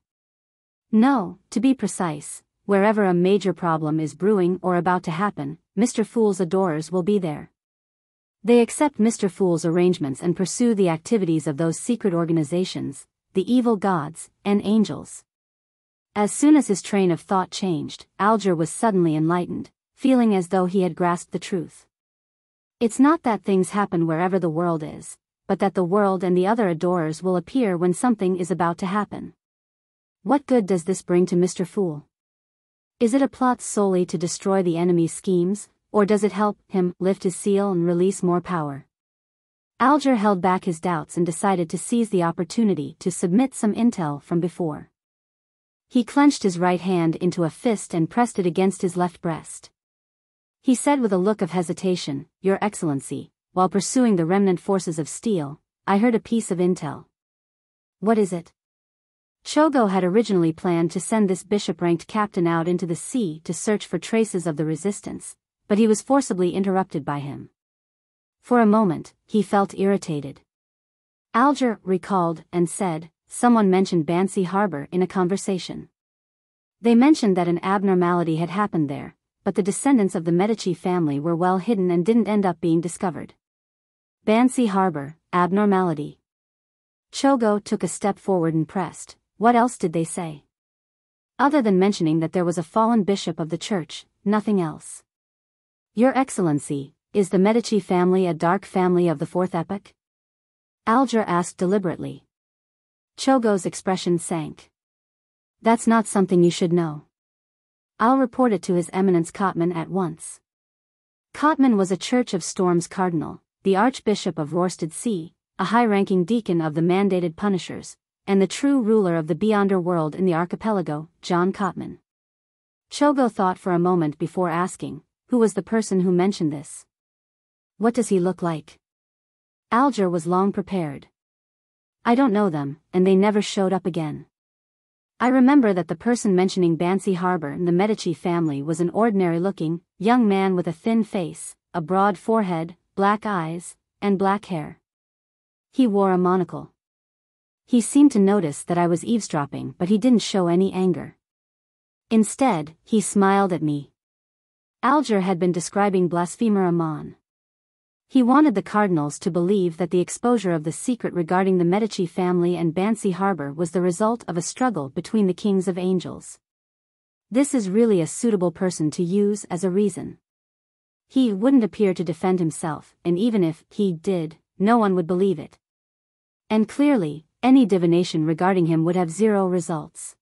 No, to be precise, wherever a major problem is brewing or about to happen, Mr. Fool's adorers will be there. They accept Mr. Fool's arrangements and pursue the activities of those secret organizations, the evil gods, and angels. As soon as his train of thought changed, Alger was suddenly enlightened, feeling as though he had grasped the truth. It's not that things happen wherever the world is, but that the world and the other adorers will appear when something is about to happen. What good does this bring to Mr. Fool? Is it a plot solely to destroy the enemy's schemes, or does it help him lift his seal and release more power? Alger held back his doubts and decided to seize the opportunity to submit some intel from before. He clenched his right hand into a fist and pressed it against his left breast. He said with a look of hesitation, "Your Excellency, while pursuing the remnant forces of steel, I heard a piece of intel." "What is it?" Chogo had originally planned to send this bishop-ranked captain out into the sea to search for traces of the resistance, but he was forcibly interrupted by him. For a moment, he felt irritated. Alger recalled and said, "Someone mentioned Bansi Harbor in a conversation. They mentioned that an abnormality had happened there, but the descendants of the Medici family were well hidden and didn't end up being discovered." Bansi Harbor, abnormality. Chogo took a step forward and pressed, "What else did they say?" "Other than mentioning that there was a fallen bishop of the church, nothing else." "Your Excellency, is the Medici family a dark family of the fourth epoch?" Alger asked deliberately. Chogo's expression sank. "That's not something you should know. I'll report it to His Eminence Cotman at once." Cotman was a Church of Storms cardinal, the Archbishop of Rorsted Sea, a high-ranking deacon of the mandated Punishers, and the true ruler of the Beyonder world in the archipelago, John Cotman. Chogo thought for a moment before asking, "Who was the person who mentioned this? What does he look like?" Alger was long prepared. "I don't know them, and they never showed up again. I remember that the person mentioning Bansi Harbor and the Medici family was an ordinary-looking, young man with a thin face, a broad forehead, black eyes, and black hair. He wore a monocle. He seemed to notice that I was eavesdropping, but he didn't show any anger. Instead, he smiled at me." Alger had been describing blasphemer Amon. He wanted the cardinals to believe that the exposure of the secret regarding the Medici family and Bansi Harbor was the result of a struggle between the kings of angels. This is really a suitable person to use as a reason. He wouldn't appear to defend himself, and even if he did, no one would believe it. And clearly, any divination regarding him would have zero results.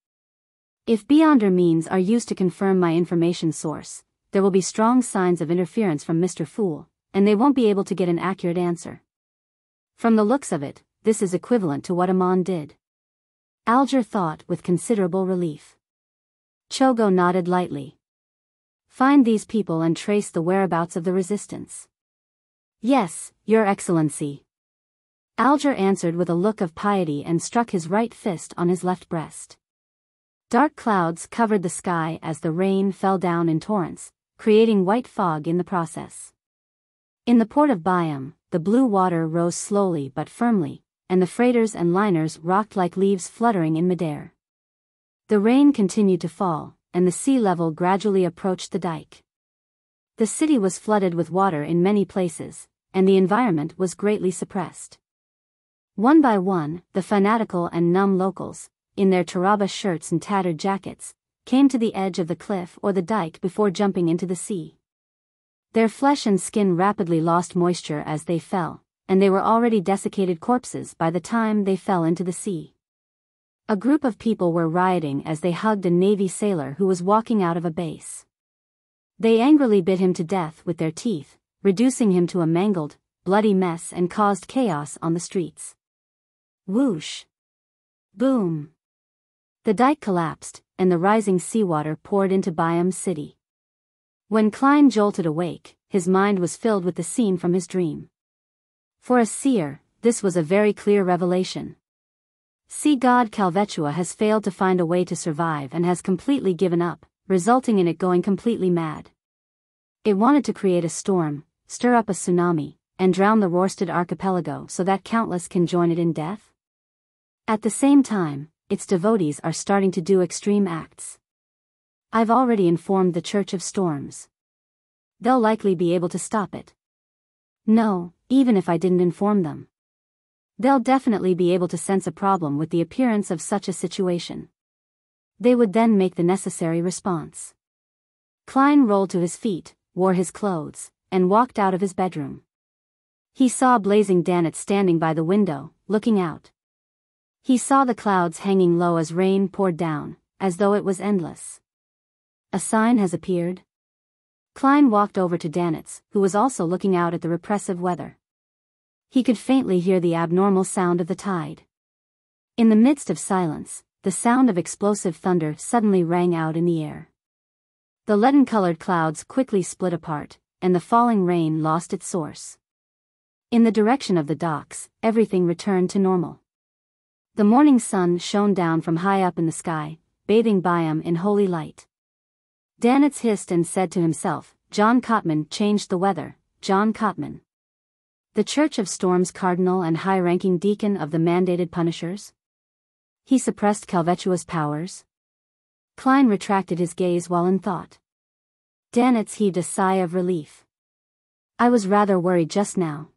If Beyonder means are used to confirm my information source, there will be strong signs of interference from Mr. Fool, and they won't be able to get an accurate answer. From the looks of it, this is equivalent to what Amon did." Alger thought with considerable relief. Chogo nodded lightly. "Find these people and trace the whereabouts of the resistance." "Yes, Your Excellency." Alger answered with a look of piety and struck his right fist on his left breast. Dark clouds covered the sky as the rain fell down in torrents, creating white fog in the process. In the port of Bayam, the blue water rose slowly but firmly, and the freighters and liners rocked like leaves fluttering in midair. The rain continued to fall, and the sea level gradually approached the dike. The city was flooded with water in many places, and the environment was greatly suppressed. One by one, the fanatical and numb locals, in their taraba shirts and tattered jackets, came to the edge of the cliff or the dike before jumping into the sea. Their flesh and skin rapidly lost moisture as they fell, and they were already desiccated corpses by the time they fell into the sea. A group of people were rioting as they hugged a Navy sailor who was walking out of a base. They angrily bit him to death with their teeth, reducing him to a mangled, bloody mess, and caused chaos on the streets. Whoosh! Boom! The dike collapsed, and the rising seawater poured into Bayam city. When Klein jolted awake, his mind was filled with the scene from his dream. For a seer, this was a very clear revelation. Sea god Kalvetua has failed to find a way to survive and has completely given up, resulting in it going completely mad. It wanted to create a storm, stir up a tsunami, and drown the Rorsted archipelago so that countless can join it in death. At the same time, its devotees are starting to do extreme acts. I've already informed the Church of Storms. They'll likely be able to stop it. No, even if I didn't inform them. They'll definitely be able to sense a problem with the appearance of such a situation. They would then make the necessary response. Klein rolled to his feet, wore his clothes, and walked out of his bedroom. He saw blazing Danitz standing by the window, looking out. He saw the clouds hanging low as rain poured down, as though it was endless. A sign has appeared. Klein walked over to Danitz, who was also looking out at the repressive weather. He could faintly hear the abnormal sound of the tide. In the midst of silence, the sound of explosive thunder suddenly rang out in the air. The leaden-colored clouds quickly split apart, and the falling rain lost its source. In the direction of the docks, everything returned to normal. The morning sun shone down from high up in the sky, bathing Bayam in holy light. Danitz hissed and said to himself, John Cotman changed the weather, John Cotman. The Church of Storm's cardinal and high-ranking deacon of the mandated punishers? He suppressed Kalvetua's powers? Klein retracted his gaze while in thought. Danitz heaved a sigh of relief. I was rather worried just now.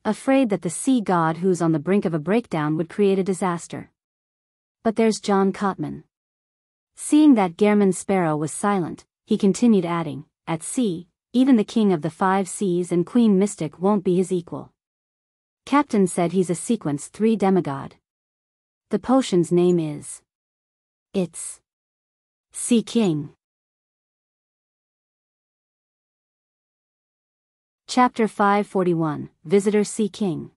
Afraid that the sea god who's on the brink of a breakdown would create a disaster. But there's John Cotman. Seeing that Gehrman Sparrow was silent, he continued adding, at sea, even the king of the 5 seas and Queen Mystic won't be his equal. Captain said he's a sequence 3 demigod. The potion's name is... It's... Sea King. Chapter 541, Visitor Sea King.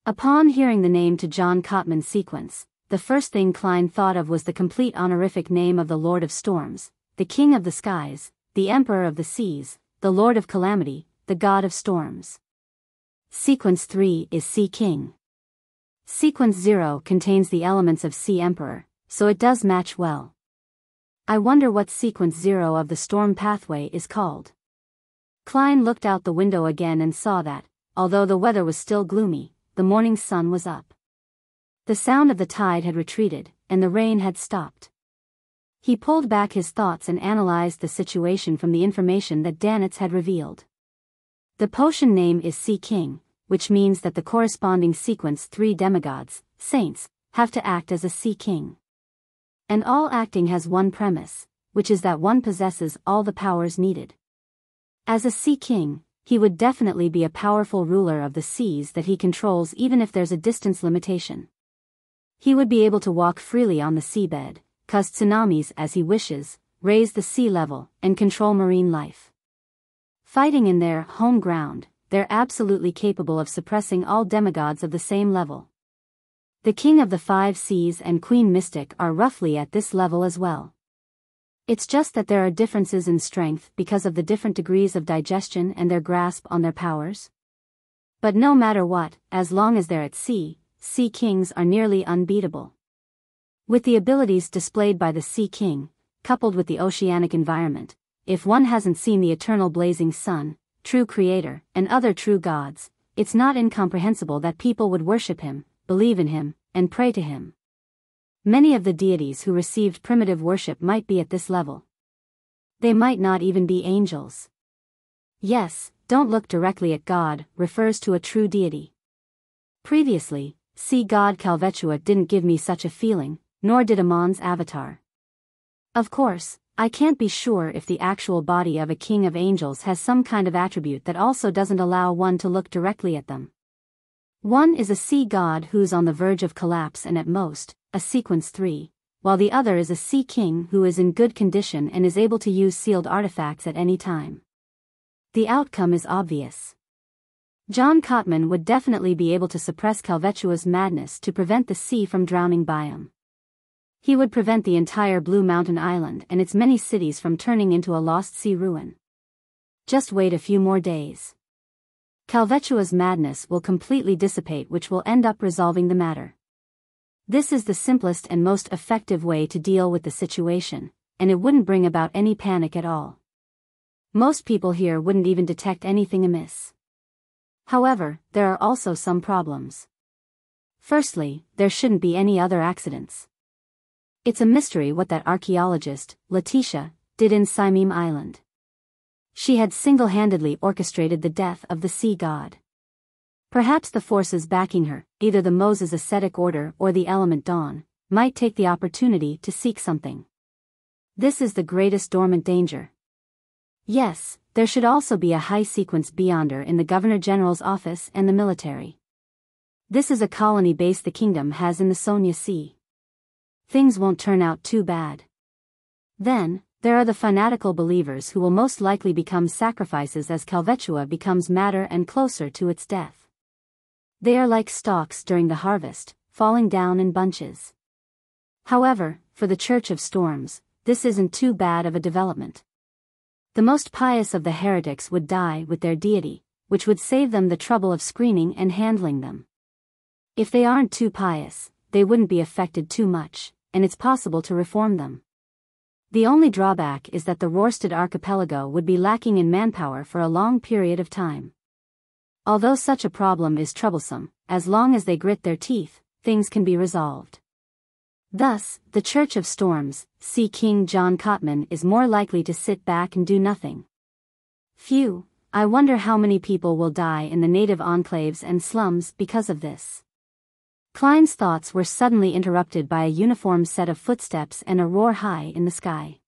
Upon hearing the name to John Cotman's sequence, the first thing Klein thought of was the complete honorific name of the Lord of Storms, the King of the Skies, the Emperor of the Seas, the Lord of Calamity, the God of Storms. Sequence 3 is Sea King. Sequence 0 contains the elements of Sea Emperor, so it does match well. I wonder what Sequence 0 of the Storm Pathway is called. Klein looked out the window again and saw that, although the weather was still gloomy, the morning sun was up. The sound of the tide had retreated, and the rain had stopped. He pulled back his thoughts and analyzed the situation from the information that Danitz had revealed. The potion name is Sea King, which means that the corresponding sequence 3 demigods, saints, have to act as a Sea King. And all acting has one premise, which is that one possesses all the powers needed. As a Sea King, he would definitely be a powerful ruler of the seas that he controls even if there's a distance limitation. He would be able to walk freely on the seabed, cause tsunamis as he wishes, raise the sea level, and control marine life. Fighting in their home ground, they're absolutely capable of suppressing all demigods of the same level. The King of the 5 Seas and Queen Mystic are roughly at this level as well. It's just that there are differences in strength because of the different degrees of digestion and their grasp on their powers. But no matter what, as long as they're at sea, Sea Kings are nearly unbeatable. With the abilities displayed by the Sea King, coupled with the oceanic environment, if one hasn't seen the eternal blazing sun, true creator, and other true gods, it's not incomprehensible that people would worship him, believe in him, and pray to him. Many of the deities who received primitive worship might be at this level. They might not even be angels. Yes, don't look directly at God refers to a true deity. Previously, sea god Kalvetua didn't give me such a feeling, nor did Amon's avatar. Of course, I can't be sure if the actual body of a king of angels has some kind of attribute that also doesn't allow one to look directly at them. One is a sea god who's on the verge of collapse and at most, a sequence 3, while the other is a Sea King who is in good condition and is able to use sealed artifacts at any time. The outcome is obvious. John Cotman would definitely be able to suppress Kalvetua's madness to prevent the sea from drowning Bayam. He would prevent the entire Blue Mountain Island and its many cities from turning into a lost sea ruin. Just wait a few more days. Kalvetua's madness will completely dissipate, which will end up resolving the matter. This is the simplest and most effective way to deal with the situation, and it wouldn't bring about any panic at all. Most people here wouldn't even detect anything amiss. However, there are also some problems. Firstly, there shouldn't be any other accidents. It's a mystery what that archaeologist, Letitia, did in Simeem Island. She had single-handedly orchestrated the death of the sea god. Perhaps the forces backing her, either the Moses Ascetic Order or the Element Dawn, might take the opportunity to seek something. This is the greatest dormant danger. Yes, There should also be a high-sequence beyonder in the Governor-General's office and the military. This is a colony base the kingdom has in the Sonia Sea. Things won't turn out too bad. Then, there are the fanatical believers who will most likely become sacrifices as Kalvetua becomes madder and closer to its death. They are like stalks during the harvest, falling down in bunches. However, for the Church of Storms, this isn't too bad of a development. The most pious of the heretics would die with their deity, which would save them the trouble of screening and handling them. If they aren't too pious, they wouldn't be affected too much, and it's possible to reform them. The only drawback is that the Rorsted archipelago would be lacking in manpower for a long period of time. Although such a problem is troublesome, as long as they grit their teeth, things can be resolved. Thus, the Church of Storms, see King John Cotman, is more likely to sit back and do nothing. Phew, I wonder how many people will die in the native enclaves and slums because of this. Klein's thoughts were suddenly interrupted by a uniform set of footsteps and a roar high in the sky.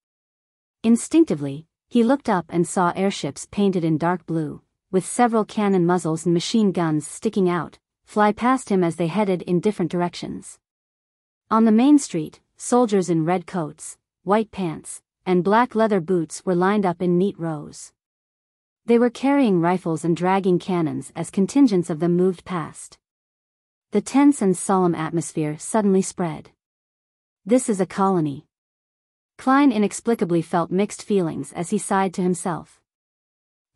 Instinctively, he looked up and saw airships painted in dark blue, with several cannon muzzles and machine guns sticking out, fly past him as they headed in different directions. On the main street, soldiers in red coats, white pants, and black leather boots were lined up in neat rows. They were carrying rifles and dragging cannons as contingents of them moved past. The tense and solemn atmosphere suddenly spread. This is a colony. Klein inexplicably felt mixed feelings as he sighed to himself.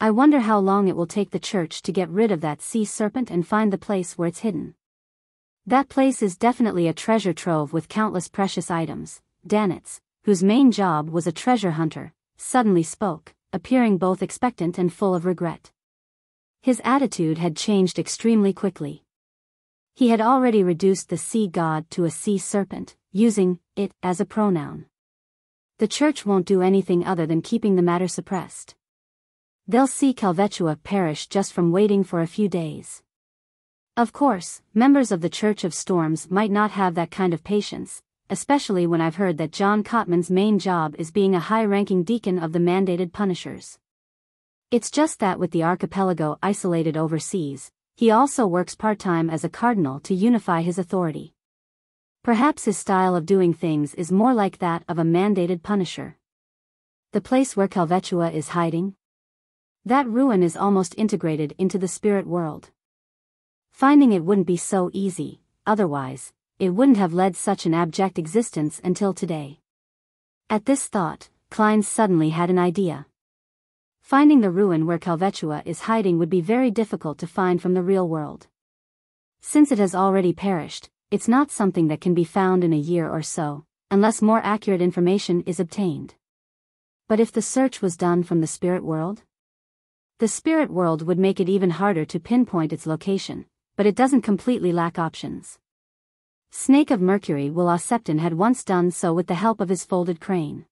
I wonder how long it will take the church to get rid of that sea serpent and find the place where it's hidden. That place is definitely a treasure trove with countless precious items. Danitz, whose main job was a treasure hunter, suddenly spoke, appearing both expectant and full of regret. His attitude had changed extremely quickly. He had already reduced the sea god to a sea serpent, using it as a pronoun. The church won't do anything other than keeping the matter suppressed. They'll see Kalvetua perish just from waiting for a few days. Of course, members of the Church of Storms might not have that kind of patience, especially when I've heard that John Cotman's main job is being a high-ranking deacon of the mandated punishers. It's just that with the archipelago isolated overseas, he also works part-time as a cardinal to unify his authority. Perhaps his style of doing things is more like that of a mandated punisher. The place where Kalvetua is hiding? That ruin is almost integrated into the spirit world. Finding it wouldn't be so easy, otherwise, it wouldn't have led such an abject existence until today. At this thought, Klein suddenly had an idea. Finding the ruin where Kalvetua is hiding would be very difficult to find from the real world. Since it has already perished, it's not something that can be found in a year or so, unless more accurate information is obtained. But if the search was done from the spirit world? The spirit world would make it even harder to pinpoint its location, but it doesn't completely lack options. Snake of Mercury Wuxia Septon had once done so with the help of his folded crane.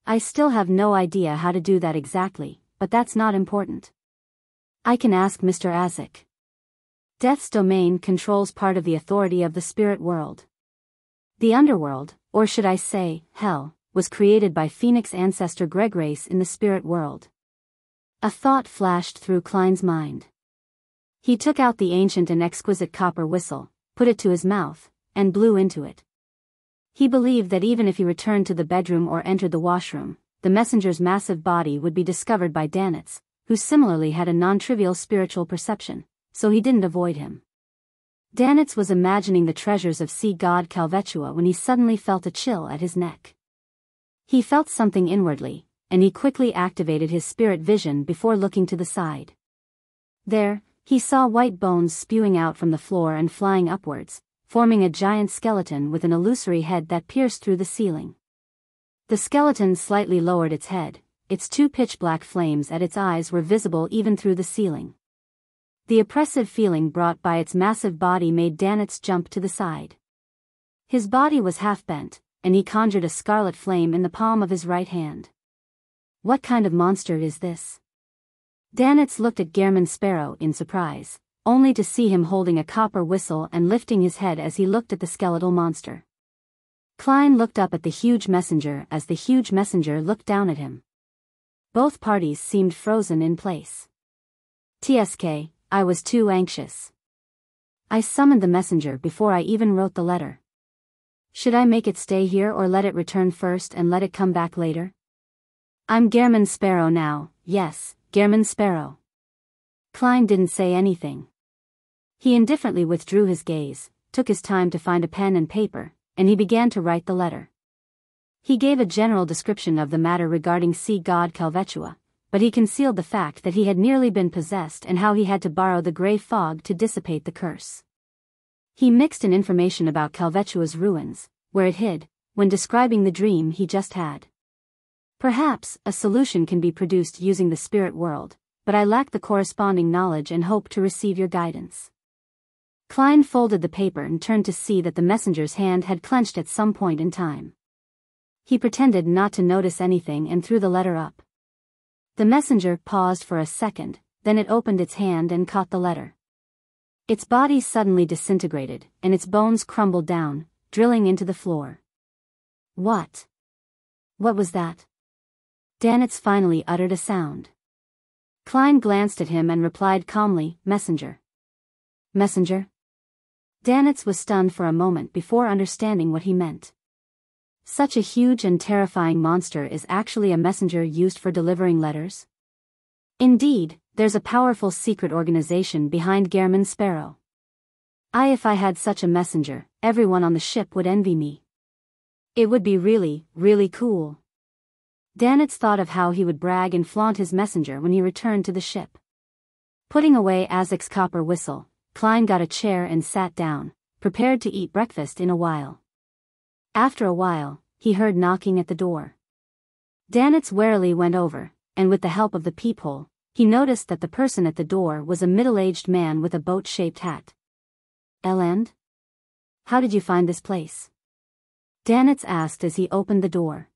I still have no idea how to do that exactly, but that's not important. I can ask Mr. Azek. Death's domain controls part of the authority of the spirit world. The underworld, or should I say, hell, was created by Phoenix ancestor Gregrace in the spirit world. A thought flashed through Klein's mind. He took out the ancient and exquisite copper whistle, put it to his mouth, and blew into it. He believed that even if he returned to the bedroom or entered the washroom, the messenger's massive body would be discovered by Danitz, who similarly had a non-trivial spiritual perception, so he didn't avoid him. Danitz was imagining the treasures of sea god Kalvetua when he suddenly felt a chill at his neck. He felt something inwardly, and he quickly activated his spirit vision before looking to the side. There, he saw white bones spewing out from the floor and flying upwards, forming a giant skeleton with an illusory head that pierced through the ceiling. The skeleton slightly lowered its head, its two pitch-black flames at its eyes were visible even through the ceiling. The oppressive feeling brought by its massive body made Danitz jump to the side. His body was half-bent, and he conjured a scarlet flame in the palm of his right hand. What kind of monster is this? Danitz looked at Gehrman Sparrow in surprise, only to see him holding a copper whistle and lifting his head as he looked at the skeletal monster. Klein looked up at the huge messenger as the huge messenger looked down at him. Both parties seemed frozen in place. TSK, I was too anxious. I summoned the messenger before I even wrote the letter. Should I make it stay here or let it return first and let it come back later? I'm Gehrman Sparrow now, yes, Gehrman Sparrow. Klein didn't say anything. He indifferently withdrew his gaze, took his time to find a pen and paper, and he began to write the letter. He gave a general description of the matter regarding sea god Kalvetua, but he concealed the fact that he had nearly been possessed and how he had to borrow the grey fog to dissipate the curse. He mixed in information about Kalvetua's ruins, where it hid, when describing the dream he just had. Perhaps a solution can be produced using the spirit world, but I lack the corresponding knowledge and hope to receive your guidance. Klein folded the paper and turned to see that the messenger's hand had clenched at some point in time. He pretended not to notice anything and threw the letter up. The messenger paused for a second, then it opened its hand and caught the letter. Its body suddenly disintegrated, and its bones crumbled down, drilling into the floor. What? What was that? Danitz finally uttered a sound. Klein glanced at him and replied calmly, Messenger. Messenger? Danitz was stunned for a moment before understanding what he meant. Such a huge and terrifying monster is actually a messenger used for delivering letters? Indeed, there's a powerful secret organization behind Gehrman Sparrow. If I had such a messenger, everyone on the ship would envy me. It would be really, really cool. Danitz thought of how he would brag and flaunt his messenger when he returned to the ship. Putting away Azek's copper whistle, Klein got a chair and sat down, prepared to eat breakfast in a while. After a while, he heard knocking at the door. Danitz warily went over, and with the help of the peephole, he noticed that the person at the door was a middle-aged man with a boat-shaped hat. Elend? How did you find this place? Danitz asked as he opened the door.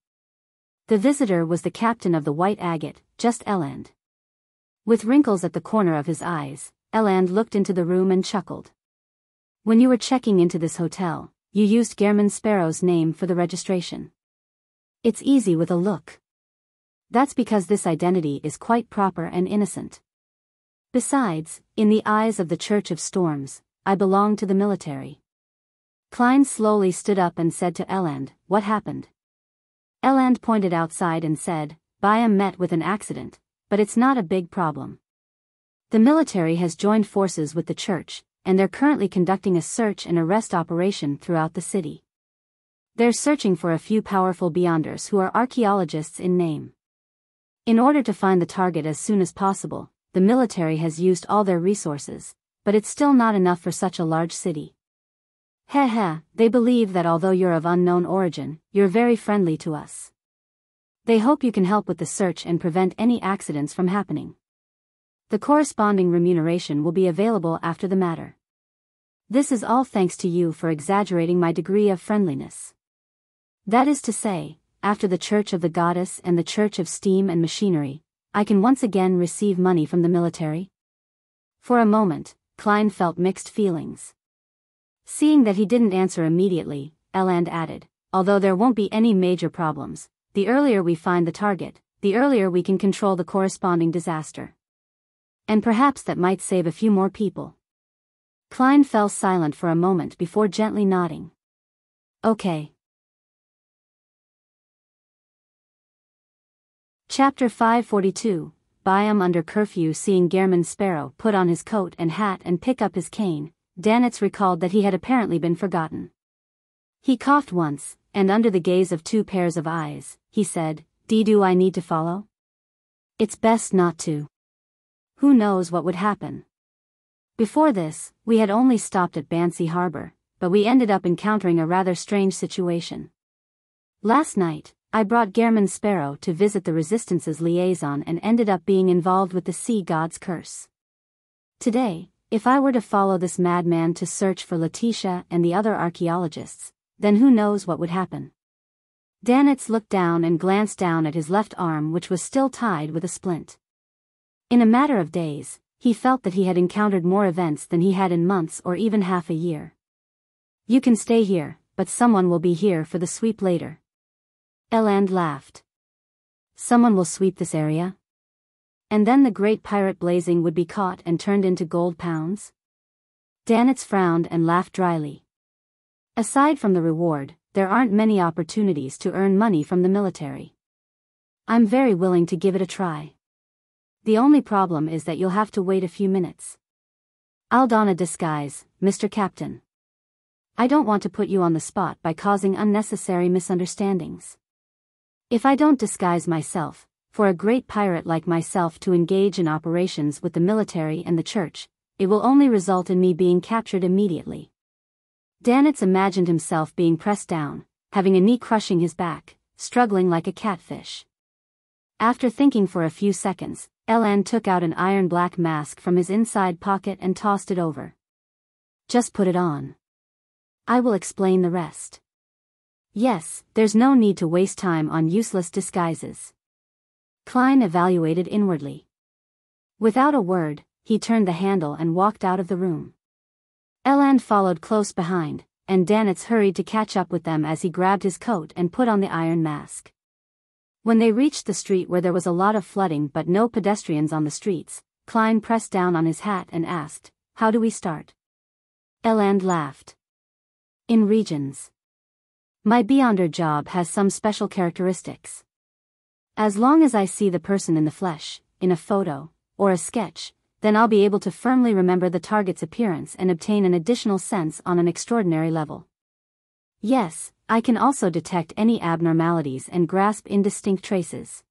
The visitor was the captain of the White Agate, just Elend. With wrinkles at the corner of his eyes, Elend looked into the room and chuckled. When you were checking into this hotel, you used Gehrman Sparrow's name for the registration. It's easy with a look. That's because this identity is quite proper and innocent. Besides, in the eyes of the Church of Storms, I belong to the military. Klein slowly stood up and said to Elend, What happened? Elend pointed outside and said, Bayam met with an accident, but it's not a big problem. The military has joined forces with the church, and they're currently conducting a search and arrest operation throughout the city. They're searching for a few powerful Beyonders who are archaeologists in name. In order to find the target as soon as possible, the military has used all their resources, but it's still not enough for such a large city. They believe that although you're of unknown origin, you're very friendly to us. They hope you can help with the search and prevent any accidents from happening. The corresponding remuneration will be available after the matter. This is all thanks to you for exaggerating my degree of friendliness. That is to say, after the Church of the Goddess and the Church of Steam and Machinery, I can once again receive money from the military? For a moment, Klein felt mixed feelings. Seeing that he didn't answer immediately, Elend added, although there won't be any major problems, the earlier we find the target, the earlier we can control the corresponding disaster. And perhaps that might save a few more people. Klein fell silent for a moment before gently nodding. Okay. Chapter 542, Bayam under curfew. Seeing Gehrman Sparrow put on his coat and hat and pick up his cane, Danitz recalled that he had apparently been forgotten. He coughed once, and under the gaze of two pairs of eyes, he said, Do I need to follow? It's best not to. Who knows what would happen? Before this, we had only stopped at Bansi Harbor, but we ended up encountering a rather strange situation. Last night, I brought Gehrman Sparrow to visit the Resistance's liaison and ended up being involved with the sea god's curse. Today, if I were to follow this madman to search for Letitia and the other archaeologists, then who knows what would happen? Danitz looked down and glanced down at his left arm, which was still tied with a splint. In a matter of days, he felt that he had encountered more events than he had in months or even half a year. You can stay here, but someone will be here for the sweep later. Elend laughed. Someone will sweep this area? And then the great pirate blazing would be caught and turned into gold pounds? Danitz frowned and laughed dryly. Aside from the reward, there aren't many opportunities to earn money from the military. I'm very willing to give it a try. The only problem is that you'll have to wait a few minutes. I'll don a disguise, Mr. Captain. I don't want to put you on the spot by causing unnecessary misunderstandings. If I don't disguise myself, for a great pirate like myself to engage in operations with the military and the church, it will only result in me being captured immediately. Danitz imagined himself being pressed down, having a knee crushing his back, struggling like a catfish. After thinking for a few seconds, Elan took out an iron-black mask from his inside pocket and tossed it over. Just put it on. I will explain the rest. Yes, there's no need to waste time on useless disguises. Klein evaluated inwardly. Without a word, he turned the handle and walked out of the room. Elan followed close behind, and Danitz hurried to catch up with them as he grabbed his coat and put on the iron mask. When they reached the street where there was a lot of flooding but no pedestrians on the streets, Klein pressed down on his hat and asked, "How do we start?" Elan laughed. In regions. My Beyonder job has some special characteristics. As long as I see the person in the flesh, in a photo, or a sketch, then I'll be able to firmly remember the target's appearance and obtain an additional sense on an extraordinary level. Yes, I can also detect any abnormalities and grasp indistinct traces.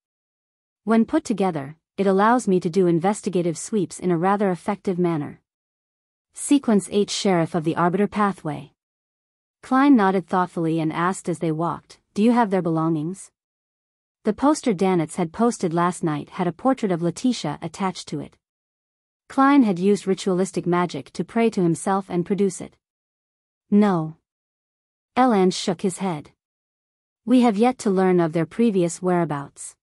When put together, it allows me to do investigative sweeps in a rather effective manner. Sequence H Sheriff of the Arbiter Pathway. Klein nodded thoughtfully and asked as they walked, "Do you have their belongings?" The poster Danitz had posted last night had a portrait of Letitia attached to it. Klein had used ritualistic magic to pray to himself and produce it. No. Elan shook his head. We have yet to learn of their previous whereabouts.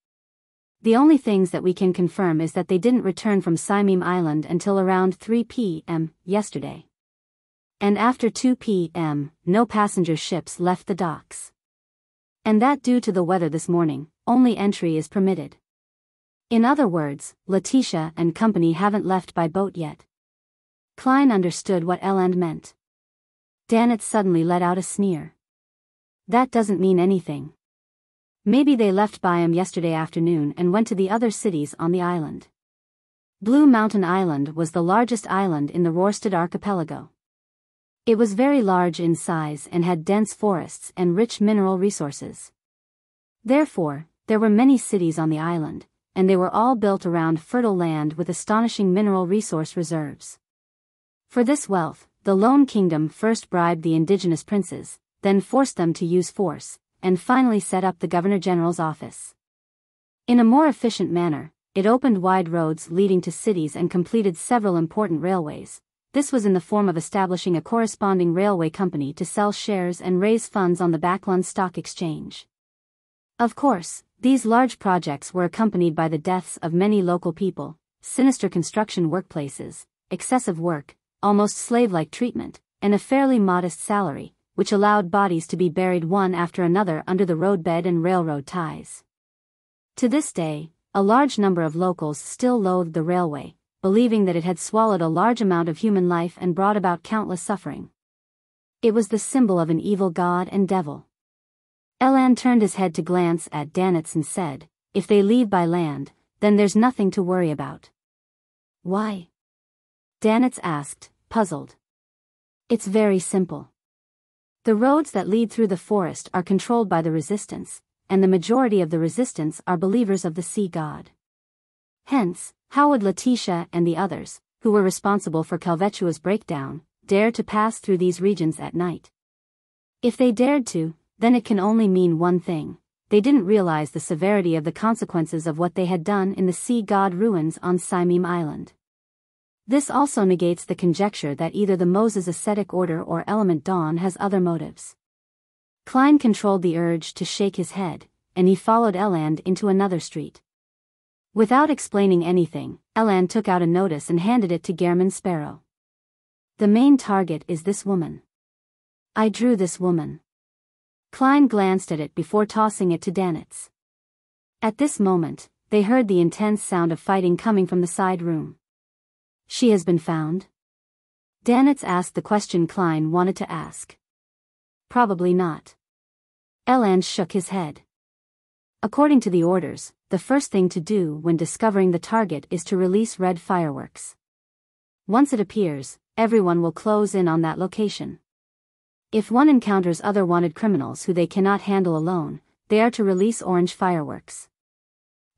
The only things that we can confirm is that they didn't return from Saimim Island until around 3 p.m. yesterday. And after 2 p.m., no passenger ships left the docks. And that due to the weather this morning, only entry is permitted. In other words, Letitia and company haven't left by boat yet. Klein understood what Elan meant. Danitz suddenly let out a sneer. That doesn't mean anything. Maybe they left Bayam yesterday afternoon and went to the other cities on the island. Blue Mountain Island was the largest island in the Rorstad archipelago. It was very large in size and had dense forests and rich mineral resources. Therefore, there were many cities on the island, and they were all built around fertile land with astonishing mineral resource reserves. For this wealth, the Lone Kingdom first bribed the indigenous princes, then forced them to use force, and finally set up the Governor-General's office. In a more efficient manner, it opened wide roads leading to cities and completed several important railways. This was in the form of establishing a corresponding railway company to sell shares and raise funds on the Backlund Stock Exchange. Of course, these large projects were accompanied by the deaths of many local people, sinister construction workplaces, excessive work, almost slave-like treatment, and a fairly modest salary, which allowed bodies to be buried one after another under the roadbed and railroad ties. To this day, a large number of locals still loathed the railway, believing that it had swallowed a large amount of human life and brought about countless suffering. It was the symbol of an evil god and devil. Elan turned his head to glance at Danitz and said, "If they leave by land, then there's nothing to worry about." "Why?" Danitz asked, puzzled. "It's very simple. The roads that lead through the forest are controlled by the resistance, and the majority of the resistance are believers of the sea god. Hence, how would Letitia and the others, who were responsible for Kalvetua's breakdown, dare to pass through these regions at night? If they dared to, then it can only mean one thing: they didn't realize the severity of the consequences of what they had done in the sea god ruins on Saimim Island. This also negates the conjecture that either the Moses ascetic order or Element Dawn has other motives." Klein controlled the urge to shake his head, and he followed Elan into another street. Without explaining anything, Elan took out a notice and handed it to Gehrman Sparrow. "The main target is this woman. I drew this woman." Klein glanced at it before tossing it to Danitz. At this moment, they heard the intense sound of fighting coming from the side room. She has been found? Danitz asked the question Klein wanted to ask. Probably not. Eland shook his head. According to the orders, the first thing to do when discovering the target is to release red fireworks. Once it appears, everyone will close in on that location. If one encounters other wanted criminals who they cannot handle alone, they are to release orange fireworks.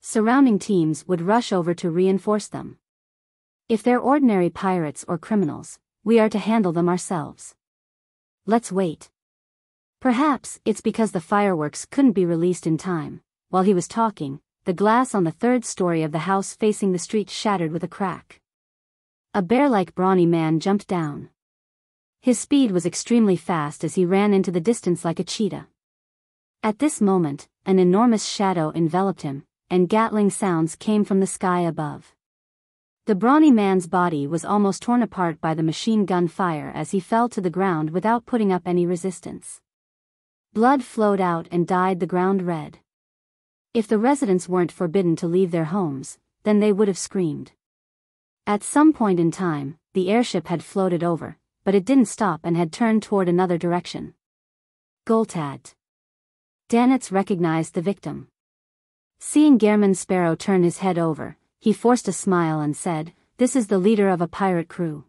Surrounding teams would rush over to reinforce them. If they're ordinary pirates or criminals, we are to handle them ourselves. Let's wait. Perhaps it's because the fireworks couldn't be released in time. While he was talking, the glass on the third story of the house facing the street shattered with a crack. A bear-like brawny man jumped down. His speed was extremely fast as he ran into the distance like a cheetah. At this moment, an enormous shadow enveloped him, and Gatling sounds came from the sky above. The brawny man's body was almost torn apart by the machine gun fire as he fell to the ground without putting up any resistance. Blood flowed out and dyed the ground red. If the residents weren't forbidden to leave their homes, then they would have screamed. At some point in time, the airship had floated over, but it didn't stop and had turned toward another direction. Goltad. Danitz recognized the victim. Seeing Gehrman Sparrow turn his head over, he forced a smile and said, "This is the leader of a pirate crew.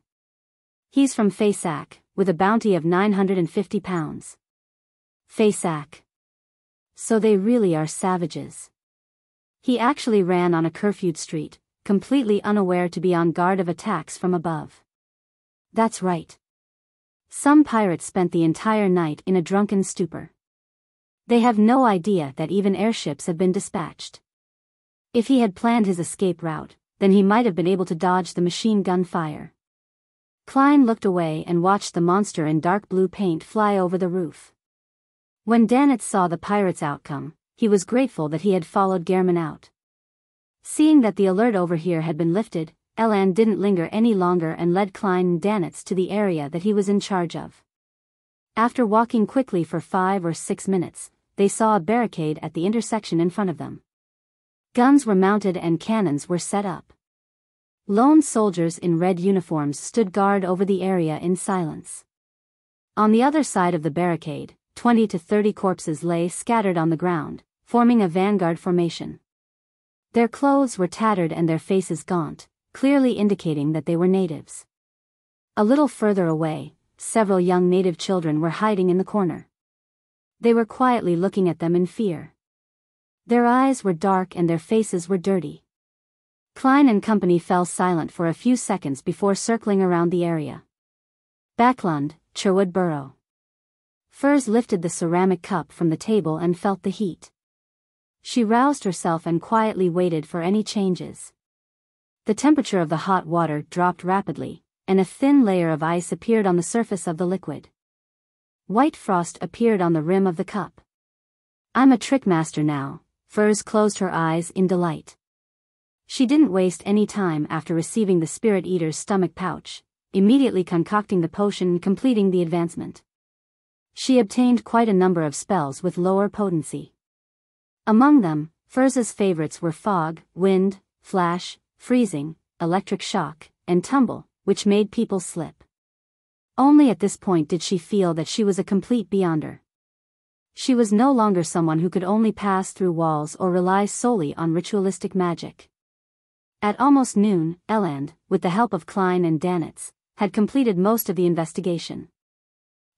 He's from Faysac, with a bounty of 950 pounds. Faysac. So they really are savages." He actually ran on a curfewed street, completely unaware to be on guard of attacks from above. That's right. Some pirates spent the entire night in a drunken stupor. They have no idea that even airships have been dispatched. If he had planned his escape route, then he might have been able to dodge the machine gun fire. Klein looked away and watched the monster in dark blue paint fly over the roof. When Danitz saw the pirate's outcome, he was grateful that he had followed Gehrman out. Seeing that the alert over here had been lifted, Eland didn't linger any longer and led Klein and Danitz to the area that he was in charge of. After walking quickly for 5 or 6 minutes, they saw a barricade at the intersection in front of them. Guns were mounted and cannons were set up. Lone soldiers in red uniforms stood guard over the area in silence. On the other side of the barricade, 20 to 30 corpses lay scattered on the ground, forming a vanguard formation. Their clothes were tattered and their faces gaunt, clearly indicating that they were natives. A little further away, several young native children were hiding in the corner. They were quietly looking at them in fear. Their eyes were dark and their faces were dirty. Klein and company fell silent for a few seconds before circling around the area. Backlund, Sherwood Borough. Furs lifted the ceramic cup from the table and felt the heat. She roused herself and quietly waited for any changes. The temperature of the hot water dropped rapidly, and a thin layer of ice appeared on the surface of the liquid. White frost appeared on the rim of the cup. "I'm a trickmaster now," Furs closed her eyes in delight. She didn't waste any time after receiving the Spirit Eater's stomach pouch, immediately concocting the potion and completing the advancement. She obtained quite a number of spells with lower potency. Among them, Furs's favorites were Fog, Wind, Flash, Freezing, Electric Shock, and Tumble, which made people slip. Only at this point did she feel that she was a complete beyonder. She was no longer someone who could only pass through walls or rely solely on ritualistic magic. At almost noon, Eland, with the help of Klein and Danitz, had completed most of the investigation.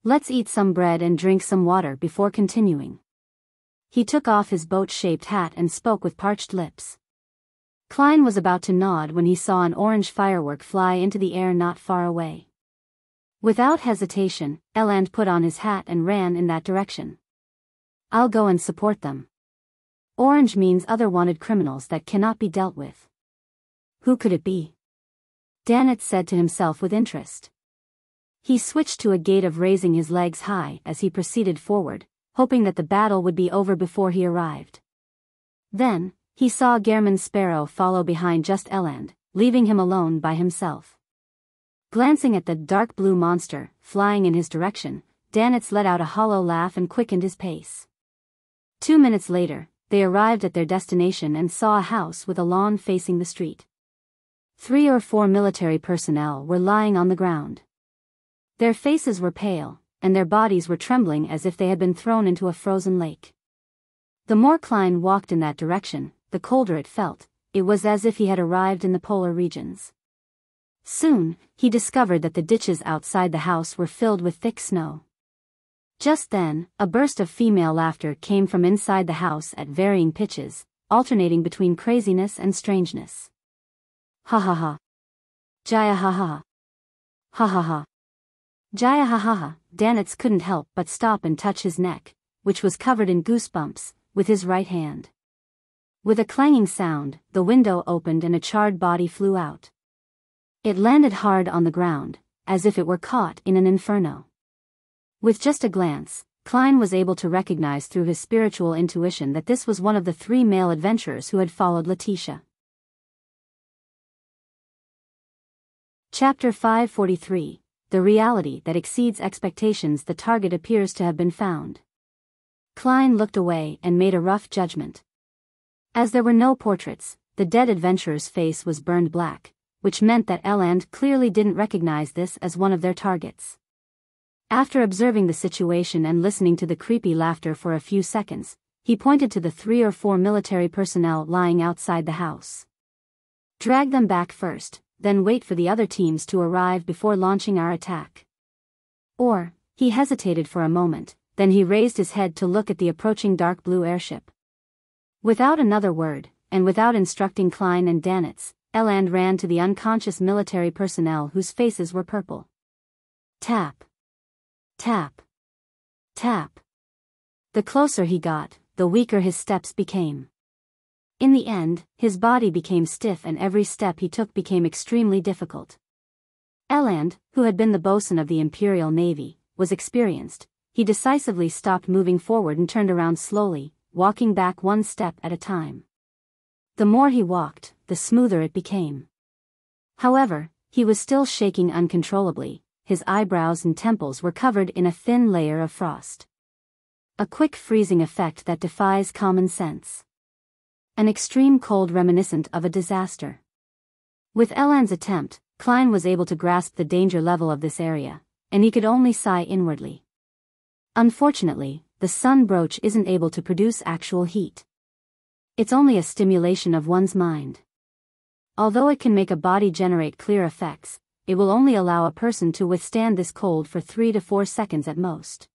"Let's eat some bread and drink some water before continuing." He took off his boat-shaped hat and spoke with parched lips. Klein was about to nod when he saw an orange firework fly into the air not far away. Without hesitation, Eland put on his hat and ran in that direction. "I'll go and support them. Orange means other wanted criminals that cannot be dealt with." Who could it be? Danitz said to himself with interest. He switched to a gait of raising his legs high as he proceeded forward, hoping that the battle would be over before he arrived. Then, he saw Gehrman Sparrow follow behind just Eland, leaving him alone by himself. Glancing at the dark blue monster, flying in his direction, Danitz let out a hollow laugh and quickened his pace. 2 minutes later, they arrived at their destination and saw a house with a lawn facing the street. 3 or 4 military personnel were lying on the ground. Their faces were pale, and their bodies were trembling as if they had been thrown into a frozen lake. The more Klein walked in that direction, the colder it felt. It was as if he had arrived in the polar regions. Soon, he discovered that the ditches outside the house were filled with thick snow. Just then, a burst of female laughter came from inside the house at varying pitches, alternating between craziness and strangeness. Ha ha ha. Jaya ha ha. Ha ha ha. Jaya ha ha ha. Danitz couldn't help but stop and touch his neck, which was covered in goosebumps, with his right hand. With a clanging sound, the window opened and a charred body flew out. It landed hard on the ground, as if it were caught in an inferno. With just a glance, Klein was able to recognize through his spiritual intuition that this was one of the 3 male adventurers who had followed Letitia. Chapter 543. The reality that exceeds expectations. The target appears to have been found. Klein looked away and made a rough judgment. As there were no portraits, the dead adventurer's face was burned black, which meant that Eland clearly didn't recognize this as one of their targets. After observing the situation and listening to the creepy laughter for a few seconds, he pointed to the 3 or 4 military personnel lying outside the house. Drag them back first, then wait for the other teams to arrive before launching our attack. Or, he hesitated for a moment, then he raised his head to look at the approaching dark blue airship. Without another word, and without instructing Klein and Danitz, Eland ran to the unconscious military personnel whose faces were purple. Tap. Tap. Tap. The closer he got, the weaker his steps became. In the end, his body became stiff and every step he took became extremely difficult. Eland, who had been the bosun of the Imperial Navy, was experienced. He decisively stopped moving forward and turned around slowly, walking back 1 step at a time. The more he walked, the smoother it became. However, he was still shaking uncontrollably. His eyebrows and temples were covered in a thin layer of frost. A quick freezing effect that defies common sense. An extreme cold reminiscent of a disaster. With Eland's attempt, Klein was able to grasp the danger level of this area, and he could only sigh inwardly. Unfortunately, the sun brooch isn't able to produce actual heat. It's only a stimulation of one's mind. Although it can make a body generate clear effects, it will only allow a person to withstand this cold for 3 to 4 seconds at most.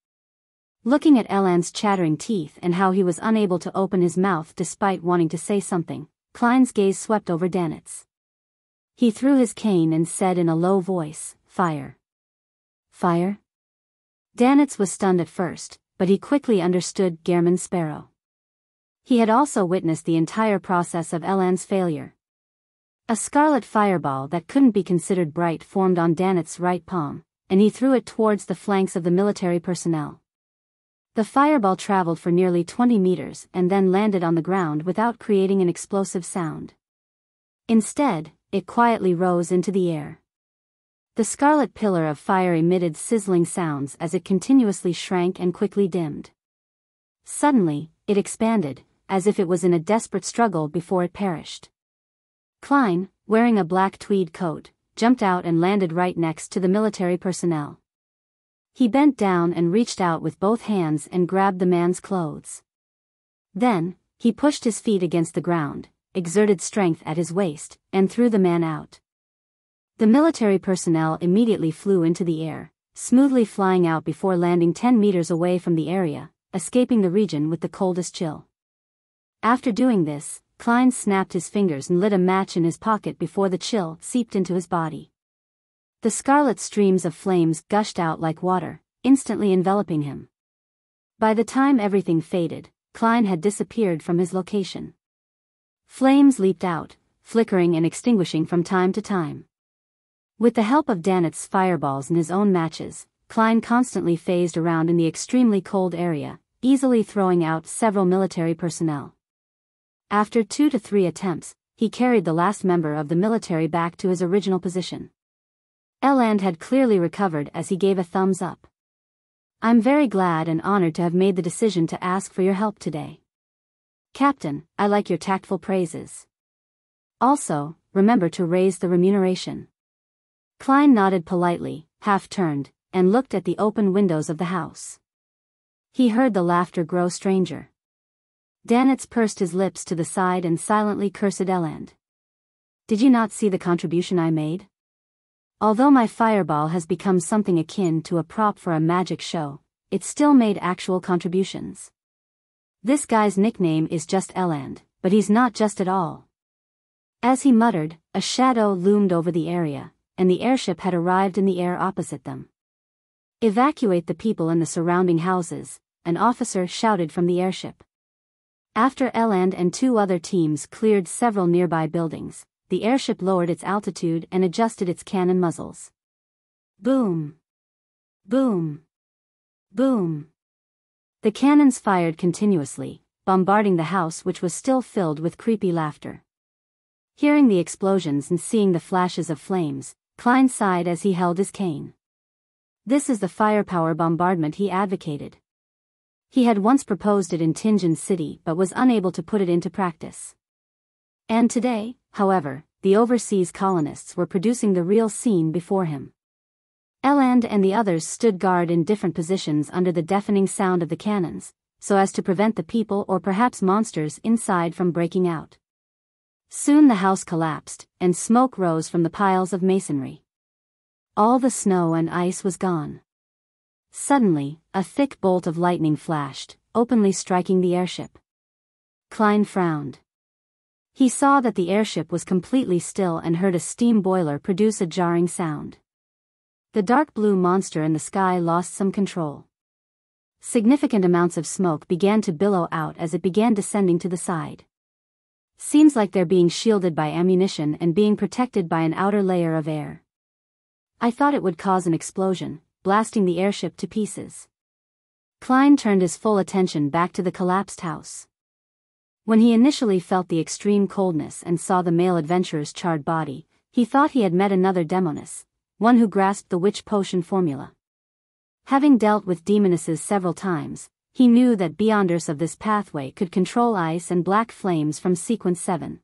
Looking at Eland's chattering teeth and how he was unable to open his mouth despite wanting to say something, Klein's gaze swept over Danitz. He threw his cane and said in a low voice, "Fire." Fire? Danitz was stunned at first, but he quickly understood Gehrman Sparrow. He had also witnessed the entire process of Eland's failure. A scarlet fireball that couldn't be considered bright formed on Danitz's right palm, and he threw it towards the flanks of the military personnel. The fireball traveled for nearly 20 meters and then landed on the ground without creating an explosive sound. Instead, it quietly rose into the air. The scarlet pillar of fire emitted sizzling sounds as it continuously shrank and quickly dimmed. Suddenly, it expanded, as if it was in a desperate struggle before it perished. Klein, wearing a black tweed coat, jumped out and landed right next to the military personnel. He bent down and reached out with both hands and grabbed the man's clothes. Then, he pushed his feet against the ground, exerted strength at his waist, and threw the man out. The military personnel immediately flew into the air, smoothly flying out before landing 10 meters away from the area, escaping the region with the coldest chill. After doing this, Klein snapped his fingers and lit a match in his pocket before the chill seeped into his body. The scarlet streams of flames gushed out like water, instantly enveloping him. By the time everything faded, Klein had disappeared from his location. Flames leaped out, flickering and extinguishing from time to time. With the help of Danitz's fireballs and his own matches, Klein constantly phased around in the extremely cold area, easily throwing out several military personnel. After 2 to 3 attempts, he carried the last member of the military back to his original position. Eland had clearly recovered as he gave a thumbs up. "I'm very glad and honored to have made the decision to ask for your help today. Captain, I like your tactful praises. Also, remember to raise the remuneration. Klein nodded politely, half-turned, and looked at the open windows of the house. He heard the laughter grow stranger. Danitz pursed his lips to the side and silently cursed Eland. Did you not see the contribution I made? Although my fireball has become something akin to a prop for a magic show, it still made actual contributions. This guy's nickname is just Eland, but he's not just at all. As he muttered, a shadow loomed over the area, and the airship had arrived in the air opposite them. Evacuate the people in the surrounding houses, an officer shouted from the airship. After Eland and two other teams cleared several nearby buildings, the airship lowered its altitude and adjusted its cannon muzzles. Boom! Boom! Boom! The cannons fired continuously, bombarding the house which was still filled with creepy laughter. Hearing the explosions and seeing the flashes of flames, Klein sighed as he held his cane. This is the firepower bombardment he advocated. He had once proposed it in Tingen City but was unable to put it into practice. And today, however, the overseas colonists were producing the real scene before him. Eland and the others stood guard in different positions under the deafening sound of the cannons, so as to prevent the people or perhaps monsters inside from breaking out. Soon the house collapsed, and smoke rose from the piles of masonry. All the snow and ice was gone. Suddenly, a thick bolt of lightning flashed, openly striking the airship. Klein frowned. He saw that the airship was completely still and heard a steam boiler produce a jarring sound. The dark blue monster in the sky lost some control. Significant amounts of smoke began to billow out as it began descending to the side. Seems like they're being shielded by ammunition and being protected by an outer layer of air. I thought it would cause an explosion, blasting the airship to pieces. Klein turned his full attention back to the collapsed house. When he initially felt the extreme coldness and saw the male adventurer's charred body, he thought he had met another demoness, one who grasped the witch potion formula. Having dealt with demonesses several times, he knew that Beyonders of this pathway could control ice and black flames from Sequence 7.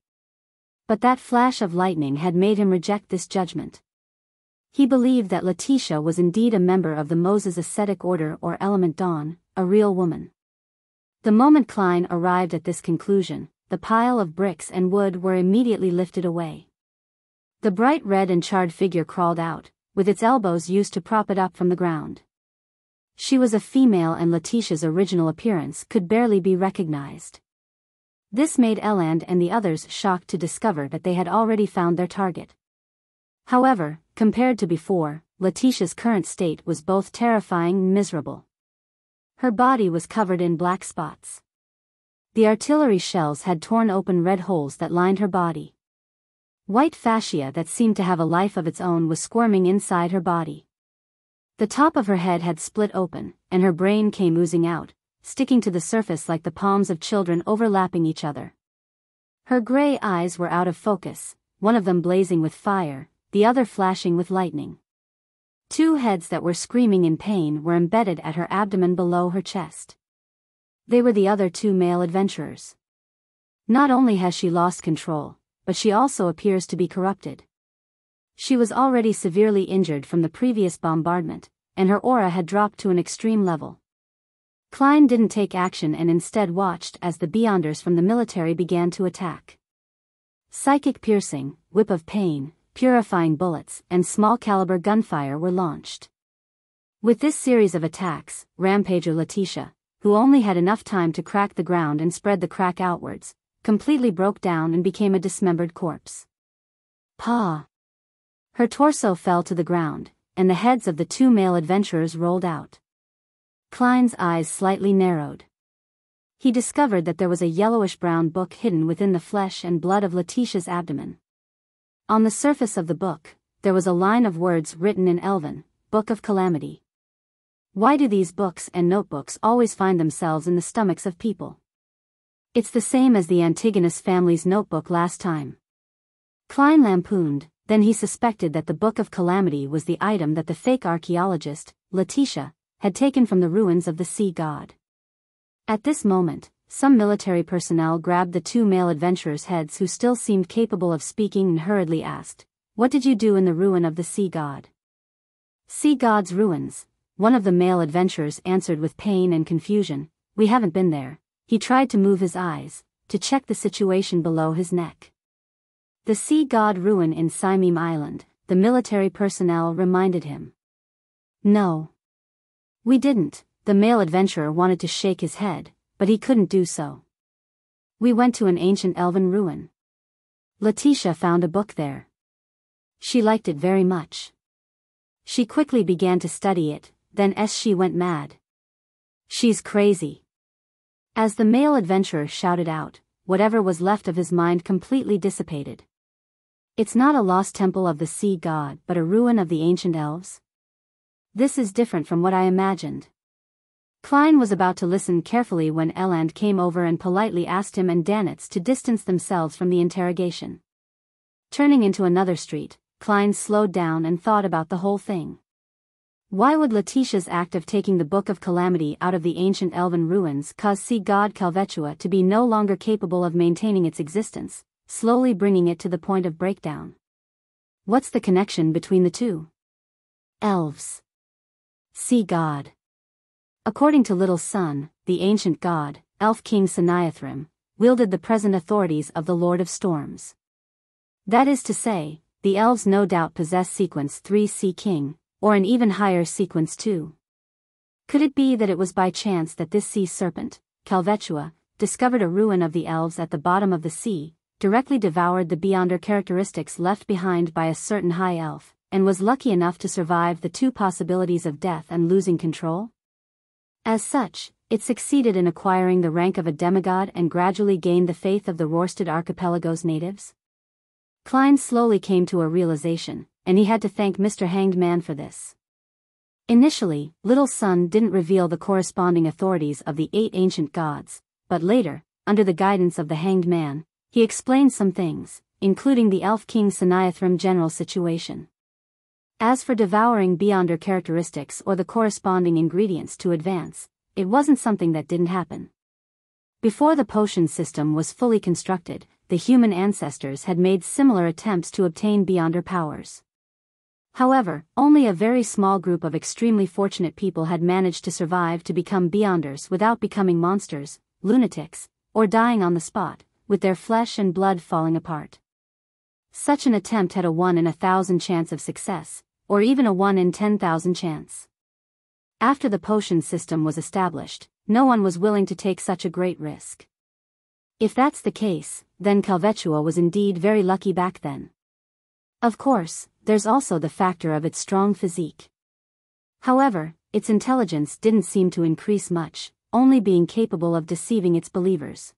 But that flash of lightning had made him reject this judgment. He believed that Letitia was indeed a member of the Moses Ascetic Order or Element Dawn, a real woman. The moment Klein arrived at this conclusion, the pile of bricks and wood were immediately lifted away. The bright red and charred figure crawled out, with its elbows used to prop it up from the ground. She was a female and Letitia's original appearance could barely be recognized. This made Eland and the others shocked to discover that they had already found their target. However, compared to before, Letitia's current state was both terrifying and miserable. Her body was covered in black spots. The artillery shells had torn open red holes that lined her body. White fascia that seemed to have a life of its own was squirming inside her body. The top of her head had split open, and her brain came oozing out, sticking to the surface like the palms of children overlapping each other. Her gray eyes were out of focus, one of them blazing with fire, the other flashing with lightning. Two heads that were screaming in pain were embedded at her abdomen below her chest. They were the other two male adventurers. Not only has she lost control, but she also appears to be corrupted. She was already severely injured from the previous bombardment, and her aura had dropped to an extreme level. Klein didn't take action and instead watched as the Beyonders from the military began to attack. Psychic piercing, whip of pain, purifying bullets, and small-caliber gunfire were launched. With this series of attacks, Rampager Letitia, who only had enough time to crack the ground and spread the crack outwards, completely broke down and became a dismembered corpse. Pa! Her torso fell to the ground, and the heads of the two male adventurers rolled out. Klein's eyes slightly narrowed. He discovered that there was a yellowish-brown book hidden within the flesh and blood of Letitia's abdomen. On the surface of the book, there was a line of words written in Elven, Book of Calamity. Why do these books and notebooks always find themselves in the stomachs of people? It's the same as the Antigonus family's notebook last time. Klein lampooned, then he suspected that the Book of Calamity was the item that the fake archaeologist, Letitia, had taken from the ruins of the sea god. At this moment, some military personnel grabbed the two male adventurers' heads who still seemed capable of speaking and hurriedly asked, "What did you do in the ruin of the sea god?" "Sea god's ruins," one of the male adventurers answered with pain and confusion. "We haven't been there." He tried to move his eyes, to check the situation below his neck. "The sea god ruin in Simeem Island," the military personnel reminded him. "No. We didn't." The male adventurer wanted to shake his head, but he couldn't do so. "We went to an ancient elven ruin. Letitia found a book there. She liked it very much. She quickly began to study it, then she went mad. She's crazy." As the male adventurer shouted out, whatever was left of his mind completely dissipated. "It's not a lost temple of the sea god but a ruin of the ancient elves? This is different from what I imagined." Klein was about to listen carefully when Eland came over and politely asked him and Danitz to distance themselves from the interrogation. Turning into another street, Klein slowed down and thought about the whole thing. Why would Letitia's act of taking the Book of Calamity out of the ancient elven ruins cause sea god Kalvetua to be no longer capable of maintaining its existence, slowly bringing it to the point of breakdown? What's the connection between the two? Elves. Sea god. According to Little Sun, the ancient god, Elf King Sanayathrim, wielded the present authorities of the Lord of Storms. That is to say, the elves no doubt possess Sequence 3 Sea King, or an even higher Sequence 2. Could it be that it was by chance that this sea serpent, Kalvetua, discovered a ruin of the elves at the bottom of the sea, directly devoured the Beyonder characteristics left behind by a certain high elf, and was lucky enough to survive the two possibilities of death and losing control? As such, it succeeded in acquiring the rank of a demigod and gradually gained the faith of the Rorsted Archipelago's natives? Klein slowly came to a realization, and he had to thank Mr. Hanged Man for this. Initially, Little Sun didn't reveal the corresponding authorities of the 8 ancient gods, but later, under the guidance of the Hanged Man, he explained some things, including the Elf King Sanayathrim general situation. As for devouring Beyonder characteristics or the corresponding ingredients to advance, it wasn't something that didn't happen. Before the potion system was fully constructed, the human ancestors had made similar attempts to obtain Beyonder powers. However, only a very small group of extremely fortunate people had managed to survive to become Beyonders without becoming monsters, lunatics, or dying on the spot, with their flesh and blood falling apart. Such an attempt had a 1 in 1,000 chance of success, or even a 1 in 10,000 chance. After the potion system was established, no one was willing to take such a great risk. If that's the case, then Kalvetua was indeed very lucky back then. Of course, there's also the factor of its strong physique. However, its intelligence didn't seem to increase much, only being capable of deceiving its believers.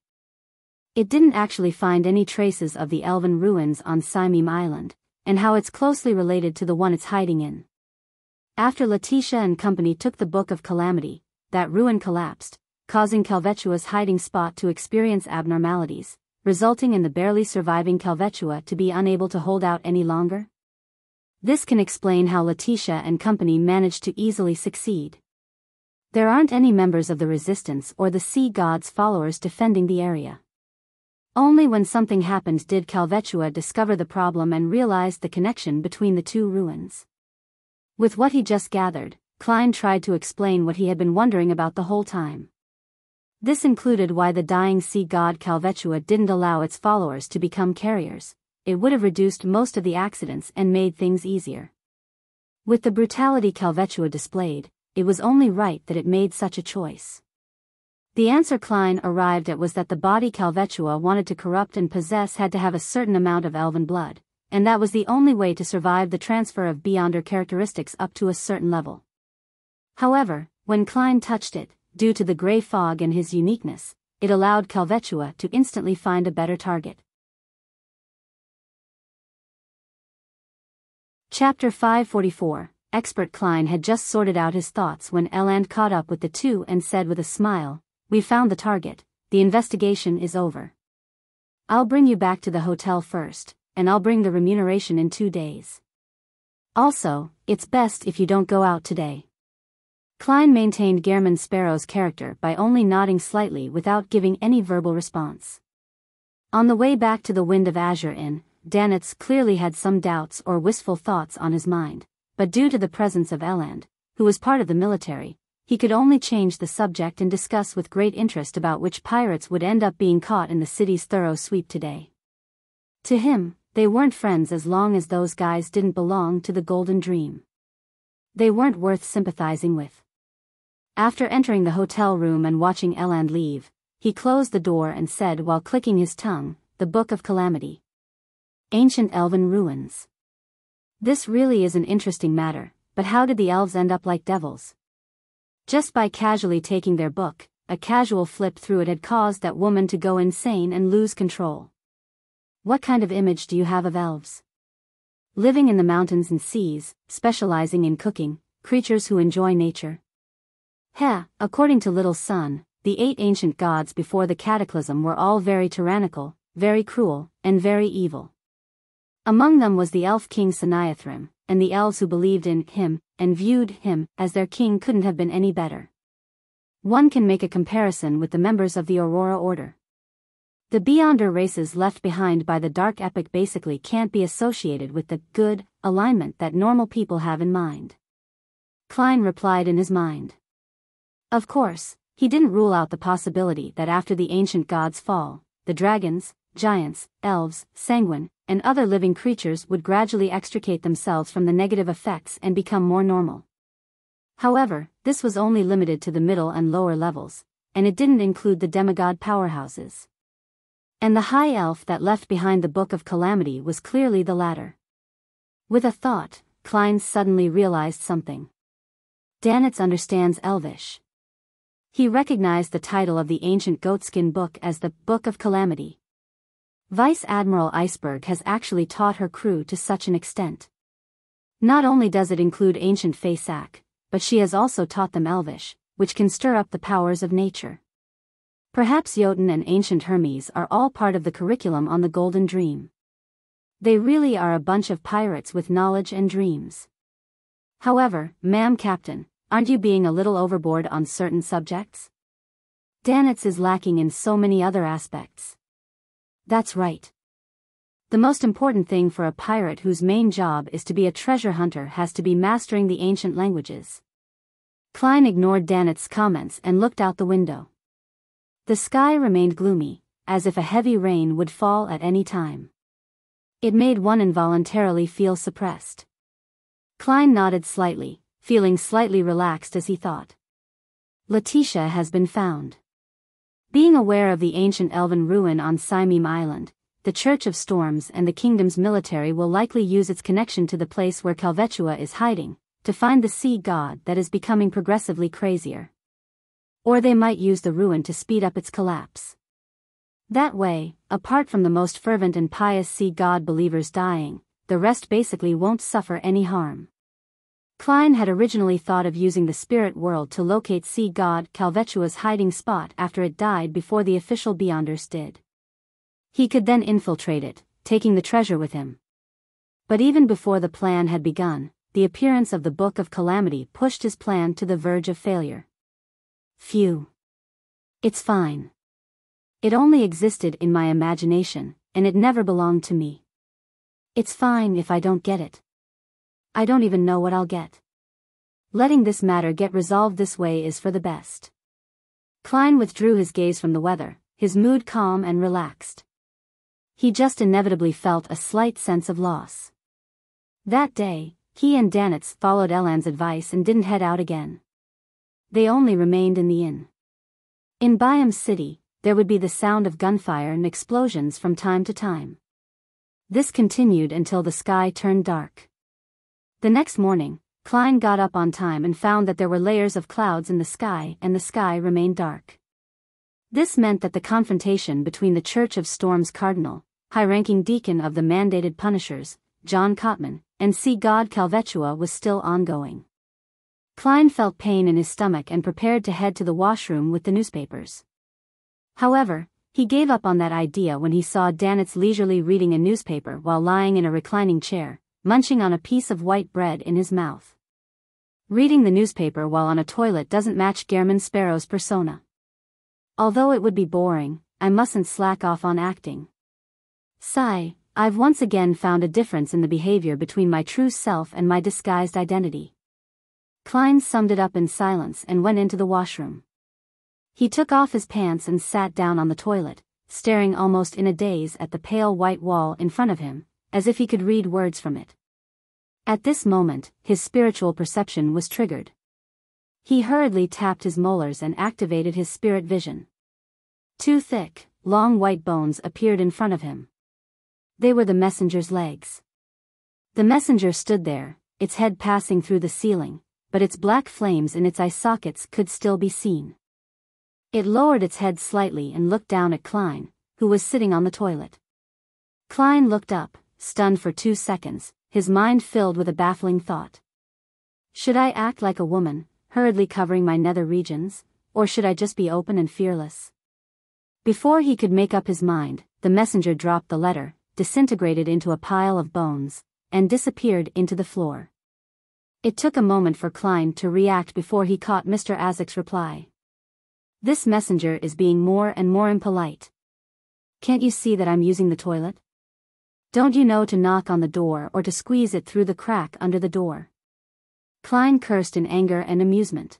It didn't actually find any traces of the elven ruins on Simeem Island, and how it's closely related to the one it's hiding in. After Letitia and company took the Book of Calamity, that ruin collapsed, causing Kalvetua's hiding spot to experience abnormalities, resulting in the barely surviving Kalvetua to be unable to hold out any longer. This can explain how Letitia and company managed to easily succeed. There aren't any members of the Resistance or the Sea God's followers defending the area. Only when something happened did Kalvetua discover the problem and realize the connection between the two ruins. With what he just gathered, Klein tried to explain what he had been wondering about the whole time. This included why the dying sea god Kalvetua didn't allow its followers to become carriers. It would have reduced most of the accidents and made things easier. With the brutality Kalvetua displayed, it was only right that it made such a choice. The answer Klein arrived at was that the body Kalvetua wanted to corrupt and possess had to have a certain amount of elven blood, and that was the only way to survive the transfer of Beyonder characteristics up to a certain level. However, when Klein touched it, due to the gray fog and his uniqueness, it allowed Kalvetua to instantly find a better target. Chapter 544. Expert Klein had just sorted out his thoughts when Eland caught up with the two and said with a smile, "We found the target, the investigation is over. I'll bring you back to the hotel first, and I'll bring the remuneration in 2 days. Also, it's best if you don't go out today." Klein maintained Gehrman Sparrow's character by only nodding slightly without giving any verbal response. On the way back to the Wind of Azure Inn, Danitz clearly had some doubts or wistful thoughts on his mind, but due to the presence of Eland, who was part of the military, he could only change the subject and discuss with great interest about which pirates would end up being caught in the city's thorough sweep today. To him, they weren't friends as long as those guys didn't belong to the Golden Dream. They weren't worth sympathizing with. After entering the hotel room and watching Eland leave, he closed the door and said while clicking his tongue, "The Book of Calamity. Ancient Elven Ruins. This really is an interesting matter, but how did the elves end up like devils? Just by casually taking their book, a casual flip through it had caused that woman to go insane and lose control. What kind of image do you have of elves? Living in the mountains and seas, specializing in cooking, creatures who enjoy nature? According to Little Sun, the 8 ancient gods before the cataclysm were all very tyrannical, very cruel, and very evil. Among them was the elf king Saniathrim, and the elves who believed in him, and viewed him as their king couldn't have been any better. One can make a comparison with the members of the Aurora Order. The Beyonder races left behind by the Dark Epic basically can't be associated with the good alignment that normal people have in mind. Klein replied in his mind. Of course, he didn't rule out the possibility that after the ancient gods' fall, the dragons, giants, elves, sanguine, and other living creatures would gradually extricate themselves from the negative effects and become more normal. However, this was only limited to the middle and lower levels, and it didn't include the demigod powerhouses. And the high elf that left behind the Book of Calamity was clearly the latter. With a thought, Klein suddenly realized something. Danitz understands Elvish. He recognized the title of the ancient goatskin book as the Book of Calamity. Vice Admiral Iceberg has actually taught her crew to such an extent. Not only does it include ancient Faesak, but she has also taught them Elvish, which can stir up the powers of nature. Perhaps Jotun and ancient Hermes are all part of the curriculum on the Golden Dream. They really are a bunch of pirates with knowledge and dreams. However, ma'am Captain, aren't you being a little overboard on certain subjects? Danitz is lacking in so many other aspects. That's right. The most important thing for a pirate whose main job is to be a treasure hunter has to be mastering the ancient languages. Klein ignored Danitz's comments and looked out the window. The sky remained gloomy, as if a heavy rain would fall at any time. It made one involuntarily feel suppressed. Klein nodded slightly, feeling slightly relaxed as he thought. Letitia has been found. Being aware of the ancient elven ruin on Simim Island, the Church of Storms and the kingdom's military will likely use its connection to the place where Kalvetua is hiding, to find the sea god that is becoming progressively crazier. Or they might use the ruin to speed up its collapse. That way, apart from the most fervent and pious sea god believers dying, the rest basically won't suffer any harm. Klein had originally thought of using the spirit world to locate sea god Kalvetua's hiding spot after it died before the official Beyonders did. He could then infiltrate it, taking the treasure with him. But even before the plan had begun, the appearance of the Book of Calamity pushed his plan to the verge of failure. Phew. It's fine. It only existed in my imagination, and it never belonged to me. It's fine if I don't get it. I don't even know what I'll get. Letting this matter get resolved this way is for the best. Klein withdrew his gaze from the weather, his mood calm and relaxed. He just inevitably felt a slight sense of loss. That day, he and Danitz followed Eland's advice and didn't head out again. They only remained in the inn. In Bayam City, there would be the sound of gunfire and explosions from time to time. This continued until the sky turned dark. The next morning, Klein got up on time and found that there were layers of clouds in the sky and the sky remained dark. This meant that the confrontation between the Church of Storms Cardinal, high-ranking deacon of the mandated Punishers, John Cotman, and sea god Kalvetua was still ongoing. Klein felt pain in his stomach and prepared to head to the washroom with the newspapers. However, he gave up on that idea when he saw Danitz leisurely reading a newspaper while lying in a reclining chair, munching on a piece of white bread in his mouth. Reading the newspaper while on a toilet doesn't match Gehrman Sparrow's persona. Although it would be boring, I mustn't slack off on acting. Sigh, I've once again found a difference in the behavior between my true self and my disguised identity. Klein summed it up in silence and went into the washroom. He took off his pants and sat down on the toilet, staring almost in a daze at the pale white wall in front of him, as if he could read words from it. At this moment, his spiritual perception was triggered. He hurriedly tapped his molars and activated his spirit vision. Two thick, long white bones appeared in front of him. They were the messenger's legs. The messenger stood there, its head passing through the ceiling, but its black flames in its eye sockets could still be seen. It lowered its head slightly and looked down at Klein, who was sitting on the toilet. Klein looked up, stunned for 2 seconds, his mind filled with a baffling thought. Should I act like a woman, hurriedly covering my nether regions, or should I just be open and fearless? Before he could make up his mind, the messenger dropped the letter, disintegrated into a pile of bones, and disappeared into the floor. It took a moment for Klein to react before he caught Mr. Azek's reply. This messenger is being more and more impolite. Can't you see that I'm using the toilet? Don't you know to knock on the door or to squeeze it through the crack under the door? Klein cursed in anger and amusement.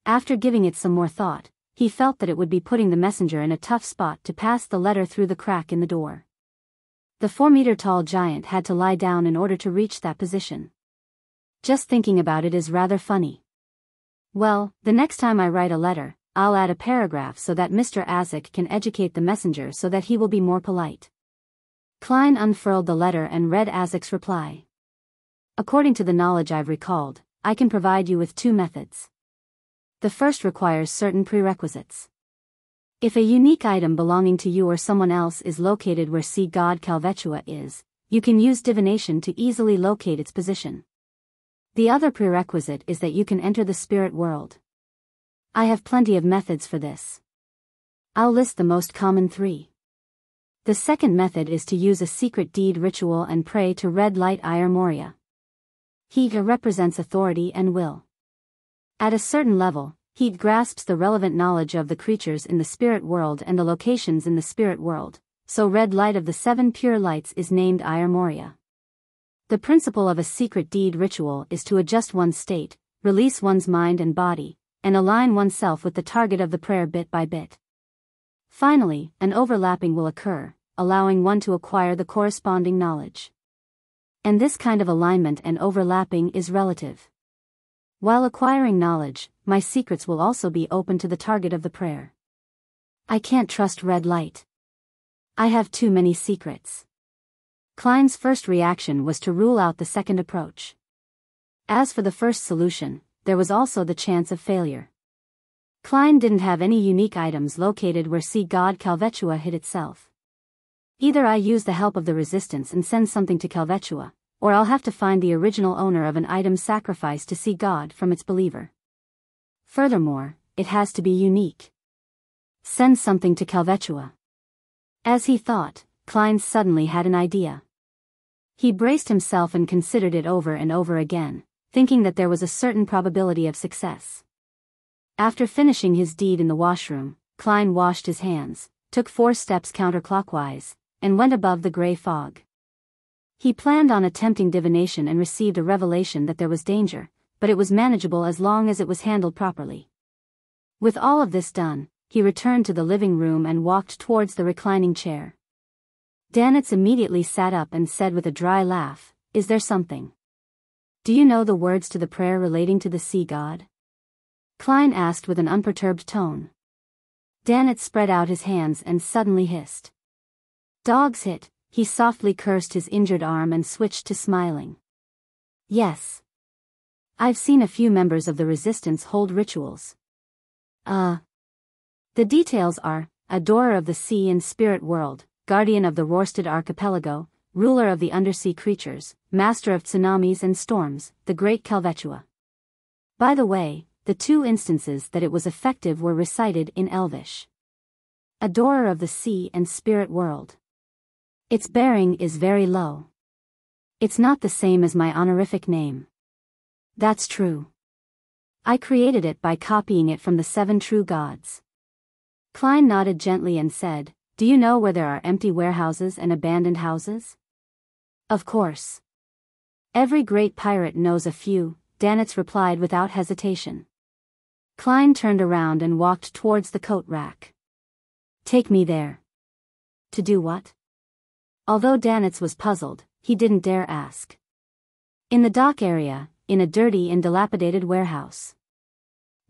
After giving it some more thought, he felt that it would be putting the messenger in a tough spot to pass the letter through the crack in the door. The 4-meter-tall giant had to lie down in order to reach that position. Just thinking about it is rather funny. Well, the next time I write a letter, I'll add a paragraph so that Mr. Azek can educate the messenger so that he will be more polite. Klein unfurled the letter and read Azek's reply. According to the knowledge I've recalled, I can provide you with 2 methods. The first requires certain prerequisites. If a unique item belonging to you or someone else is located where sea god Kalvetua is, you can use divination to easily locate its position. The other prerequisite is that you can enter the spirit world. I have plenty of methods for this. I'll list the most common 3. The second method is to use a secret deed ritual and pray to Red Light Ire Moria. He represents authority and will. At a certain level, he grasps the relevant knowledge of the creatures in the spirit world and the locations in the spirit world, so Red Light of the 7 pure lights is named Ire Moria. The principle of a secret deed ritual is to adjust one's state, release one's mind and body, and align oneself with the target of the prayer bit by bit. Finally, an overlapping will occur, allowing one to acquire the corresponding knowledge. And this kind of alignment and overlapping is relative. While acquiring knowledge, my secrets will also be open to the target of the prayer. I can't trust Red Light. I have too many secrets. Klein's first reaction was to rule out the second approach. As for the first solution, there was also the chance of failure. Klein didn't have any unique items located where sea god Kalvetua hid itself. Either I use the help of the resistance and send something to Kalvetua, or I'll have to find the original owner of an item sacrificed to sea god from its believer. Furthermore, it has to be unique. Send something to Kalvetua. As he thought, Klein suddenly had an idea. He braced himself and considered it over and over again, thinking that there was a certain probability of success. After finishing his deed in the washroom, Klein washed his hands, took 4 steps counterclockwise, and went above the gray fog. He planned on attempting divination and received a revelation that there was danger, but it was manageable as long as it was handled properly. With all of this done, he returned to the living room and walked towards the reclining chair. Danitz immediately sat up and said with a dry laugh, "Is there something? Do you know the words to the prayer relating to the sea god?" Klein asked with an unperturbed tone. Danitz spread out his hands and suddenly hissed. "Dog's hit," he softly cursed his injured arm and switched to smiling. "Yes. I've seen a few members of the resistance hold rituals. The details are, adorer of the sea and spirit world, guardian of the Rorstad archipelago, ruler of the undersea creatures, master of tsunamis and storms, the great Kalvetua." By the way, the 2 instances that it was effective were recited in Elvish. Adorer of the sea and spirit world. Its bearing is very low. It's not the same as my honorific name. That's true. I created it by copying it from the 7 true gods. Klein nodded gently and said, do you know where there are empty warehouses and abandoned houses? Of course. Every great pirate knows a few, Danitz replied without hesitation. Klein turned around and walked towards the coat rack. Take me there. To do what? Although Danitz was puzzled, he didn't dare ask. In the dock area, in a dirty and dilapidated warehouse.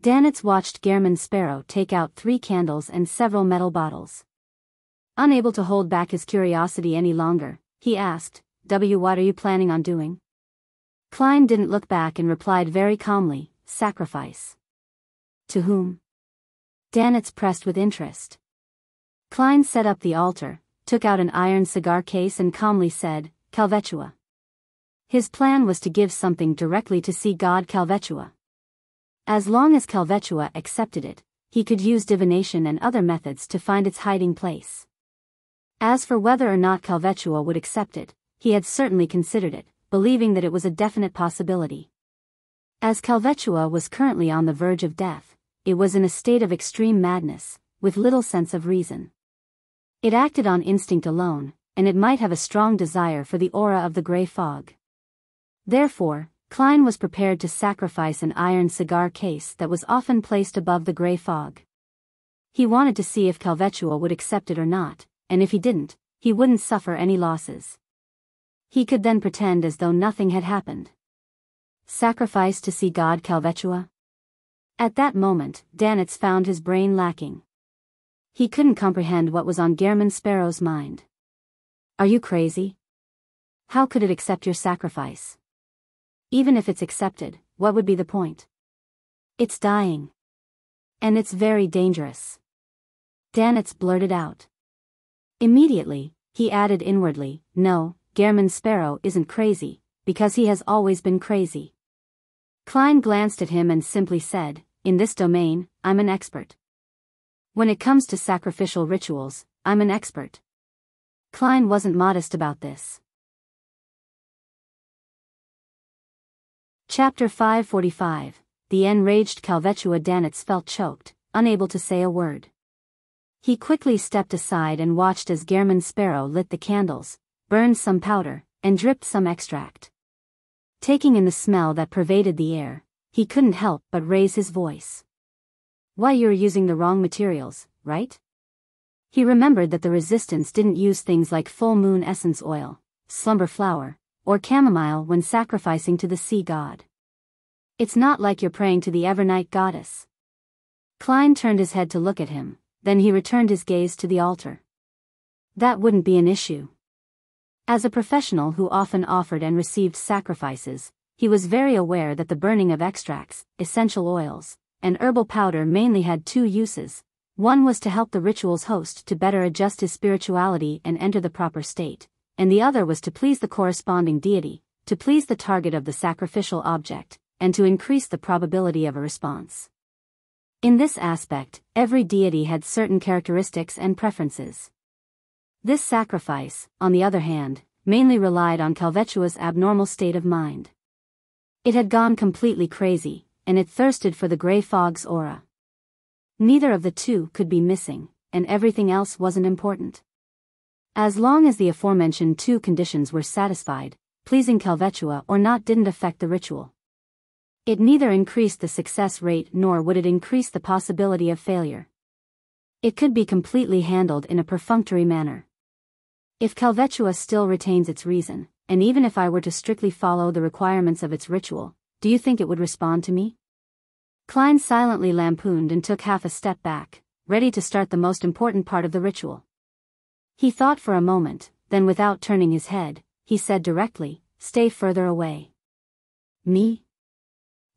Danitz watched Gehrman Sparrow take out 3 candles and several metal bottles. Unable to hold back his curiosity any longer, he asked, what are you planning on doing? Klein didn't look back and replied very calmly, sacrifice. To whom? Danitz pressed with interest. Klein set up the altar, took out an iron cigar case and calmly said, Kalvetua. His plan was to give something directly to sea god Kalvetua. As long as Kalvetua accepted it, he could use divination and other methods to find its hiding place. As for whether or not Kalvetua would accept it, he had certainly considered it, believing that it was a definite possibility. As Kalvetua was currently on the verge of death, it was in a state of extreme madness, with little sense of reason. It acted on instinct alone, and it might have a strong desire for the aura of the grey fog. Therefore, Klein was prepared to sacrifice an iron cigar case that was often placed above the grey fog. He wanted to see if Kalvetua would accept it or not, and if he didn't, he wouldn't suffer any losses. He could then pretend as though nothing had happened. Sacrifice to see god Kalvetua? At that moment, Danitz found his brain lacking. He couldn't comprehend what was on Gehrman Sparrow's mind. Are you crazy? How could it accept your sacrifice? Even if it's accepted, what would be the point? It's dying. And it's very dangerous. Danitz blurted out. Immediately, he added inwardly, no, Gehrman Sparrow isn't crazy, because he has always been crazy. Klein glanced at him and simply said, in this domain, I'm an expert. When it comes to sacrificial rituals, I'm an expert. Klein wasn't modest about this. Chapter 545, The Enraged Kalvetua. Danitz felt choked, unable to say a word. He quickly stepped aside and watched as Gehrman Sparrow lit the candles, burned some powder, and dripped some extract. Taking in the smell that pervaded the air, he couldn't help but raise his voice. Why, you're using the wrong materials, right? He remembered that the resistance didn't use things like full moon essence oil, slumber flower, or chamomile when sacrificing to the sea god. It's not like you're praying to the Evernight goddess. Klein turned his head to look at him, then he returned his gaze to the altar. That wouldn't be an issue. As a professional who often offered and received sacrifices, he was very aware that the burning of extracts, essential oils, and herbal powder mainly had 2 uses. One was to help the ritual's host to better adjust his spirituality and enter the proper state, and the other was to please the corresponding deity, to please the target of the sacrificial object, and to increase the probability of a response. In this aspect, every deity had certain characteristics and preferences. This sacrifice, on the other hand, mainly relied on Kalvetua's abnormal state of mind. It had gone completely crazy, and it thirsted for the grey fog's aura. Neither of the 2 could be missing, and everything else wasn't important. As long as the aforementioned 2 conditions were satisfied, pleasing Kalvetua or not didn't affect the ritual. It neither increased the success rate nor would it increase the possibility of failure. It could be completely handled in a perfunctory manner. If Kalvetua still retains its reason, and even if I were to strictly follow the requirements of its ritual, do you think it would respond to me? Klein silently lampooned and took half a step back, ready to start the most important part of the ritual. He thought for a moment, then without turning his head, he said directly, stay further away. Me?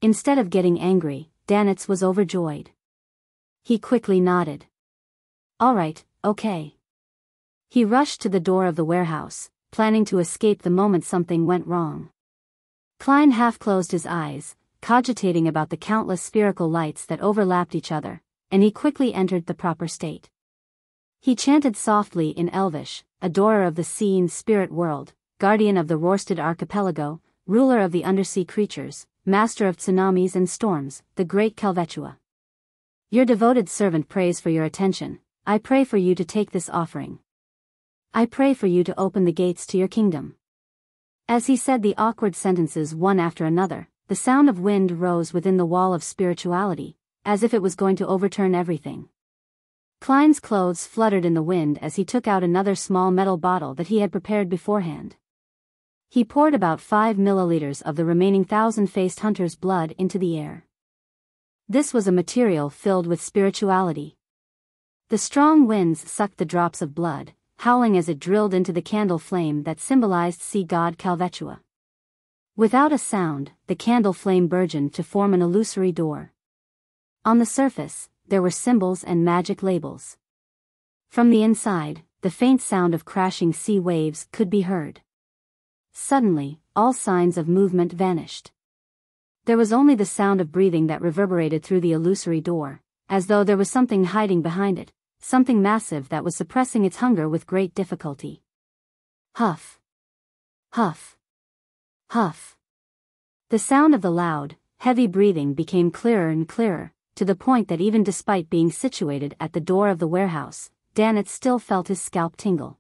Instead of getting angry, Danitz was overjoyed. He quickly nodded. All right, okay. He rushed to the door of the warehouse, planning to escape the moment something went wrong. Klein half closed his eyes, cogitating about the countless spherical lights that overlapped each other, and he quickly entered the proper state. He chanted softly in Elvish, adorer of the sea and spirit world, guardian of the Rörsted archipelago, ruler of the undersea creatures, master of tsunamis and storms, the great Kalvetua. Your devoted servant prays for your attention. I pray for you to take this offering. I pray for you to open the gates to your kingdom. As he said the awkward sentences one after another, the sound of wind rose within the wall of spirituality, as if it was going to overturn everything. Klein's clothes fluttered in the wind as he took out another small metal bottle that he had prepared beforehand. He poured about 5 milliliters of the remaining thousand-faced hunter's blood into the air. This was a material filled with spirituality. The strong winds sucked the drops of blood, howling as it drilled into the candle flame that symbolized sea god Kalvetua. Without a sound, the candle flame burgeoned to form an illusory door. On the surface, there were symbols and magic labels. From the inside, the faint sound of crashing sea waves could be heard. Suddenly, all signs of movement vanished. There was only the sound of breathing that reverberated through the illusory door, as though there was something hiding behind it, something massive that was suppressing its hunger with great difficulty. Huff. Huff. Huff. The sound of the loud, heavy breathing became clearer and clearer, to the point that even despite being situated at the door of the warehouse, Danitz still felt his scalp tingle.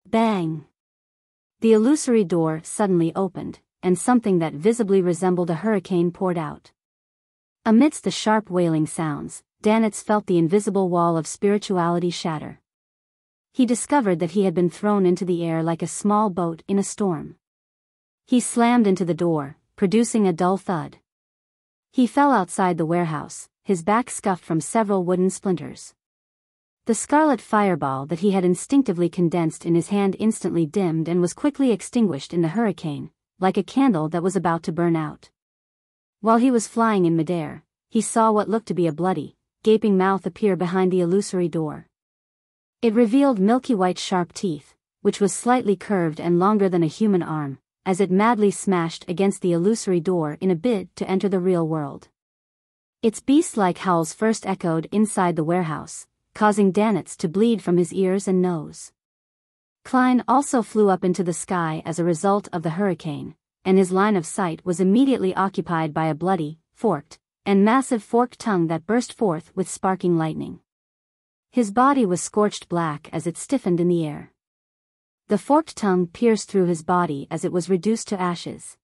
Bang! The illusory door suddenly opened, and something that visibly resembled a hurricane poured out. Amidst the sharp wailing sounds, Danitz felt the invisible wall of spirituality shatter. He discovered that he had been thrown into the air like a small boat in a storm. He slammed into the door, producing a dull thud. He fell outside the warehouse, his back scuffed from several wooden splinters. The scarlet fireball that he had instinctively condensed in his hand instantly dimmed and was quickly extinguished in the hurricane, like a candle that was about to burn out. While he was flying in midair, he saw what looked to be a bloody, gaping mouth appear behind the illusory door. It revealed milky white sharp teeth, which was slightly curved and longer than a human arm, as it madly smashed against the illusory door in a bid to enter the real world. Its beast-like howls first echoed inside the warehouse, causing Danitz to bleed from his ears and nose. Klein also flew up into the sky as a result of the hurricane, and his line of sight was immediately occupied by a bloody, forked, and massive forked tongue that burst forth with sparking lightning. His body was scorched black as it stiffened in the air. The forked tongue pierced through his body as it was reduced to ashes.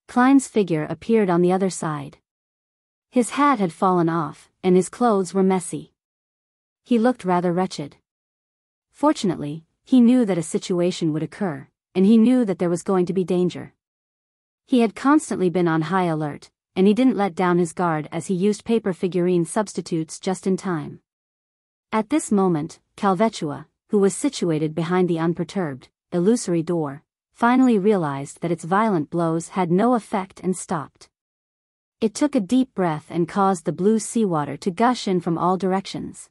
Klein's figure appeared on the other side. His hat had fallen off, and his clothes were messy. He looked rather wretched. Fortunately, he knew that a situation would occur, and he knew that there was going to be danger. He had constantly been on high alert, and he didn't let down his guard as he used paper figurine substitutes just in time. At this moment, Kalvetua, who was situated behind the unperturbed, illusory door, finally realized that its violent blows had no effect and stopped. It took a deep breath and caused the blue seawater to gush in from all directions.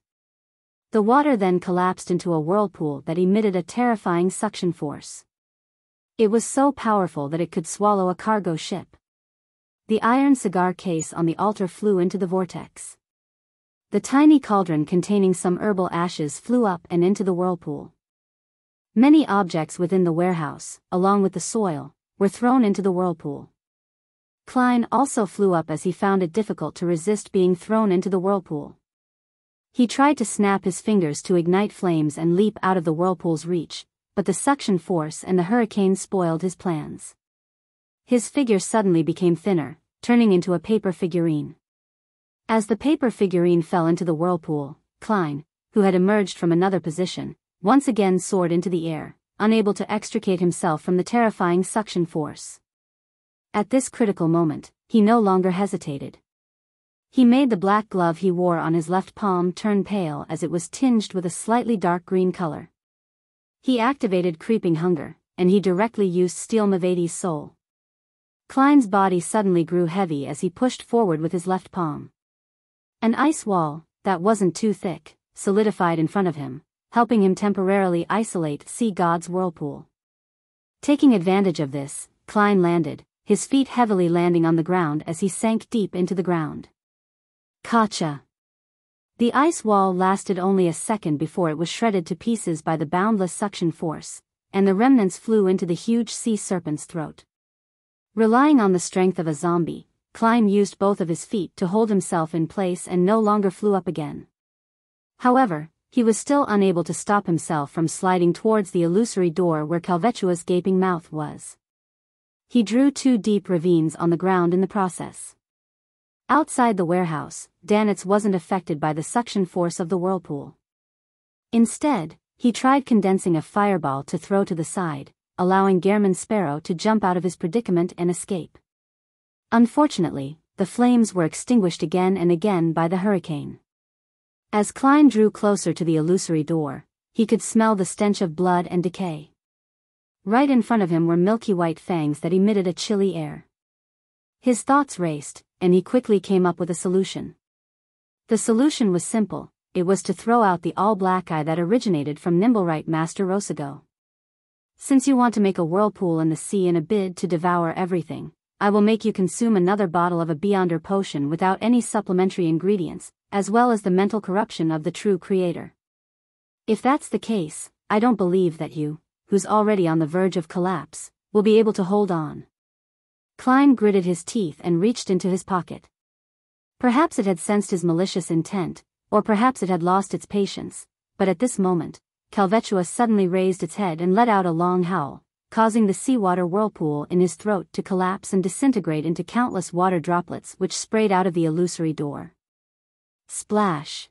The water then collapsed into a whirlpool that emitted a terrifying suction force. It was so powerful that it could swallow a cargo ship. The iron cigar case on the altar flew into the vortex. The tiny cauldron containing some herbal ashes flew up and into the whirlpool. Many objects within the warehouse, along with the soil, were thrown into the whirlpool. Klein also flew up as he found it difficult to resist being thrown into the whirlpool. He tried to snap his fingers to ignite flames and leap out of the whirlpool's reach, but the suction force and the hurricane spoiled his plans. His figure suddenly became thinner, turning into a paper figurine. As the paper figurine fell into the whirlpool, Klein, who had emerged from another position, once again soared into the air, unable to extricate himself from the terrifying suction force. At this critical moment, he no longer hesitated. He made the black glove he wore on his left palm turn pale as it was tinged with a slightly dark green color. He activated Creeping Hunger, and he directly used Steel Mavadi's soul. Klein's body suddenly grew heavy as he pushed forward with his left palm. An ice wall, that wasn't too thick, solidified in front of him, helping him temporarily isolate Sea God's whirlpool. Taking advantage of this, Klein landed, his feet heavily landing on the ground as he sank deep into the ground. Gotcha! The ice wall lasted only a second before it was shredded to pieces by the boundless suction force, and the remnants flew into the huge sea serpent's throat. Relying on the strength of a zombie, Klein used both of his feet to hold himself in place and no longer flew up again. However, he was still unable to stop himself from sliding towards the illusory door where Kalvetua's gaping mouth was. He drew 2 deep ravines on the ground in the process. Outside the warehouse, Danitz wasn't affected by the suction force of the whirlpool. Instead, he tried condensing a fireball to throw to the side, allowing Gehrman Sparrow to jump out of his predicament and escape. Unfortunately, the flames were extinguished again and again by the hurricane. As Klein drew closer to the illusory door, he could smell the stench of blood and decay. Right in front of him were milky white fangs that emitted a chilly air. His thoughts raced, and he quickly came up with a solution. The solution was simple: it was to throw out the all-black eye that originated from Nimblewright Master Rosago. Since you want to make a whirlpool in the sea in a bid to devour everything, I will make you consume another bottle of a Beyonder potion without any supplementary ingredients, as well as the mental corruption of the true creator. If that's the case, I don't believe that you, who's already on the verge of collapse, will be able to hold on. Klein gritted his teeth and reached into his pocket. Perhaps it had sensed his malicious intent, or perhaps it had lost its patience, but at this moment, Kalvetua suddenly raised its head and let out a long howl, causing the seawater whirlpool in his throat to collapse and disintegrate into countless water droplets which sprayed out of the illusory door. Splash!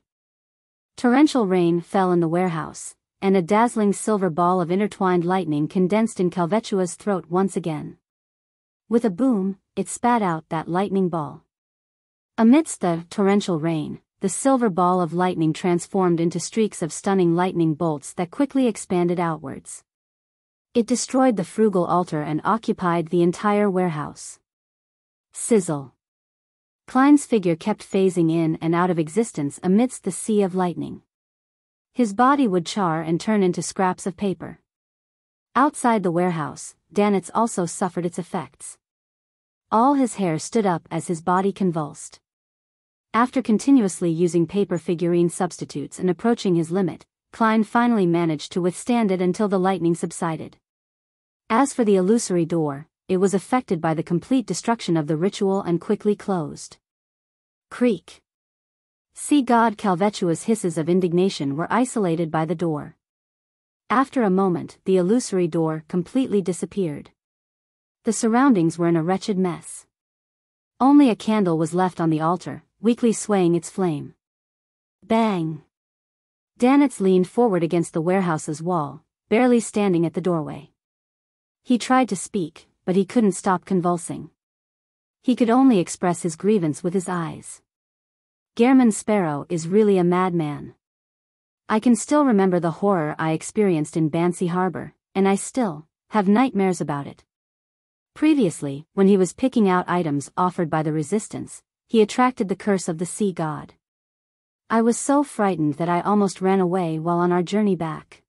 Torrential rain fell in the warehouse, and a dazzling silver ball of intertwined lightning condensed in Kalvetua's throat once again. With a boom, it spat out that lightning ball. Amidst the torrential rain, the silver ball of lightning transformed into streaks of stunning lightning bolts that quickly expanded outwards. It destroyed the frugal altar and occupied the entire warehouse. Sizzle. Klein's figure kept phasing in and out of existence amidst the sea of lightning. His body would char and turn into scraps of paper. Outside the warehouse, Danitz also suffered its effects. All his hair stood up as his body convulsed. After continuously using paper figurine substitutes and approaching his limit, Klein finally managed to withstand it until the lightning subsided. As for the illusory door, it was affected by the complete destruction of the ritual and quickly closed. Creak. Sea god Kalvetua's hisses of indignation were isolated by the door. After a moment, the illusory door completely disappeared. The surroundings were in a wretched mess. Only a candle was left on the altar, weakly swaying its flame. Bang! Danitz leaned forward against the warehouse's wall, barely standing at the doorway. He tried to speak, but he couldn't stop convulsing. He could only express his grievance with his eyes. Gehrman Sparrow is really a madman. I can still remember the horror I experienced in Bansi Harbor, and I still have nightmares about it. Previously, when he was picking out items offered by the resistance, he attracted the curse of the sea god. I was so frightened that I almost ran away while on our journey back.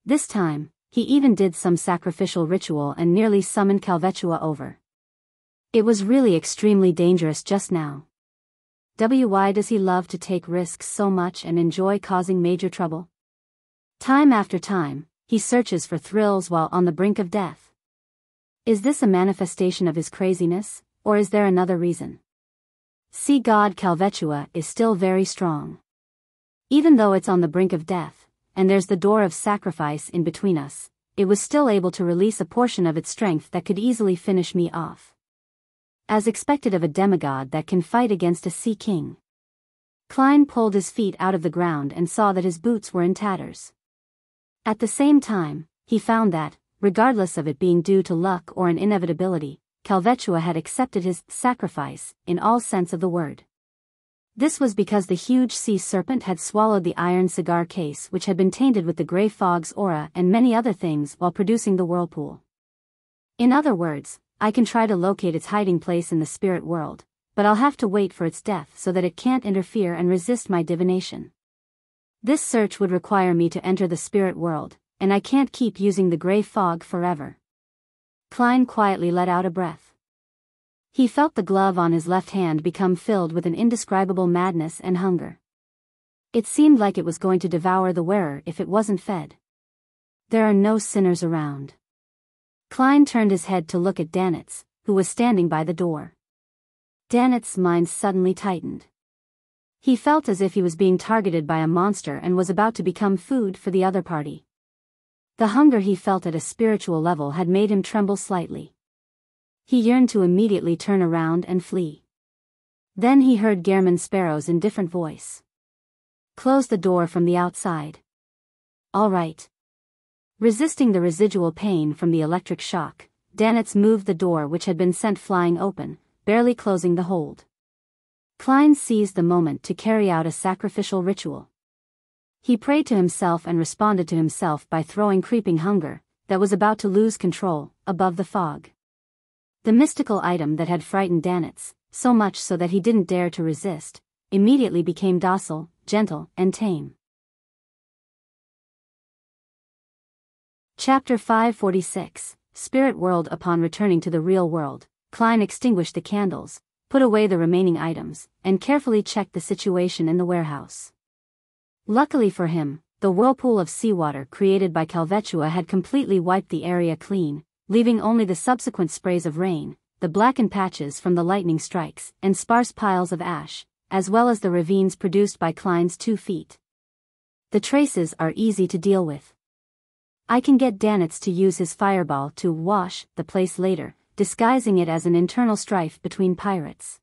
This time, he even did some sacrificial ritual and nearly summoned Kalvetua over. It was really extremely dangerous just now. Why does he love to take risks so much and enjoy causing major trouble? Time after time, he searches for thrills while on the brink of death. Is this a manifestation of his craziness, or is there another reason? Sea god Kalvetua is still very strong. Even though it's on the brink of death, and there's the door of sacrifice in between us, it was still able to release a portion of its strength that could easily finish me off. As expected of a demigod that can fight against a sea king. Klein pulled his feet out of the ground and saw that his boots were in tatters. At the same time, he found that, regardless of it being due to luck or an inevitability, Kalvetua had accepted his sacrifice, in all sense of the word. This was because the huge sea serpent had swallowed the iron cigar case which had been tainted with the grey fog's aura and many other things while producing the whirlpool. In other words, I can try to locate its hiding place in the spirit world, but I'll have to wait for its death so that it can't interfere and resist my divination. This search would require me to enter the spirit world, and I can't keep using the grey fog forever. Klein quietly let out a breath. He felt the glove on his left hand become filled with an indescribable madness and hunger. It seemed like it was going to devour the wearer if it wasn't fed. There are no sinners around. Klein turned his head to look at Danitz, who who was standing by the door. Danet's mind suddenly tightened. He felt as if he was being targeted by a monster and was about to become food for the other party. The hunger he felt at a spiritual level had made him tremble slightly. He yearned to immediately turn around and flee. Then he heard Gehrman Sparrow's indifferent voice. "Close the door from the outside." "All right." Resisting the residual pain from the electric shock, Danetz moved the door, which had been sent flying open, barely closing the hold. Klein seized the moment to carry out a sacrificial ritual. He prayed to himself and responded to himself by throwing creeping hunger, that was about to lose control, above the fog. The mystical item that had frightened Danetz, so much so that he didn't dare to resist, immediately became docile, gentle, and tame. Chapter 546, Spirit World. Upon returning to the real world, Klein extinguished the candles, put away the remaining items, and carefully checked the situation in the warehouse. Luckily for him, the whirlpool of seawater created by Kalvetua had completely wiped the area clean, leaving only the subsequent sprays of rain, the blackened patches from the lightning strikes, and sparse piles of ash, as well as the ravines produced by Klein's 2 feet. The traces are easy to deal with. I can get Danetz to use his fireball to wash the place later, disguising it as an internal strife between pirates.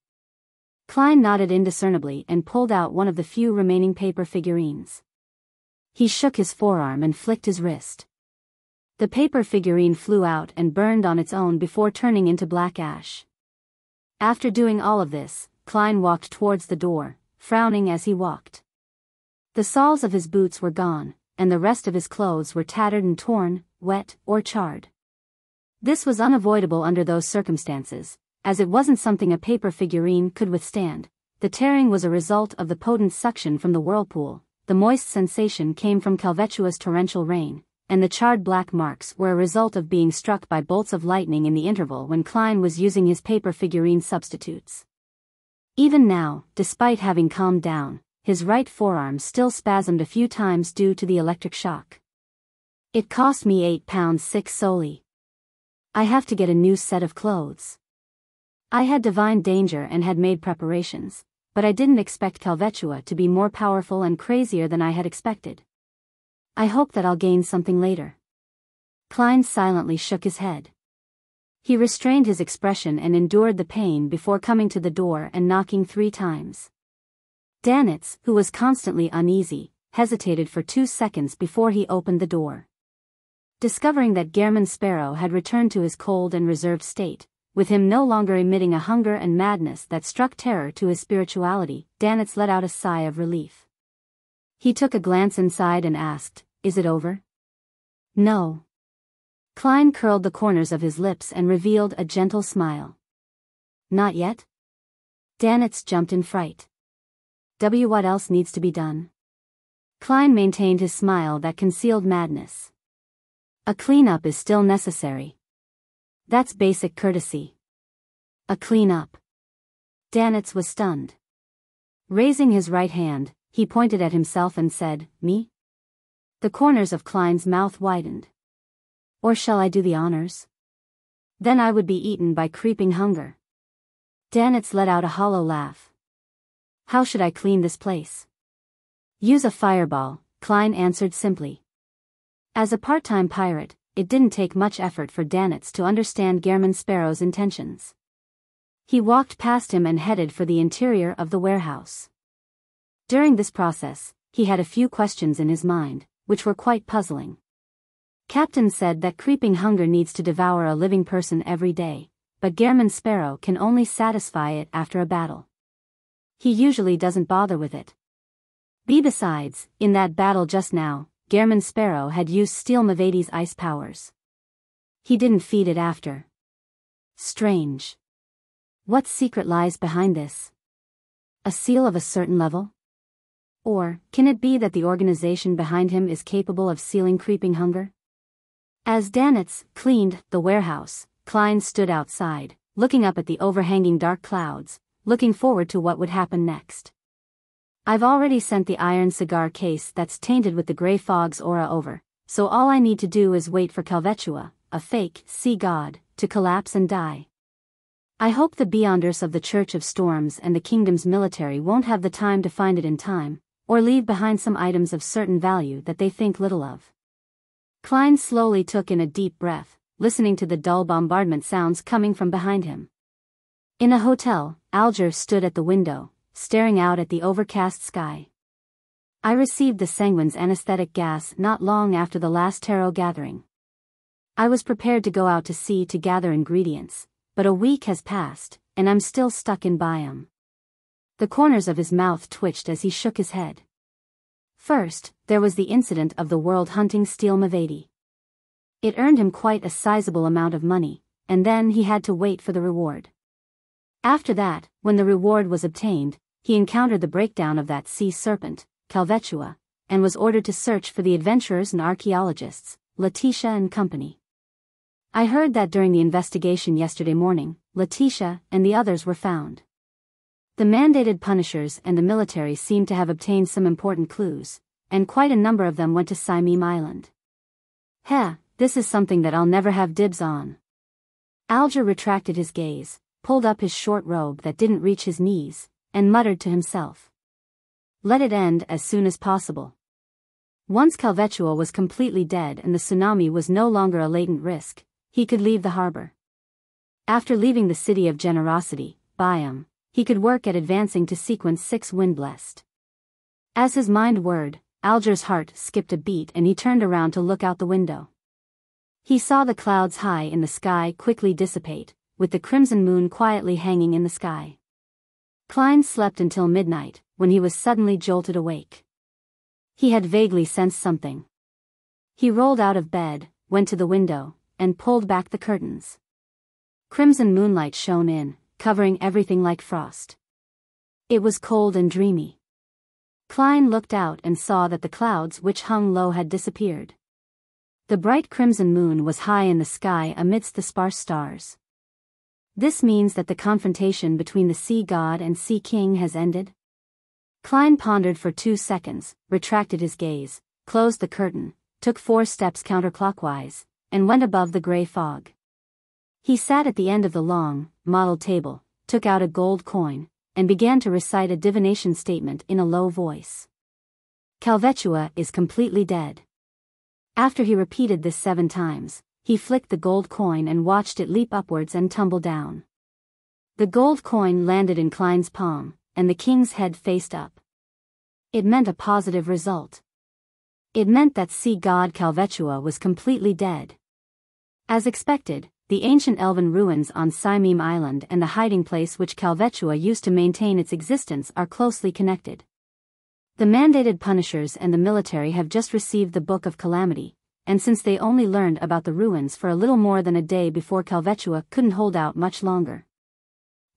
Klein nodded indiscernibly and pulled out one of the few remaining paper figurines. He shook his forearm and flicked his wrist. The paper figurine flew out and burned on its own before turning into black ash. After doing all of this, Klein walked towards the door, frowning as he walked. The soles of his boots were gone, and the rest of his clothes were tattered and torn, wet, or charred. This was unavoidable under those circumstances, as it wasn't something a paper figurine could withstand. The tearing was a result of the potent suction from the whirlpool, the moist sensation came from Kalvetua's torrential rain, and the charred black marks were a result of being struck by bolts of lightning in the interval when Klein was using his paper figurine substitutes. Even now, despite having calmed down, his right forearm still spasmed a few times due to the electric shock. "It cost me £8.6 solely. I have to get a new set of clothes." I had divined danger and had made preparations, but I didn't expect Kalvetua to be more powerful and crazier than I had expected. I hope that I'll gain something later. Klein silently shook his head. He restrained his expression and endured the pain before coming to the door and knocking 3 times. Danetz, who was constantly uneasy, hesitated for 2 seconds before he opened the door. Discovering that Gehrman Sparrow had returned to his cold and reserved state, with him no longer emitting a hunger and madness that struck terror to his spirituality, Danetz let out a sigh of relief. He took a glance inside and asked, "Is it over?" "No." Klein curled the corners of his lips and revealed a gentle smile. "Not yet?" Danetz jumped in fright. What else needs to be done?" Klein maintained his smile that concealed madness. "A cleanup is still necessary. That's basic courtesy." "A cleanup?" Danetz was stunned. Raising his right hand, he pointed at himself and said, "Me?" The corners of Klein's mouth widened. "Or shall I do the honors? Then I would be eaten by creeping hunger." Danetz let out a hollow laugh. "How should I clean this place?" "Use a fireball," Klein answered simply. As a part-time pirate, it didn't take much effort for Danetz to understand Gehrman Sparrow's intentions. He walked past him and headed for the interior of the warehouse. During this process, he had a few questions in his mind, which were quite puzzling. Captain said that creeping hunger needs to devour a living person every day, but Gehrman Sparrow can only satisfy it after a battle. He usually doesn't bother with it. Besides, in that battle just now, Gehrman Sparrow had used Steel Mavadi's ice powers. He didn't feed it after. Strange. What secret lies behind this? A seal of a certain level? Or, can it be that the organization behind him is capable of sealing creeping hunger? As Danetz cleaned the warehouse, Klein stood outside, looking up at the overhanging dark clouds, looking forward to what would happen next. "I've already sent the iron cigar case that's tainted with the gray fog's aura over, so all I need to do is wait for Kalvetua, a fake sea god, to collapse and die." I hope the Beyonders of the Church of Storms and the Kingdom's military won't have the time to find it in time, or leave behind some items of certain value that they think little of. Klein slowly took in a deep breath, listening to the dull bombardment sounds coming from behind him. In a hotel, Alger stood at the window, staring out at the overcast sky. I received the sanguine's anesthetic gas not long after the last tarot gathering. I was prepared to go out to sea to gather ingredients, but a week has passed, and I'm still stuck in Bayam. The corners of his mouth twitched as he shook his head. First, there was the incident of the world hunting steel Mavedi. It earned him quite a sizable amount of money, and then he had to wait for the reward. After that, when the reward was obtained, he encountered the breakdown of that sea serpent, Kalvetua, and was ordered to search for the adventurers and archaeologists, Letitia and company. I heard that during the investigation yesterday morning, Letitia and the others were found. The mandated punishers and the military seem to have obtained some important clues, and quite a number of them went to Simeem Island. This is something that I'll never have dibs on. Alger retracted his gaze, pulled up his short robe that didn't reach his knees, and muttered to himself. Let it end as soon as possible. Once Kalvetua was completely dead and the tsunami was no longer a latent risk, he could leave the harbor. After leaving the city of generosity, Bayam, he could work at advancing to sequence 6 Windblessed. As his mind whirred, Alger's heart skipped a beat and he turned around to look out the window. He saw the clouds high in the sky quickly dissipate, with the crimson moon quietly hanging in the sky. Klein slept until midnight, when he was suddenly jolted awake. He had vaguely sensed something. He rolled out of bed, went to the window, and pulled back the curtains. Crimson moonlight shone in, covering everything like frost. It was cold and dreamy. Klein looked out and saw that the clouds which hung low had disappeared. The bright crimson moon was high in the sky amidst the sparse stars. This means that the confrontation between the Sea God and Sea King has ended? Klein pondered for 2 seconds, retracted his gaze, closed the curtain, took 4 steps counterclockwise, and went above the gray fog. He sat at the end of the long, mottled table, took out a gold coin, and began to recite a divination statement in a low voice. Kalvetua is completely dead. After he repeated this 7 times, he flicked the gold coin and watched it leap upwards and tumble down. The gold coin landed in Klein's palm, and the king's head faced up. It meant a positive result. It meant that sea god Kalvetua was completely dead. As expected, the ancient elven ruins on Simeem Island and the hiding place which Kalvetua used to maintain its existence are closely connected. The mandated punishers and the military have just received the Book of Calamity, and since they only learned about the ruins for a little more than a day before, Kalvetua couldn't hold out much longer.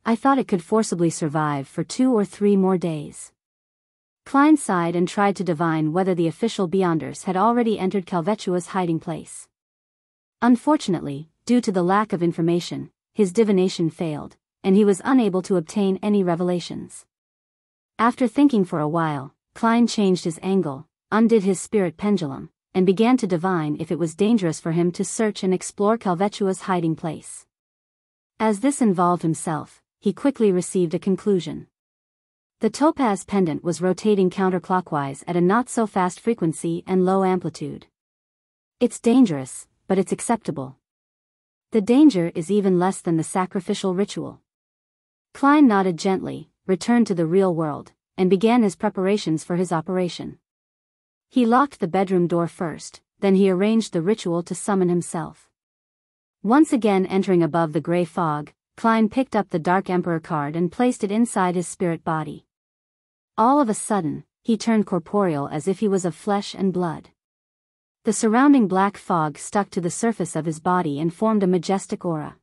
I thought it could forcibly survive for 2 or 3 more days. Klein sighed and tried to divine whether the official Beyonders had already entered Kalvetua's hiding place. Unfortunately, due to the lack of information, his divination failed, and he was unable to obtain any revelations. After thinking for a while, Klein changed his angle, undid his spirit pendulum, and began to divine if it was dangerous for him to search and explore Kalvetua's hiding place. As this involved himself, he quickly received a conclusion. The topaz pendant was rotating counterclockwise at a not-so-fast frequency and low amplitude. It's dangerous, but it's acceptable. The danger is even less than the sacrificial ritual. Klein nodded gently, returned to the real world, and began his preparations for his operation. He locked the bedroom door first, then he arranged the ritual to summon himself. Once again entering above the gray fog, Klein picked up the Dark Emperor card and placed it inside his spirit body. All of a sudden, he turned corporeal as if he was of flesh and blood. The surrounding black fog stuck to the surface of his body and formed a majestic aura.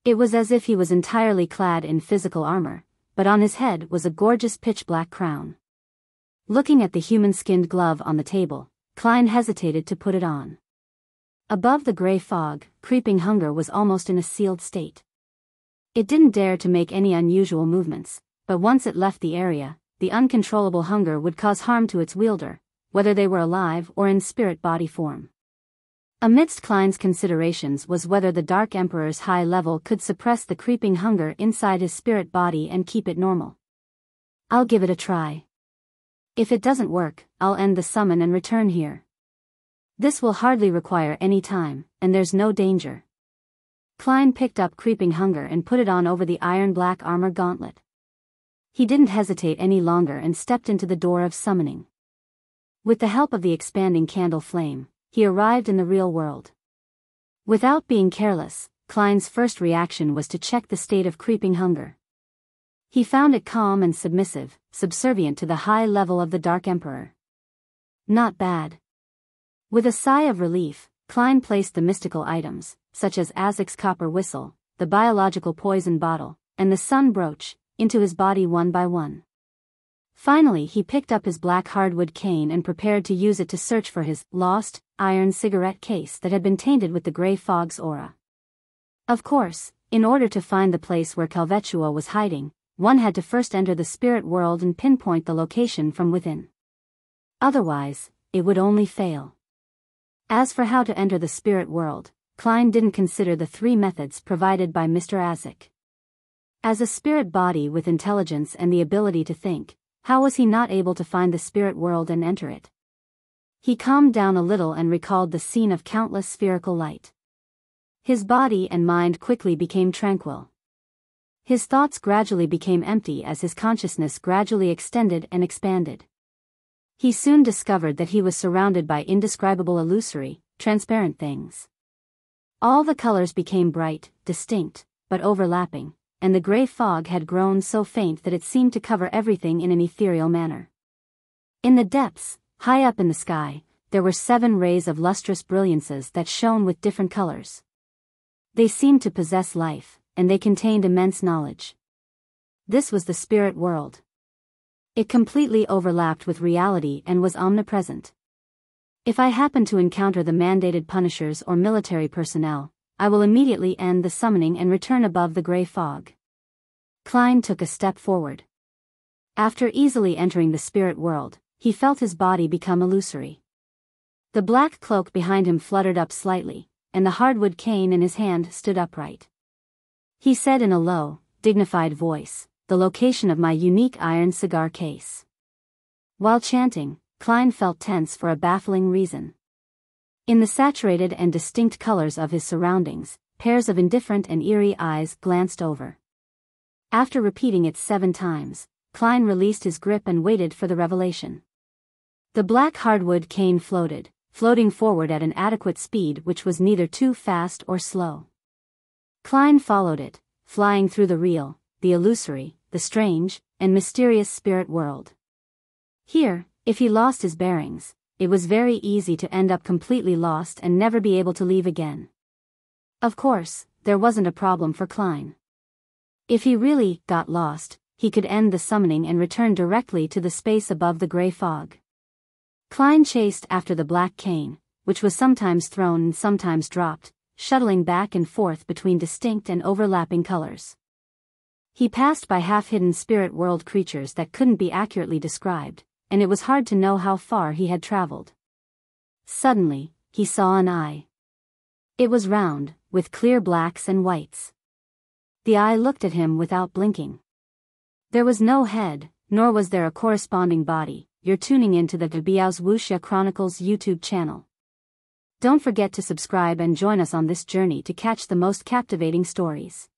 It was as if he was entirely clad in physical armor, but on his head was a gorgeous pitch-black crown. Looking at the human-skinned glove on the table, Klein hesitated to put it on. Above the gray fog, creeping hunger was almost in a sealed state. It didn't dare to make any unusual movements, but once it left the area, the uncontrollable hunger would cause harm to its wielder, whether they were alive or in spirit body form. Amidst Klein's considerations was whether the Dark Emperor's high level could suppress the creeping hunger inside his spirit body and keep it normal. I'll give it a try. If it doesn't work, I'll end the summon and return here. This will hardly require any time, and there's no danger. Klein picked up creeping hunger and put it on over the iron-black armor gauntlet. He didn't hesitate any longer and stepped into the door of summoning. With the help of the expanding candle flame, he arrived in the real world. Without being careless, Klein's first reaction was to check the state of creeping hunger. He found it calm and submissive, subservient to the high level of the Dark Emperor. Not bad. With a sigh of relief, Klein placed the mystical items, such as Azek's copper whistle, the biological poison bottle, and the sun brooch, into his body one by one. Finally he picked up his black hardwood cane and prepared to use it to search for his lost iron cigarette case that had been tainted with the gray fog's aura. Of course, in order to find the place where Kalvetua was hiding, one had to first enter the spirit world and pinpoint the location from within. Otherwise, it would only fail. As for how to enter the spirit world, Klein didn't consider the three methods provided by Mr. Azek. As a spirit body with intelligence and the ability to think, how was he not able to find the spirit world and enter it? He calmed down a little and recalled the scene of countless spherical light. His body and mind quickly became tranquil. His thoughts gradually became empty as his consciousness gradually extended and expanded. He soon discovered that he was surrounded by indescribable illusory, transparent things. All the colors became bright, distinct, but overlapping, and the gray fog had grown so faint that it seemed to cover everything in an ethereal manner. In the depths, high up in the sky, there were 7 rays of lustrous brilliances that shone with different colors. They seemed to possess life, and they contained immense knowledge. This was the spirit world. It completely overlapped with reality and was omnipresent. If I happen to encounter the mandated punishers or military personnel, I will immediately end the summoning and return above the gray fog. Klein took a step forward. After easily entering the spirit world, he felt his body become illusory. The black cloak behind him fluttered up slightly, and the hardwood cane in his hand stood upright. He said in a low, dignified voice, "The location of my unique iron cigar case." While chanting, Klein felt tense for a baffling reason. In the saturated and distinct colors of his surroundings, pairs of indifferent and eerie eyes glanced over. After repeating it 7 times, Klein released his grip and waited for the revelation. The black hardwood cane floating forward at an adequate speed which was neither too fast or slow. Klein followed it, flying through the real, the illusory, the strange, and mysterious spirit world. Here, if he lost his bearings, it was very easy to end up completely lost and never be able to leave again. Of course, there wasn't a problem for Klein. If he really got lost, he could end the summoning and return directly to the space above the gray fog. Klein chased after the black cane, which was sometimes thrown and sometimes dropped, shuttling back and forth between distinct and overlapping colors. He passed by half-hidden spirit world creatures that couldn't be accurately described, and it was hard to know how far he had traveled. Suddenly, he saw an eye. It was round, with clear blacks and whites. The eye looked at him without blinking. There was no head, nor was there a corresponding body. You're tuning into the Biyao's Wuxia Chronicles YouTube channel. Don't forget to subscribe and join us on this journey to catch the most captivating stories.